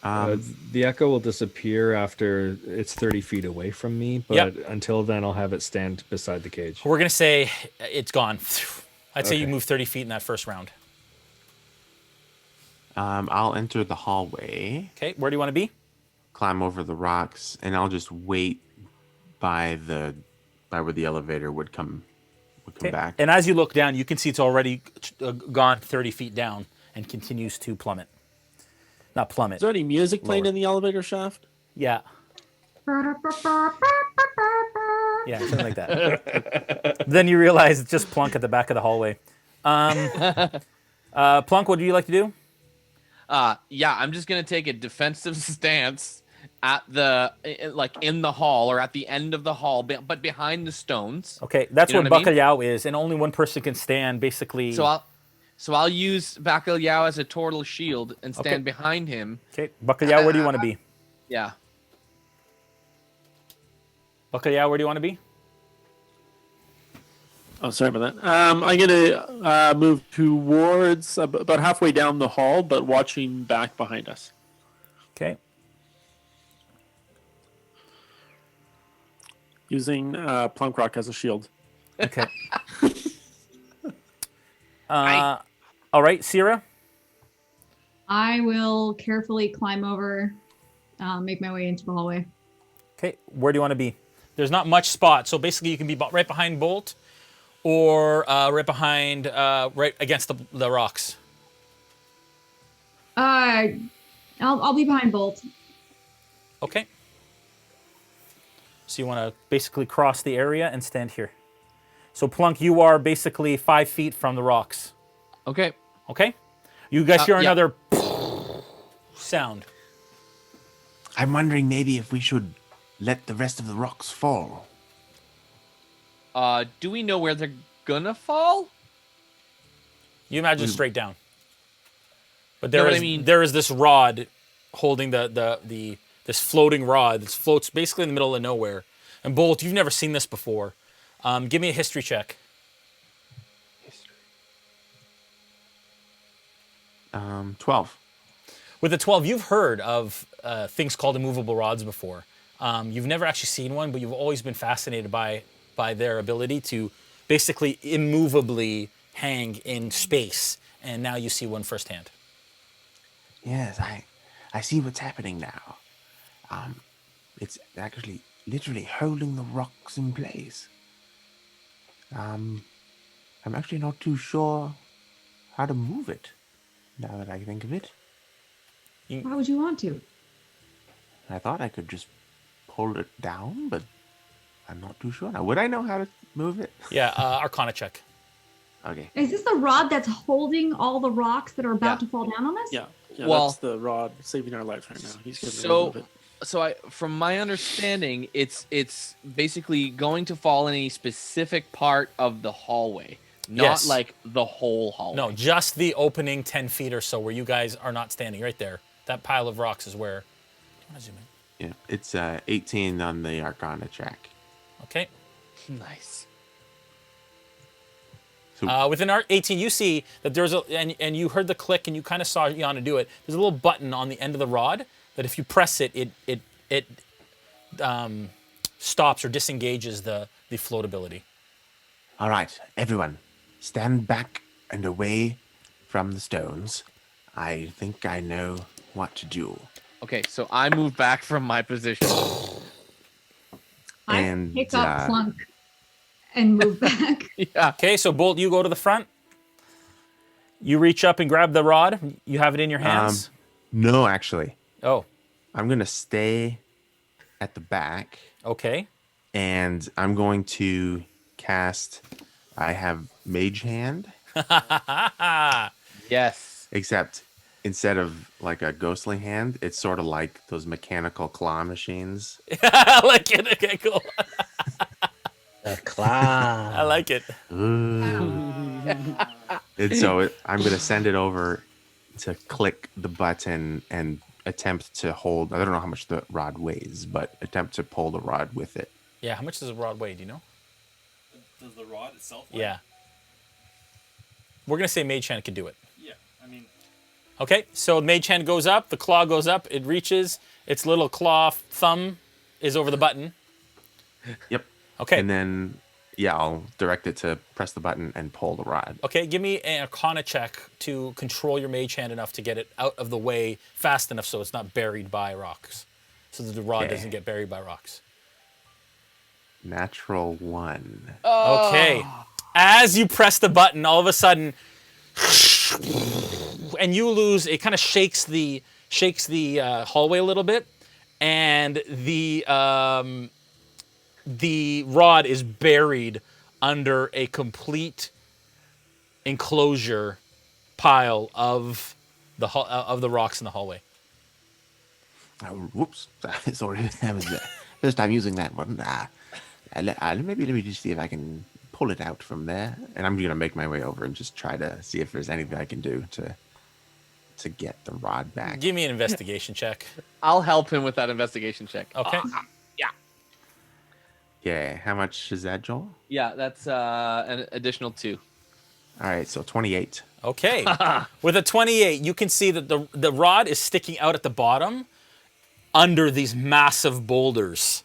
The echo will disappear after it's 30 feet away from me, but Yep. until then, I'll have it stand beside the cage. We're gonna say it's gone. I'd say you Okay. moved 30 feet in that first round. I'll enter the hallway, Okay, where do you want to be? climb over the rocks, and I'll just wait by where the elevator would come back. And as you look down, you can see it's already gone 30 feet down and continues to plummet. Not plummet. Is there any music playing Lower. in the elevator shaft? Yeah. Yeah, something like that. Then you realize it's just Plunk at the back of the hallway. Plunk, what do you like to do? Yeah, I'm just gonna take a defensive stance at the in the hall or at the end of the hall, but behind the stones. Okay, that's You know where what I mean? Bacalhau is, and only one person can stand, basically. So I'll use Bacalhau as a total shield and stand Okay. behind him. Okay, Bacalhau, where do you want to be? Yeah. Bacalhau, where do you want to be? Oh, sorry about that. I'm gonna move towards about halfway down the hall, but watching back behind us. Okay. Using Plunkrawk as a shield. Okay. All right, Cyra. I will carefully climb over, make my way into the hallway. Okay, where do you want to be? There's not much spot, so basically you can be right behind Bolt, or right behind, right against the rocks. I'll be behind Bolt. Okay. So you want to basically cross the area and stand here. So Plunk, you are basically 5 feet from the rocks. Okay. Okay? You guys hear yeah. another sound. I'm wondering maybe if we should let the rest of the rocks fall. Do we know where they're gonna fall? You imagine straight down. But Know there what is I mean? there is this rod holding this floating rod that floats basically in the middle of nowhere. And Bolt, you've never seen this before. Give me a history check. 12. With a 12, you've heard of things called immovable rods before. You've never actually seen one, but you've always been fascinated by their ability to basically immovably hang in space. And now you see one firsthand. Yes, I see what's happening now. It's actually literally holding the rocks in place. I'm actually not too sure how to move it, now that I think of it. Why would you want to? I thought I could just pull it down, but I'm not too sure now. Would I know how to move it? Yeah, Arcana check. Okay. Is this the rod that's holding all the rocks that are about Yeah. to fall down on us? Yeah, Well- that's the rod saving our lives right now. He's getting So- rid of it. From my understanding, it's basically going to fall in a specific part of the hallway, not Yes. like the whole hallway. No, just the opening 10 feet or so where you guys are not standing, right there. That pile of rocks is where... Do you want to zoom in? Yeah, it's 18 on the Arcana check. Okay. Nice. So, Within our 18, you see that there's a... And you heard the click and you kind of saw Yana do it. There's a little button on the end of the rod that if you press it, it stops or disengages the floatability. all right, everyone, stand back and away from the stones. I think I know what to do. Okay, so I move back from my position. I And, pick up Plunk and move back. Yeah. Okay, so Bolt, you go to the front. You reach up and grab the rod. You have it in your hands. No, actually. Oh, I'm going to stay at the back, okay. and I'm going to cast... I have Mage Hand, Yes. except instead of like a ghostly hand, it's sort of like those mechanical claw machines. I like it. Okay, cool. The claw. I like it. And so I'm going to send it over to click the button and attempt to hold. I don't know how much the rod weighs, but attempt to pull the rod with it. Yeah, how much does a rod weigh? Do you know? Does the rod itself weigh? Yeah. We're going to say Mage Hand can do it. Yeah, I mean, Okay, so Mage Hand goes up, the claw goes up, it reaches, its little claw thumb is over the button. Yep. Okay. And then, yeah, I'll direct it to press the button and pull the rod. Okay, give me an Arcana check to control your Mage Hand enough to get it out of the way fast enough so it's not buried by rocks. So that the rod Okay. doesn't get buried by rocks. Natural 1. Okay. As you press the button, all of a sudden, and you lose. It kind of shakes the hallway a little bit, and the rod is buried under a complete enclosure pile of the rocks in the hallway. Whoops. Sorry. That was the first time using that one. Maybe let me just see if I can pull it out from there. And I'm going to make my way over and just try to see if there's anything I can do to get the rod back. Give me an investigation check. I'll help him with that investigation check. Okay. Yeah. How much is that, Joel? Yeah, that's an additional 2. All right. So 28. Okay. With a 28, you can see that the rod is sticking out at the bottom under these massive boulders.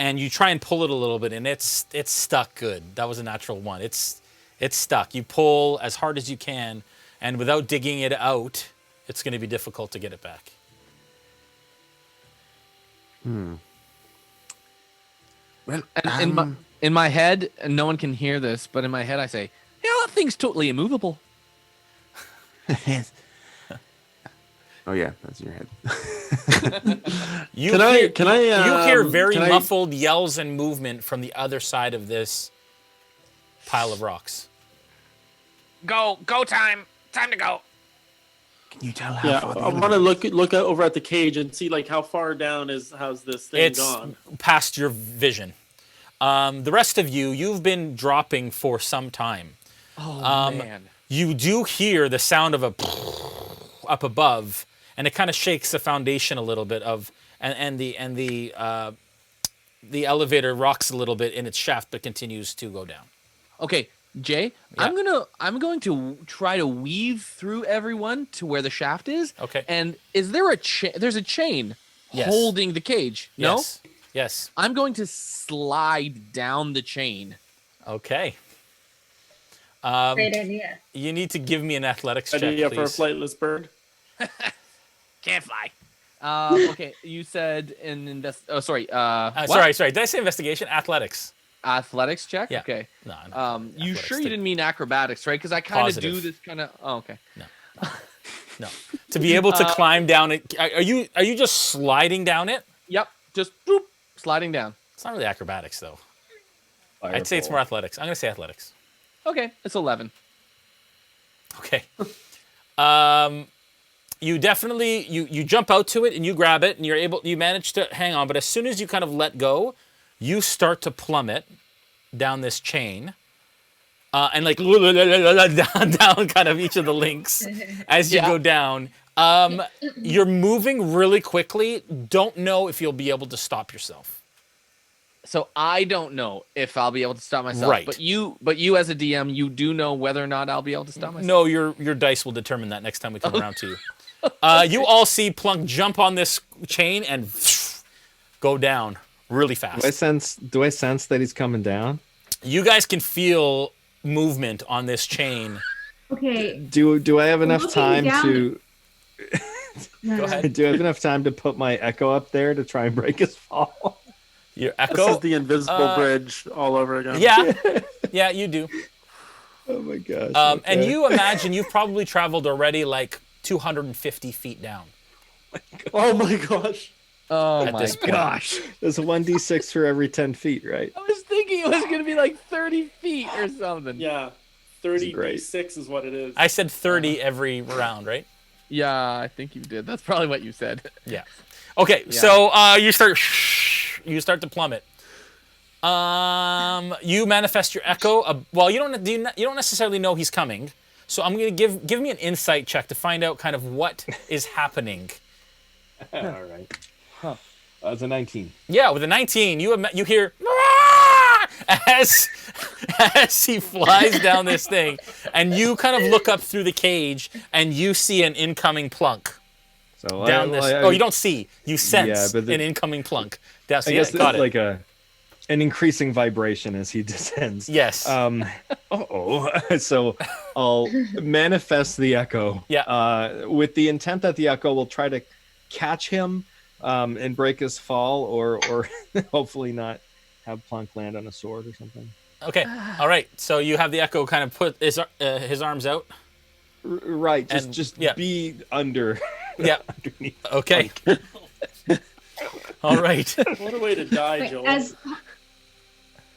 And you try and pull it a little bit, and it's stuck good. That was a natural 1. It's stuck. You pull as hard as you can, and without digging it out, it's going to be difficult to get it back. Well, And in my head, and no one can hear this, but in my head I say, yeah, that thing's totally immovable. Oh yeah, that's your head. You Can I hear very muffled yells and movement from the other side of this pile of rocks. Go time. Time to go. Can you tell how Yeah, far? I want to look over at the cage and see like how far down how's this thing It's gone? past your vision. The rest of you've been dropping for some time. Oh, man. You do hear the sound of a up above, and it kind of shakes the foundation a little bit and the elevator rocks a little bit in its shaft, but continues to go down. Okay, Jay, Yeah. I'm going to try to weave through everyone to where the shaft is. Okay. And is there there's a chain Yes. holding the cage? No? Yes. Yes. I'm going to slide down the chain. Okay. Great idea. You need to give me an athletics check, Idea for a please. flightless bird. Can't fly. Okay, you said what? Sorry. Did I say investigation? Athletics. Athletics check? Yeah. Okay. No. You athletics sure you to- didn't mean acrobatics, right? Because I kind of Positive. do this kind of. Oh, okay. No. To be able to climb down it. Are you just sliding down it? Yep. Just boop, sliding down. It's not really acrobatics though. I'd say it's more athletics. I'm gonna say athletics. Okay, it's 11. Okay. You definitely you jump out to it and you grab it and you manage to hang on, but as soon as you kind of let go, you start to plummet down this chain. And like down kind of each of the links as you go down. You're moving really quickly. Don't know if you'll be able to stop yourself. So I don't know if I'll be able to stop myself. Right. But you as a DM, you do know whether or not I'll be able to stop myself. No, your dice will determine that next time we come around to you. You all see Plunk jump on this chain and go down really fast. Do I sense that he's coming down? You guys can feel movement on this chain. Okay. Do I have enough Looking time down- to? Go ahead. Do I have enough time to put my echo up there to try and break his fall? Your This echo. is the invisible bridge all over again. Yeah, you do. Oh my gosh. And okay. you imagine you've probably traveled already like 250 feet down. Oh my gosh. Oh At my this point. gosh. There's a 1d6 for every 10 feet, right? I was thinking it was going to be like 30 feet or something. Yeah. 30 great. d6 is what it is. I said 30 every round, right? Yeah, I think you did. That's probably what you said. Yeah. Okay, so you start to plummet. You manifest your echo. Well, you don't necessarily know he's coming. So I'm gonna give me an insight check to find out kind of what is happening. All right. Huh. That's a 19. Yeah, with a 19, you hear as he flies down this thing, and you kind of look up through the cage and you see an incoming Plunk So down this. Oh, you don't see. You sense but an incoming Plunk. That's I guess got it's it. like an increasing vibration as he descends. Yes. So I'll manifest the echo. Yeah. With the intent that the echo will try to catch him and break his fall, or hopefully not have Plunk land on a sword or something. Okay. All right. So you have the echo kind of put his arms out. Right. And- Just yeah. be under. Yeah. underneath. Okay. All right. What a way to die, Wait, Joel. as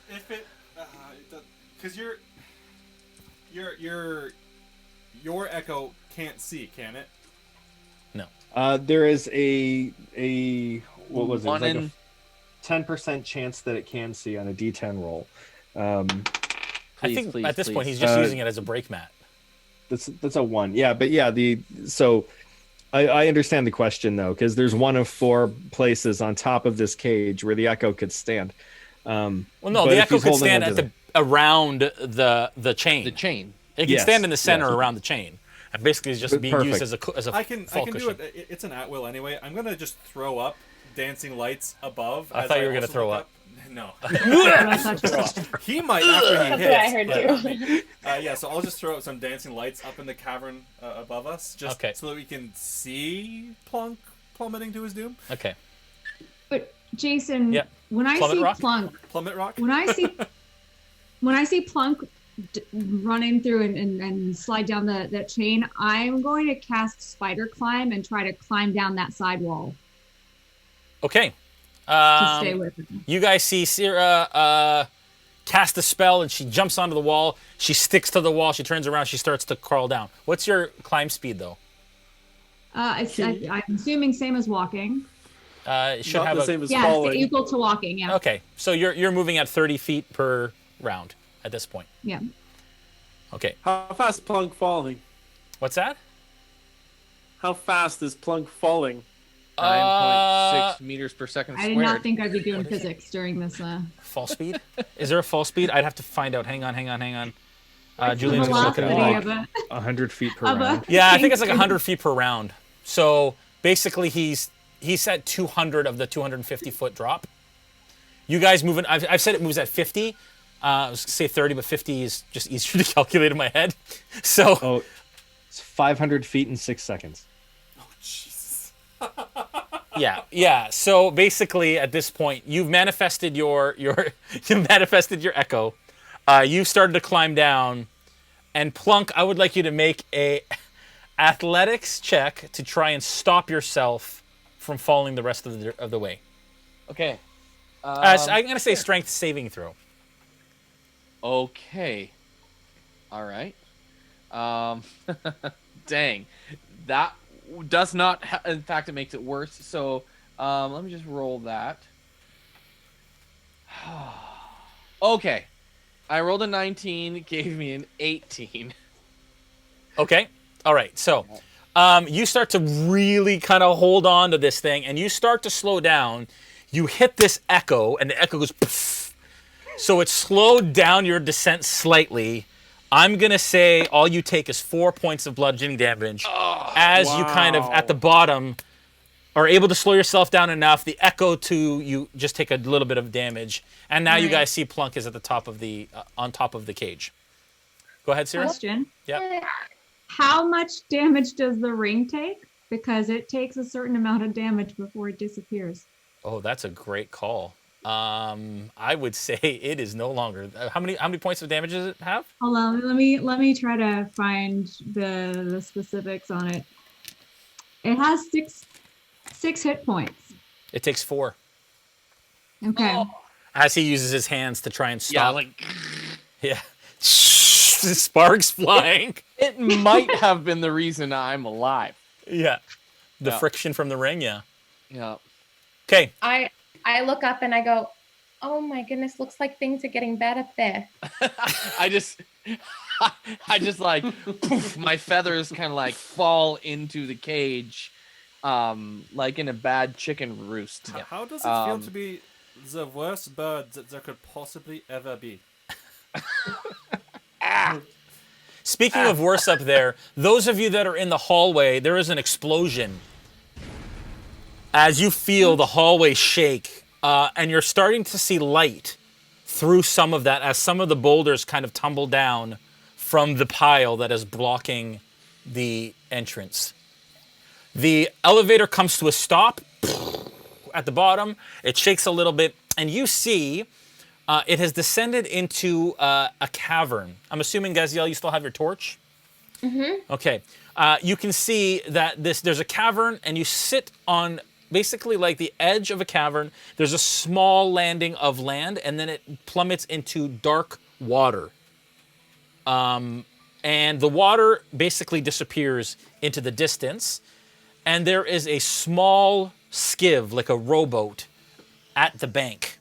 If it, because your echo can't see, can it? No. There is a what was it? It was like One a 10% chance that it can see on a D10 roll. I think please, at this point please. he's just using it as a break mat. That's a 1. Yeah, but yeah, so I understand the question though, because there's one of 4 places on top of this cage where the echo could stand. Well, no, the echo could stand at around the chain. The chain. It can stand in the center around the chain. And basically, it's just being used as a I can fall do cushion. it. It's an at will anyway. I'm gonna just throw up dancing lights above. I thought you were gonna throw up. No. That's He might after he hits. what I heard too. Yeah, so I'll just throw up some dancing lights up in the cavern above us, just so that we can see Plunk plummeting to his doom. Okay. But Jason, when I Plummet see rock? Plummet rock. when I see Plunk running through and slide down that chain, I'm going to cast Spider Climb and try to climb down that side wall Okay. to stay with him. You guys see Cyra cast a spell, and she jumps onto the wall. She sticks to the wall. She turns around. She starts to crawl down. What's your climb speed, though? I'm assuming same as walking. It should Not have the a same as Yeah, falling. it's equal to walking. Yeah. Okay, so you're moving at 30 feet per round at this point. Yeah. Okay. How fast is Plunk falling? What's that? How fast is Plunk falling? 9.6 meters per second I squared. did not think I'd be doing physics during this. Fall speed? Is there a fall speed? I'd have to find out. Hang on. Julian's the gonna look it velocity up. of 100 feet per of a- round. Yeah, I think it's like 100 feet per round. So basically, he's at 200 of the 250-foot drop. You guys moving? I've said it moves at 50. I was gonna say 30, but 50 is just easier to calculate in my head. So it's 500 feet in 6 seconds. yeah. So basically, at this point, you've manifested your echo. You've started to climb down, and Plunk, I would like you to make a athletics check to try and stop yourself from falling the rest of the way. Okay. I'm gonna say strength saving throw. Okay. All right. Dang. That does not, in fact, it makes it worse. So let me just roll that. Okay. I rolled a 19, gave me an 18. Okay. All right. So you start to really kind of hold on to this thing, and you start to slow down. You hit this echo, and the echo goes poof. So it slowed down your descent slightly. I'm going to say all you take is 4 points of bludgeoning damage as you kind of, at the bottom, are able to slow yourself down enough. The echo to you just take a little bit of damage. And now you guys see Plunk is at the top of the, on top of the cage. Go ahead, Cyra. Question. Yep. How much damage does the ring take? Because it takes a certain amount of damage before it disappears. Oh, that's a great call. I would say it is no longer. How many points of damage does it have? Hold on, let me try to find the specifics on it. It has six hit points. It takes 4. Okay. As he uses his hands to try and stop. Yeah. Sparks flying. It might have been the reason I'm alive. Yeah. The friction from the ring, yeah. Yeah. Okay. I look up and I go, oh my goodness, looks like things are getting bad up there. I just like poof, my feathers kind of like fall into the cage, like in a bad chicken roost. How does it feel to be the worst bird that there could possibly ever be? Speaking of worse up there, those of you that are in the hallway, there is an explosion. As you feel the hallway shake, and you're starting to see light through some of that as some of the boulders kind of tumble down from the pile that is blocking the entrance. The elevator comes to a stop at the bottom. It shakes a little bit, and you see it has descended into a cavern. I'm assuming, Gaziel, you still have your torch? Mm-hmm. Okay. You can see that there's a cavern, and you sit on basically like the edge of a cavern. There's a small landing of land, and then it plummets into dark water. and the water basically disappears into the distance, and there is a small skiv, like a rowboat, at the bank.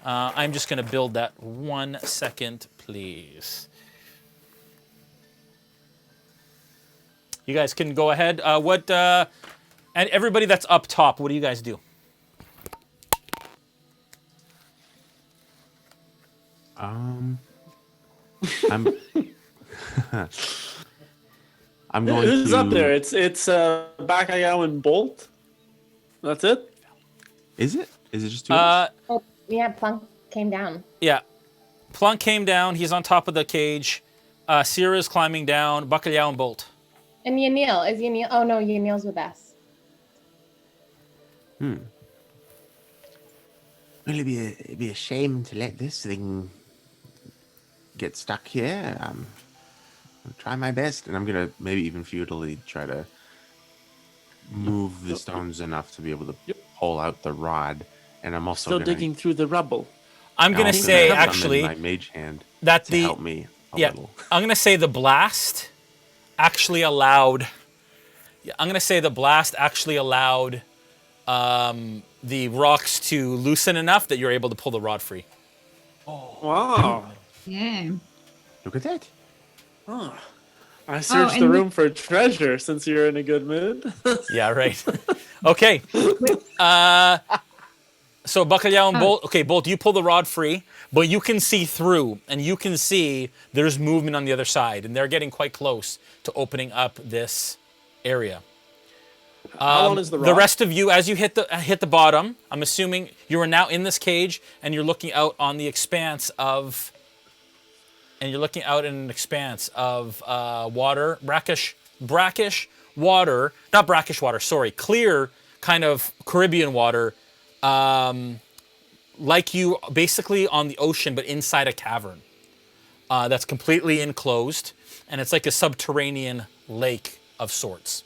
I'm just going to build that 1 second, please. You guys can go ahead. And everybody that's up top, what do you guys do? I'm I'm going Who's to... up there? It's Bacalhau and Bolt. That's it. Is it? Is it just two? Of us? Oh, yeah, Plunk came down. Yeah. Plunk came down. He's on top of the cage. Cyra is climbing down. Bacalhau and Bolt. And Yanil. Is Yanil? Oh, no, Yanil's with us. Well, it'd be a shame to let this thing get stuck here. I'll try my best, and I'm gonna maybe even futilely try to move the stones enough to be able to pull out the rod. And I'm also Still digging through the rubble. I'm gonna say actually my mage hand that to help me a little. I'm gonna say the blast actually allowed. Yeah, I'm gonna say the blast actually allowed the rocks to loosen enough that you're able to pull the rod free. Oh, wow. Yeah. Look at that. Oh. I searched the room for treasure since you're in a good mood. Yeah, right. Okay. So Bacalhau and Bolt. Okay, Bolt, you pull the rod free, but you can see through, and you can see there's movement on the other side, and they're getting quite close to opening up this area. How long is the rod? The rest of you, as you hit the bottom, I'm assuming you are now in this cage, and you're looking out on the expanse of. And you're looking out in an expanse of water, brackish water, not brackish water, sorry, clear kind of Caribbean water, like you basically on the ocean, but inside a cavern that's completely enclosed, and it's like a subterranean lake of sorts.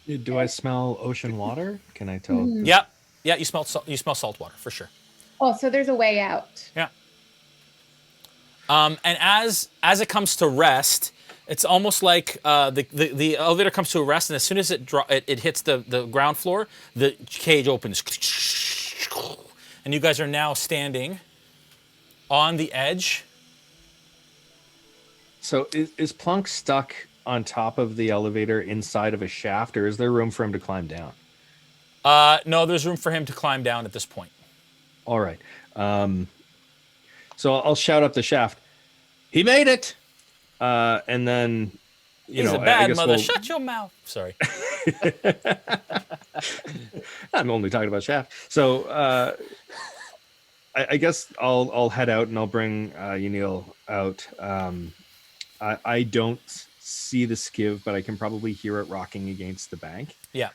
Do I smell ocean water? Can I tell? Yeah, you smell salt water for sure. Oh, so there's a way out. Yeah. And as it comes to rest, it's almost like the elevator comes to a rest, and as soon as it hits the ground floor, the cage opens, and you guys are now standing on the edge. So is Plunk stuck on top of the elevator inside of a shaft, or is there room for him to climb down? No, there's room for him to climb down at this point. All right. So I'll shout up the shaft. He made it. And then, He's a bad mother. Shut your mouth. Sorry. I'm only talking about shaft. So I guess I'll head out and I'll bring Yanil out. I don't see the skiv, but I can probably hear it rocking against the bank. Yeah.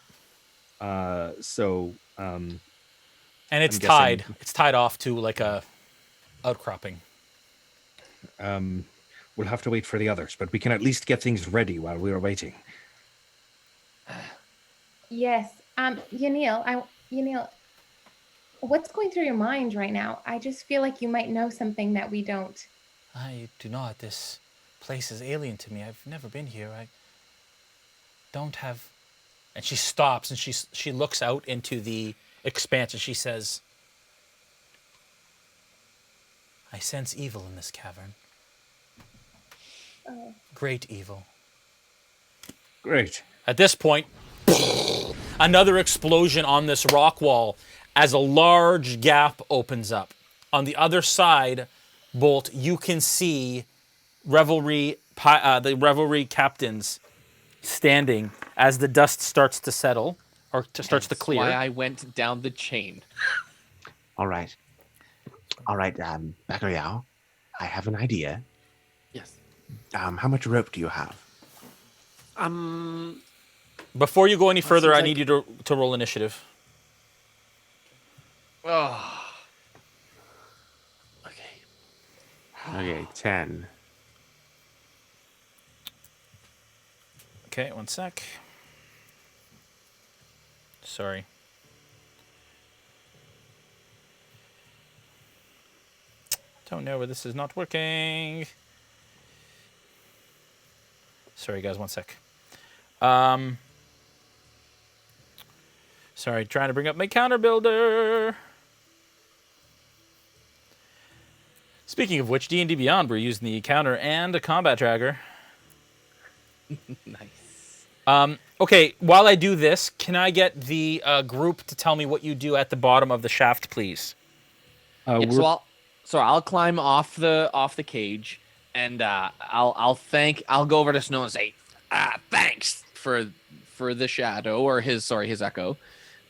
And it's tied. It's tied off to like a outcropping. We'll have to wait for the others, but we can at least get things ready while we are waiting. Yes. Yanil, what's going through your mind right now? I just feel like you might know something that we don't. I do not. This place is alien to me. I've never been here. I don't have. And she stops and she looks out into the expanse and she says, I sense evil in this cavern. Great evil. Great. At this point, another explosion on this rock wall as a large gap opens up. On the other side, Bolt, you can see the Revelry captains standing as the dust starts to settle or starts to clear. That's why I went down the chain. All right, Bacalhau, I have an idea. Yes. How much rope do you have? Before you go any further, I need you to roll initiative. Oh. Okay, 10. Okay, 1 sec. Sorry. Don't know where this is not working. Sorry, guys, one sec. Sorry, trying to bring up my counter builder. Speaking of which, D&D Beyond, we're using the counter and a combat tracker. Nice. Okay, while I do this, can I get the group to tell me what you do at the bottom of the shaft, please? Yeah, so I'll climb off the cage, and I'll go over to Snow and say, thanks for the shadow or his echo,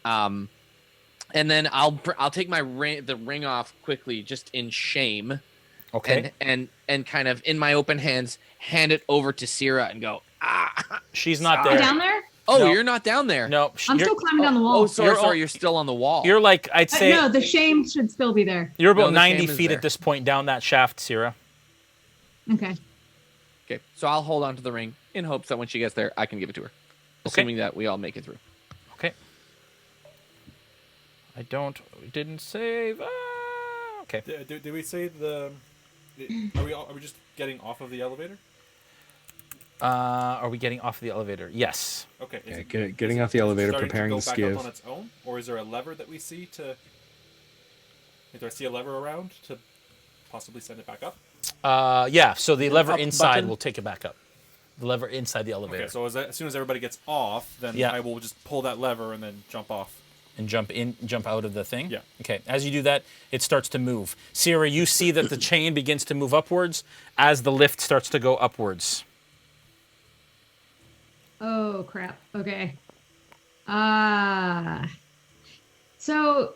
and then I'll take the ring off quickly, just in shame. Okay. And kind of in my open hands, hand it over to Cyra and go, She's not Are you there. down there? Oh, No. you're not down there. No, I'm still climbing down the wall. Oh, sorry, you're still on the wall. You're like, I'd say, No, the shame should still be there. you're about No, the 90 shame is feet there. at this point down that shaft, Cyra. Okay. Okay, so I'll hold on to the ring in hopes that when she gets there, I can give it to her, assuming that we all make it through. Okay. Didn't save. Okay. Did we say are we just getting off of the elevator? Are we getting off the elevator? Yes. Okay. Getting off the elevator, starting preparing to the go back skiv. up on its own, or is there a lever that we see to? Do I see a lever around to possibly send it back up? Yeah. So the lever up inside button? will take it back up. The lever inside the elevator. Okay. So as soon as everybody gets off, then Yeah. I will just pull that lever and then jump off. And jump out of the thing? Yeah. Okay, as you do that, it starts to move. Cyra, you see that the chain begins to move upwards as the lift starts to go upwards. Oh crap. Okay. So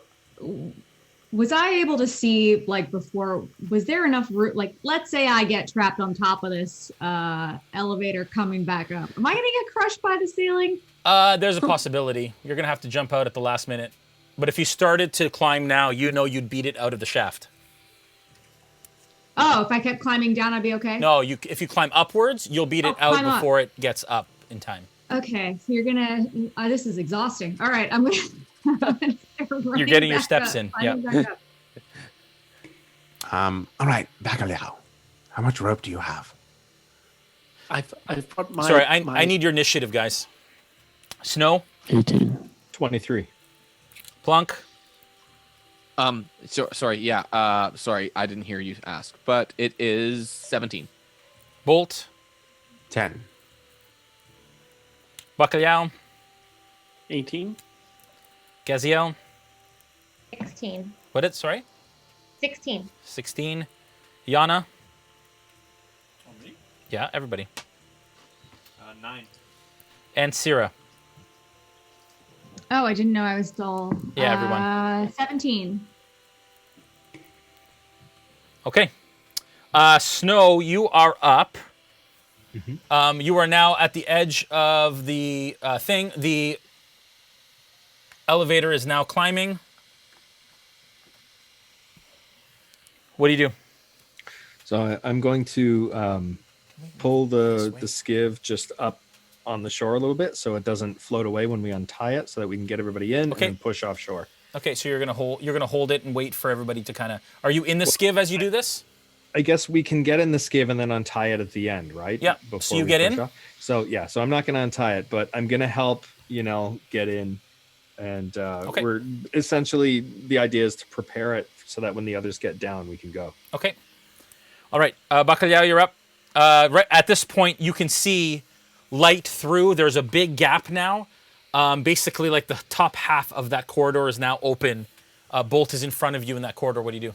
was I able to see, like, before, was there enough room? Like, let's say I get trapped on top of this elevator coming back up. Am I gonna get crushed by the ceiling? There's a possibility. You're gonna have to jump out at the last minute. But if you started to climb now, you know you'd beat it out of the shaft. Oh, if I kept climbing down, I'd be okay? No, if you climb upwards, you'll beat it out climb up. before it gets up in time. Okay, so you're gonna, this is exhausting. All right, I'm gonna, You're getting your steps in. Yeah. All right, Bacalhau. How much rope do you have? I've put my. Sorry, I need your initiative, guys. Snow, 18. 23. Plunk, Sorry, I didn't hear you ask, but it is 17. Bolt, 10. Bacalhau, 18. Gaziel. 16. Sorry? 16. 16. Yana. On me? Yeah, everybody. 9. And Cyra. Oh, I didn't know I was still. Yeah, everyone. 17. Okay. Snow, you are up. You are now at the edge of the thing. The elevator is now climbing. What do you do? So I'm going to pull the skiv just up on the shore a little bit so it doesn't float away when we untie it, so that we can get everybody in and then push offshore. Okay, so you're gonna hold it and wait for everybody to kind of. Are you in the skiv as you do this? I guess we can get in the skiv and then untie it at the end, right? Yeah. Before So you we get push in? off. So yeah, so I'm not going to untie it, but I'm going to help, get in. And we're essentially, the idea is to prepare it so that when the others get down, we can go. Okay. All right, Bacalhau, you're up. Right at this point, you can see light through. There's a big gap now. Basically, like the top half of that corridor is now open. Bolt is in front of you in that corridor. What do you do?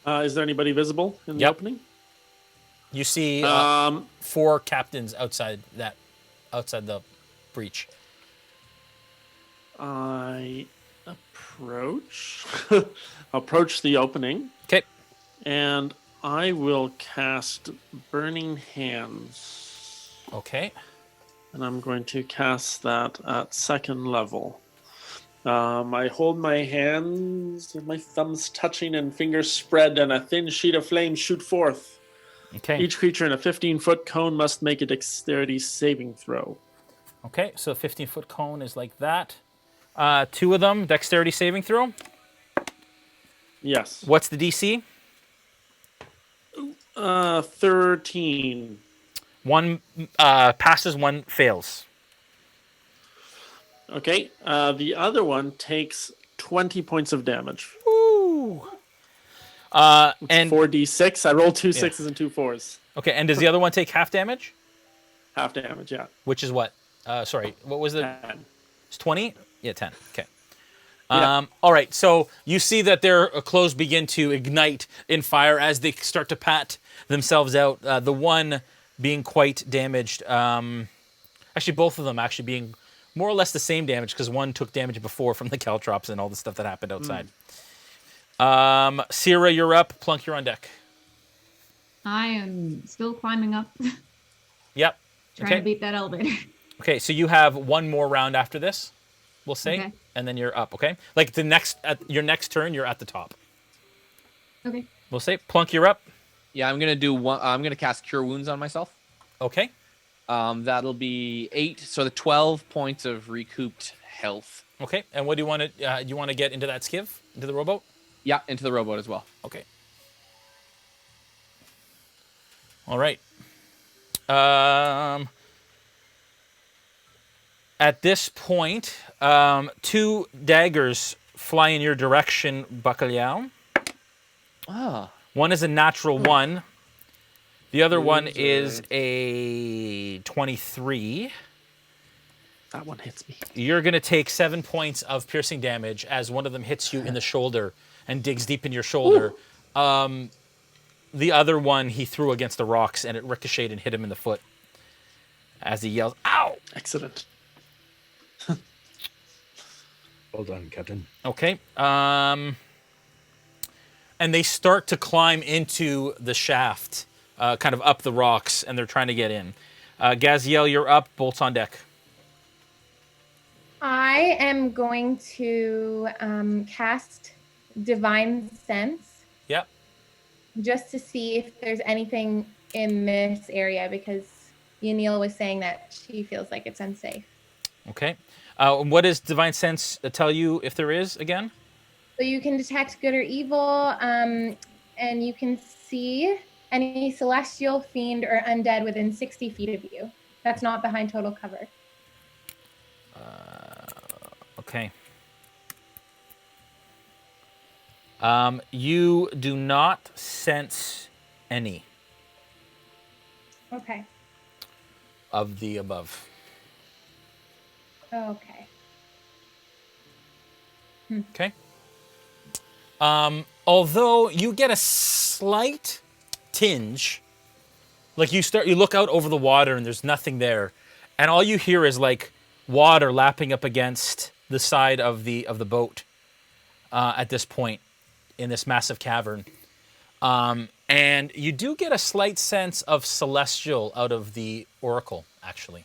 Is there anybody visible in the opening? You see 4 captains outside the breach. I approach the opening. Okay. And I will cast Burning Hands. Okay. And I'm going to cast that at 2nd level. I hold my hands, my thumbs touching and fingers spread, and a thin sheet of flame shoot forth. Okay. Each creature in a 15-foot cone must make a dexterity saving throw. Okay, so a 15-foot cone is like that. 2 of them, dexterity saving throw. Yes. What's the DC? 13. One passes, one fails. Okay. The other one takes 20 points of damage. Ooh. And 4d6. I rolled two sixes and two fours. Okay, and does the other one take half damage? Half damage, yeah. Which is what? Sorry, what was the? 10. It's 20? Yeah, 10. Okay. Yeah. All right, so you see that their clothes begin to ignite in fire as they start to pat themselves out. The one being quite damaged. Actually, both of them actually being more or less the same damage because one took damage before from the caltrops and all the stuff that happened outside. Cyra, you're up. Plunk, you're on deck. I am still climbing up. Yep. Trying to beat that elevator. Okay, so you have one more round after this, we'll say, Okay. and then you're up. Okay, like at your next turn, you're at the top. Okay. We'll say Plunk, you're up. Yeah, I'm gonna do one. I'm gonna cast Cure Wounds on myself. Okay. That'll be 8, so the 12 points of recouped health. Okay, and what do you want to? You want to get into that skiff, into the rowboat? Yeah, into the rowboat as well. Okay. All right. At this point, 2 daggers fly in your direction, Bacalhau. Ah. One is a natural 1. The other one is a 23. That one hits me. You're going to take 7 points of piercing damage as one of them hits you in the shoulder and digs deep in your shoulder. The other one he threw against the rocks and it ricocheted and hit him in the foot as he yells, "Ow!" Excellent. Well done, Captain. Okay. And they start to climb into the shaft, kind of up the rocks, and they're trying to get in. Gaziel, you're up. Bolts on deck. I am going to cast Divine Sense. Yep. Just to see if there's anything in this area, because Yanil was saying that she feels like it's unsafe. Okay. What does Divine Sense tell you if there is again? So you can detect good or evil, and you can see any celestial, fiend, or undead within 60 feet of you. That's not behind total cover. Okay. You do not sense any Okay. of the above. Okay. Okay. Although you get a slight tinge, like you look out over the water and there's nothing there, and all you hear is like water lapping up against the side of the boat at this point in this massive cavern. And you do get a slight sense of celestial out of the oracle, actually.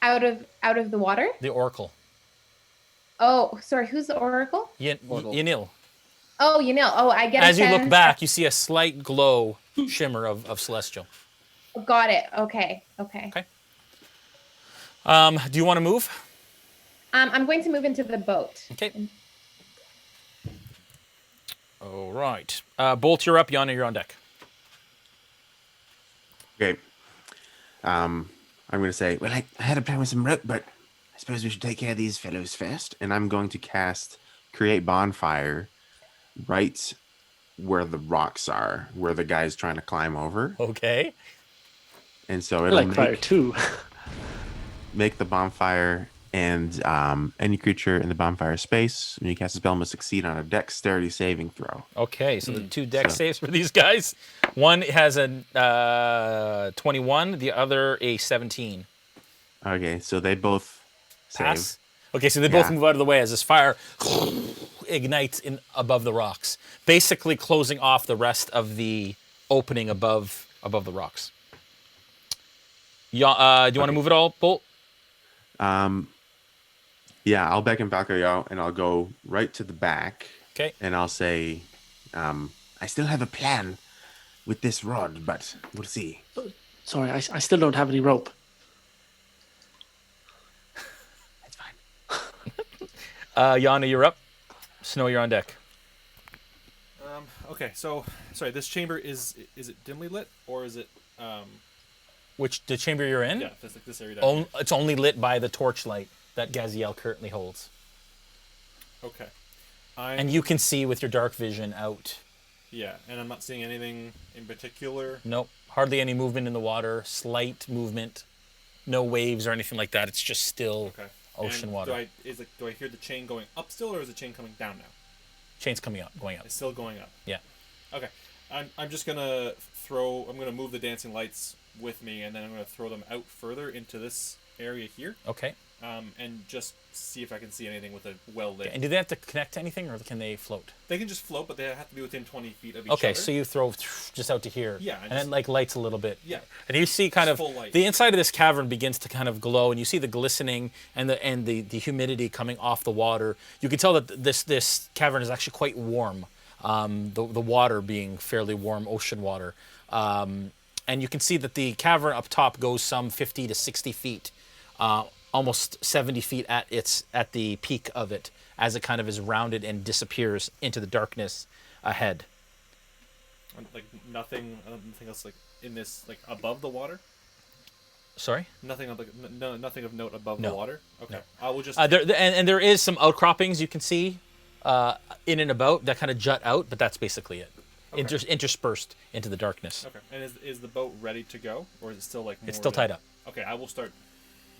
Out of the water? The oracle. Oh, sorry. Who's the oracle? Yanil. Oh, Yanil. Oh, I get it. As you look back, you see a slight glow shimmer of celestial. Got it. Okay. Okay. Okay. Do you want to move? I'm going to move into the boat. Okay. All right. Bolt, you're up. Yana, you're on deck. Okay. I'm going to say, well, I had a plan with some rope, but I suppose we should take care of these fellows first. And I'm going to cast Create Bonfire right where the rocks are, where the guy's trying to climb over. Okay. And so I it'll like fire too. make the bonfire, and any creature in the bonfire space, when you cast a spell, must succeed on a dexterity saving throw. Okay, so the 2 dex saves for these guys. One has a 21, the other a 17. Okay, so they both Pass? save. Okay, so they both Yeah. move out of the way as this fire ignites above the rocks, basically closing off the rest of the opening above the rocks. Do you want to move it all, Bolt? Yeah, I'll beckon Bacalhau, and I'll go right to the back. Okay. And I'll say, I still have a plan with this rod, but we'll see. Sorry, I still don't have any rope. That's fine. Yana, you're up. Snow, you're on deck. Okay, so sorry, this chamber is it dimly lit or is it Which the chamber you're in? Yeah, this, like this area down here. It's only lit by the torchlight that Gaziel currently holds. Okay. And you can see with your dark vision out. Yeah, and I'm not seeing anything in particular. Nope. Hardly any movement in the water. Slight movement. No waves or anything like that. It's just still ocean water. Do I hear the chain going up still, or is the chain coming down now? Chain's coming up, going up. It's still going up. Yeah. Okay. I'm just gonna move the dancing lights with me, and then I'm gonna throw them out further into this area here. Okay. And just see if I can see anything with a well lit. Okay. And do they have to connect to anything, or can they float? They can just float, but they have to be within 20 feet of each other. Okay, so you throw just out to here. Yeah. And it like lights a little bit. Yeah. And you see kind of full light. the inside of this cavern begins to kind of glow, and you see the glistening and the humidity coming off the water. You can tell that this cavern is actually quite warm. The water being fairly warm ocean water. And you can see that the cavern up top goes some 50 to 60 feet. Almost 70 feet at the peak of it, as it kind of is rounded and disappears into the darkness ahead. Like nothing else like in this like above the water. Sorry. Nothing of note above the water. Okay. No. I will just. There is some outcroppings you can see in and about that kind of jut out, but that's basically it. Okay. Interspersed into the darkness. Okay. And is the boat ready to go, or is it still like? It's still tied up. Okay, I will start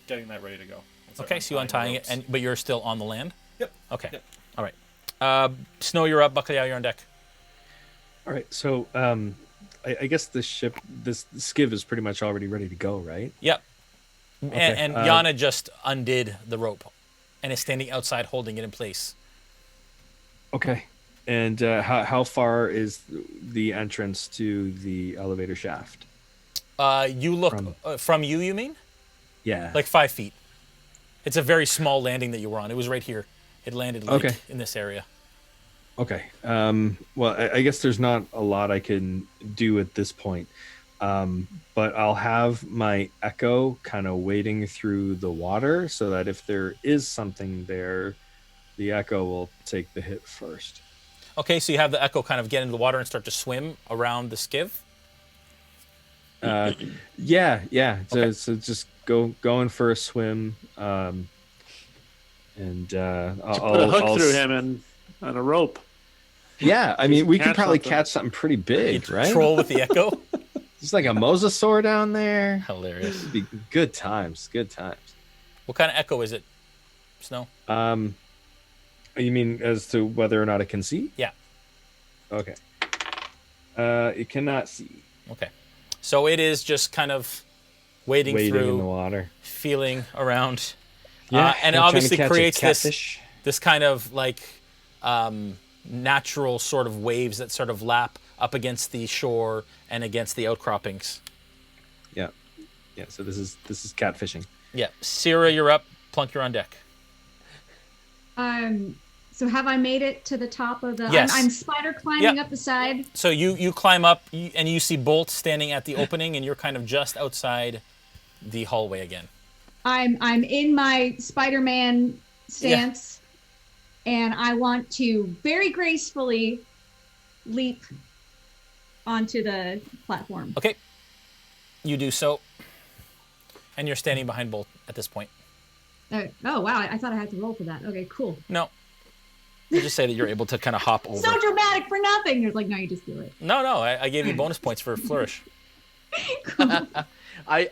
getting that ready to go. Okay, so you untying it, but you're still on the land? Yep. Okay. Yep. All right. Snow, you're up. Bacalhau, you're on deck. All right, so I guess this skiv is pretty much already ready to go, right? Yep. Okay, And Yana just undid the rope and is standing outside holding it in place. Okay. And how far is the entrance to the elevator shaft? You look from you mean? Yeah. Like 5 feet. It's a very small landing that you were on. It was right here. It landed in this area. Okay. Well, I guess there's not a lot I can do at this point. But I'll have my echo kind of wading through the water so that if there is something there, the echo will take the hit first. Okay, so you have the echo kind of get into the water and start to swim around the skiv? Yeah. Okay. So just going for a swim. And I'll put a hook through him and a rope. Yeah, I mean, we could probably catch something pretty big, you right? Troll with the echo? Just like a mosasaur down there. Hilarious. It'd be good times. What kind of echo is it, Snow? You mean as to whether or not it can see? Yeah. Okay. It cannot see. Okay. So it is just kind of wading through in the water, feeling around. Yeah, and it obviously creates this kind of like natural sort of waves that sort of lap up against the shore and against the outcroppings. Yeah. So this is catfishing. Yeah, Cyra, you're up. Plunk, you're on deck. So have I made it to the top of the? Yes. I'm spider climbing up the side. So you climb up and you see Bolt standing at the opening, and you're kind of just outside the hallway again. I'm in my Spider-Man stance, and I want to very gracefully leap onto the platform. Okay. You do so, and you're standing behind Bolt at this point. Oh wow! I thought I had to roll for that. Okay, cool. No. You just say that you're able to kind of hop over. So dramatic for nothing. You're like, no, you just do it. No, I gave you bonus points for flourish. Cool. As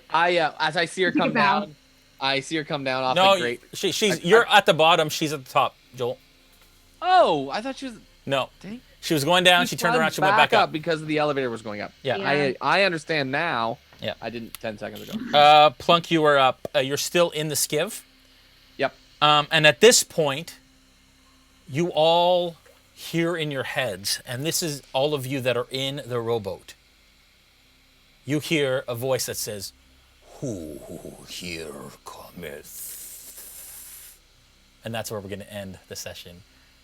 I see her come down, off the grate. You're at the bottom. She's at the top, Joel. Oh, I thought she was. No. Dang. She was going down. She turned around. She went back up because the elevator was going up. Yeah. I understand now. Yeah. I didn't 10 seconds ago. Plunk, you are up. You're still in the skiv. Yep. And at this point, you all hear in your heads, and this is all of you that are in the rowboat. You hear a voice that says, "Who here cometh?" And that's where we're going to end the session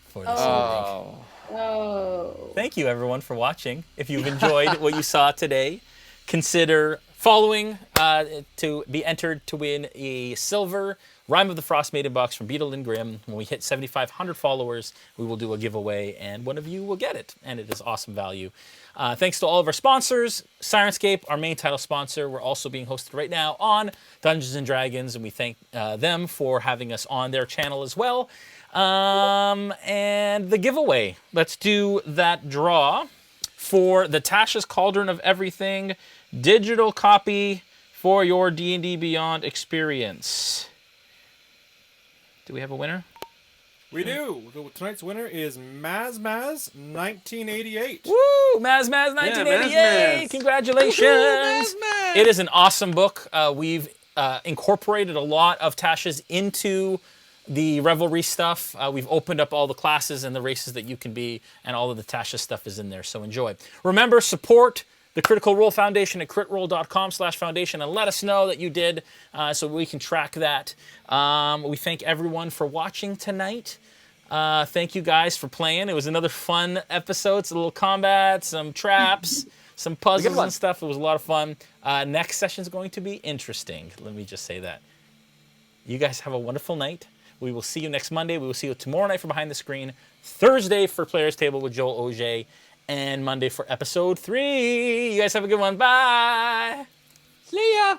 for this evening. Oh. Thank you, everyone, for watching. If you've enjoyed what you saw today, consider following to be entered to win a silver Rime of the Frost Maiden box from Beetle and Grimm. When we hit 7,500 followers, we will do a giveaway, and one of you will get it, and it is awesome value. Thanks to all of our sponsors. Sirenscape, our main title sponsor. We're also being hosted right now on Dungeons & Dragons, and we thank them for having us on their channel as well. And the giveaway. Let's do that draw for the Tasha's Cauldron of Everything digital copy for your D&D Beyond experience. Do we have a winner? We do. Tonight's winner is Maz 1988. Woo! Maz 1988. Yeah, Maz. Congratulations. Maz. It is an awesome book. We've incorporated a lot of Tasha's into the Revelry stuff. We've opened up all the classes and the races that you can be, and all of the Tasha stuff is in there, so enjoy. Remember, support the Critical Role Foundation at critroll.com/foundation, and let us know that you did, so we can track that. We thank everyone for watching tonight. Thank you guys for playing. It was another fun episode. It's a little combat, some traps, some puzzles and stuff. It was a lot of fun. Next session is going to be interesting. Let me just say that. You guys have a wonderful night. We will see you next Monday. We will see you tomorrow night for Behind the Screen, Thursday for Players Table with Joel Auge, and Monday for episode 3. You guys have a good one. Bye. See ya.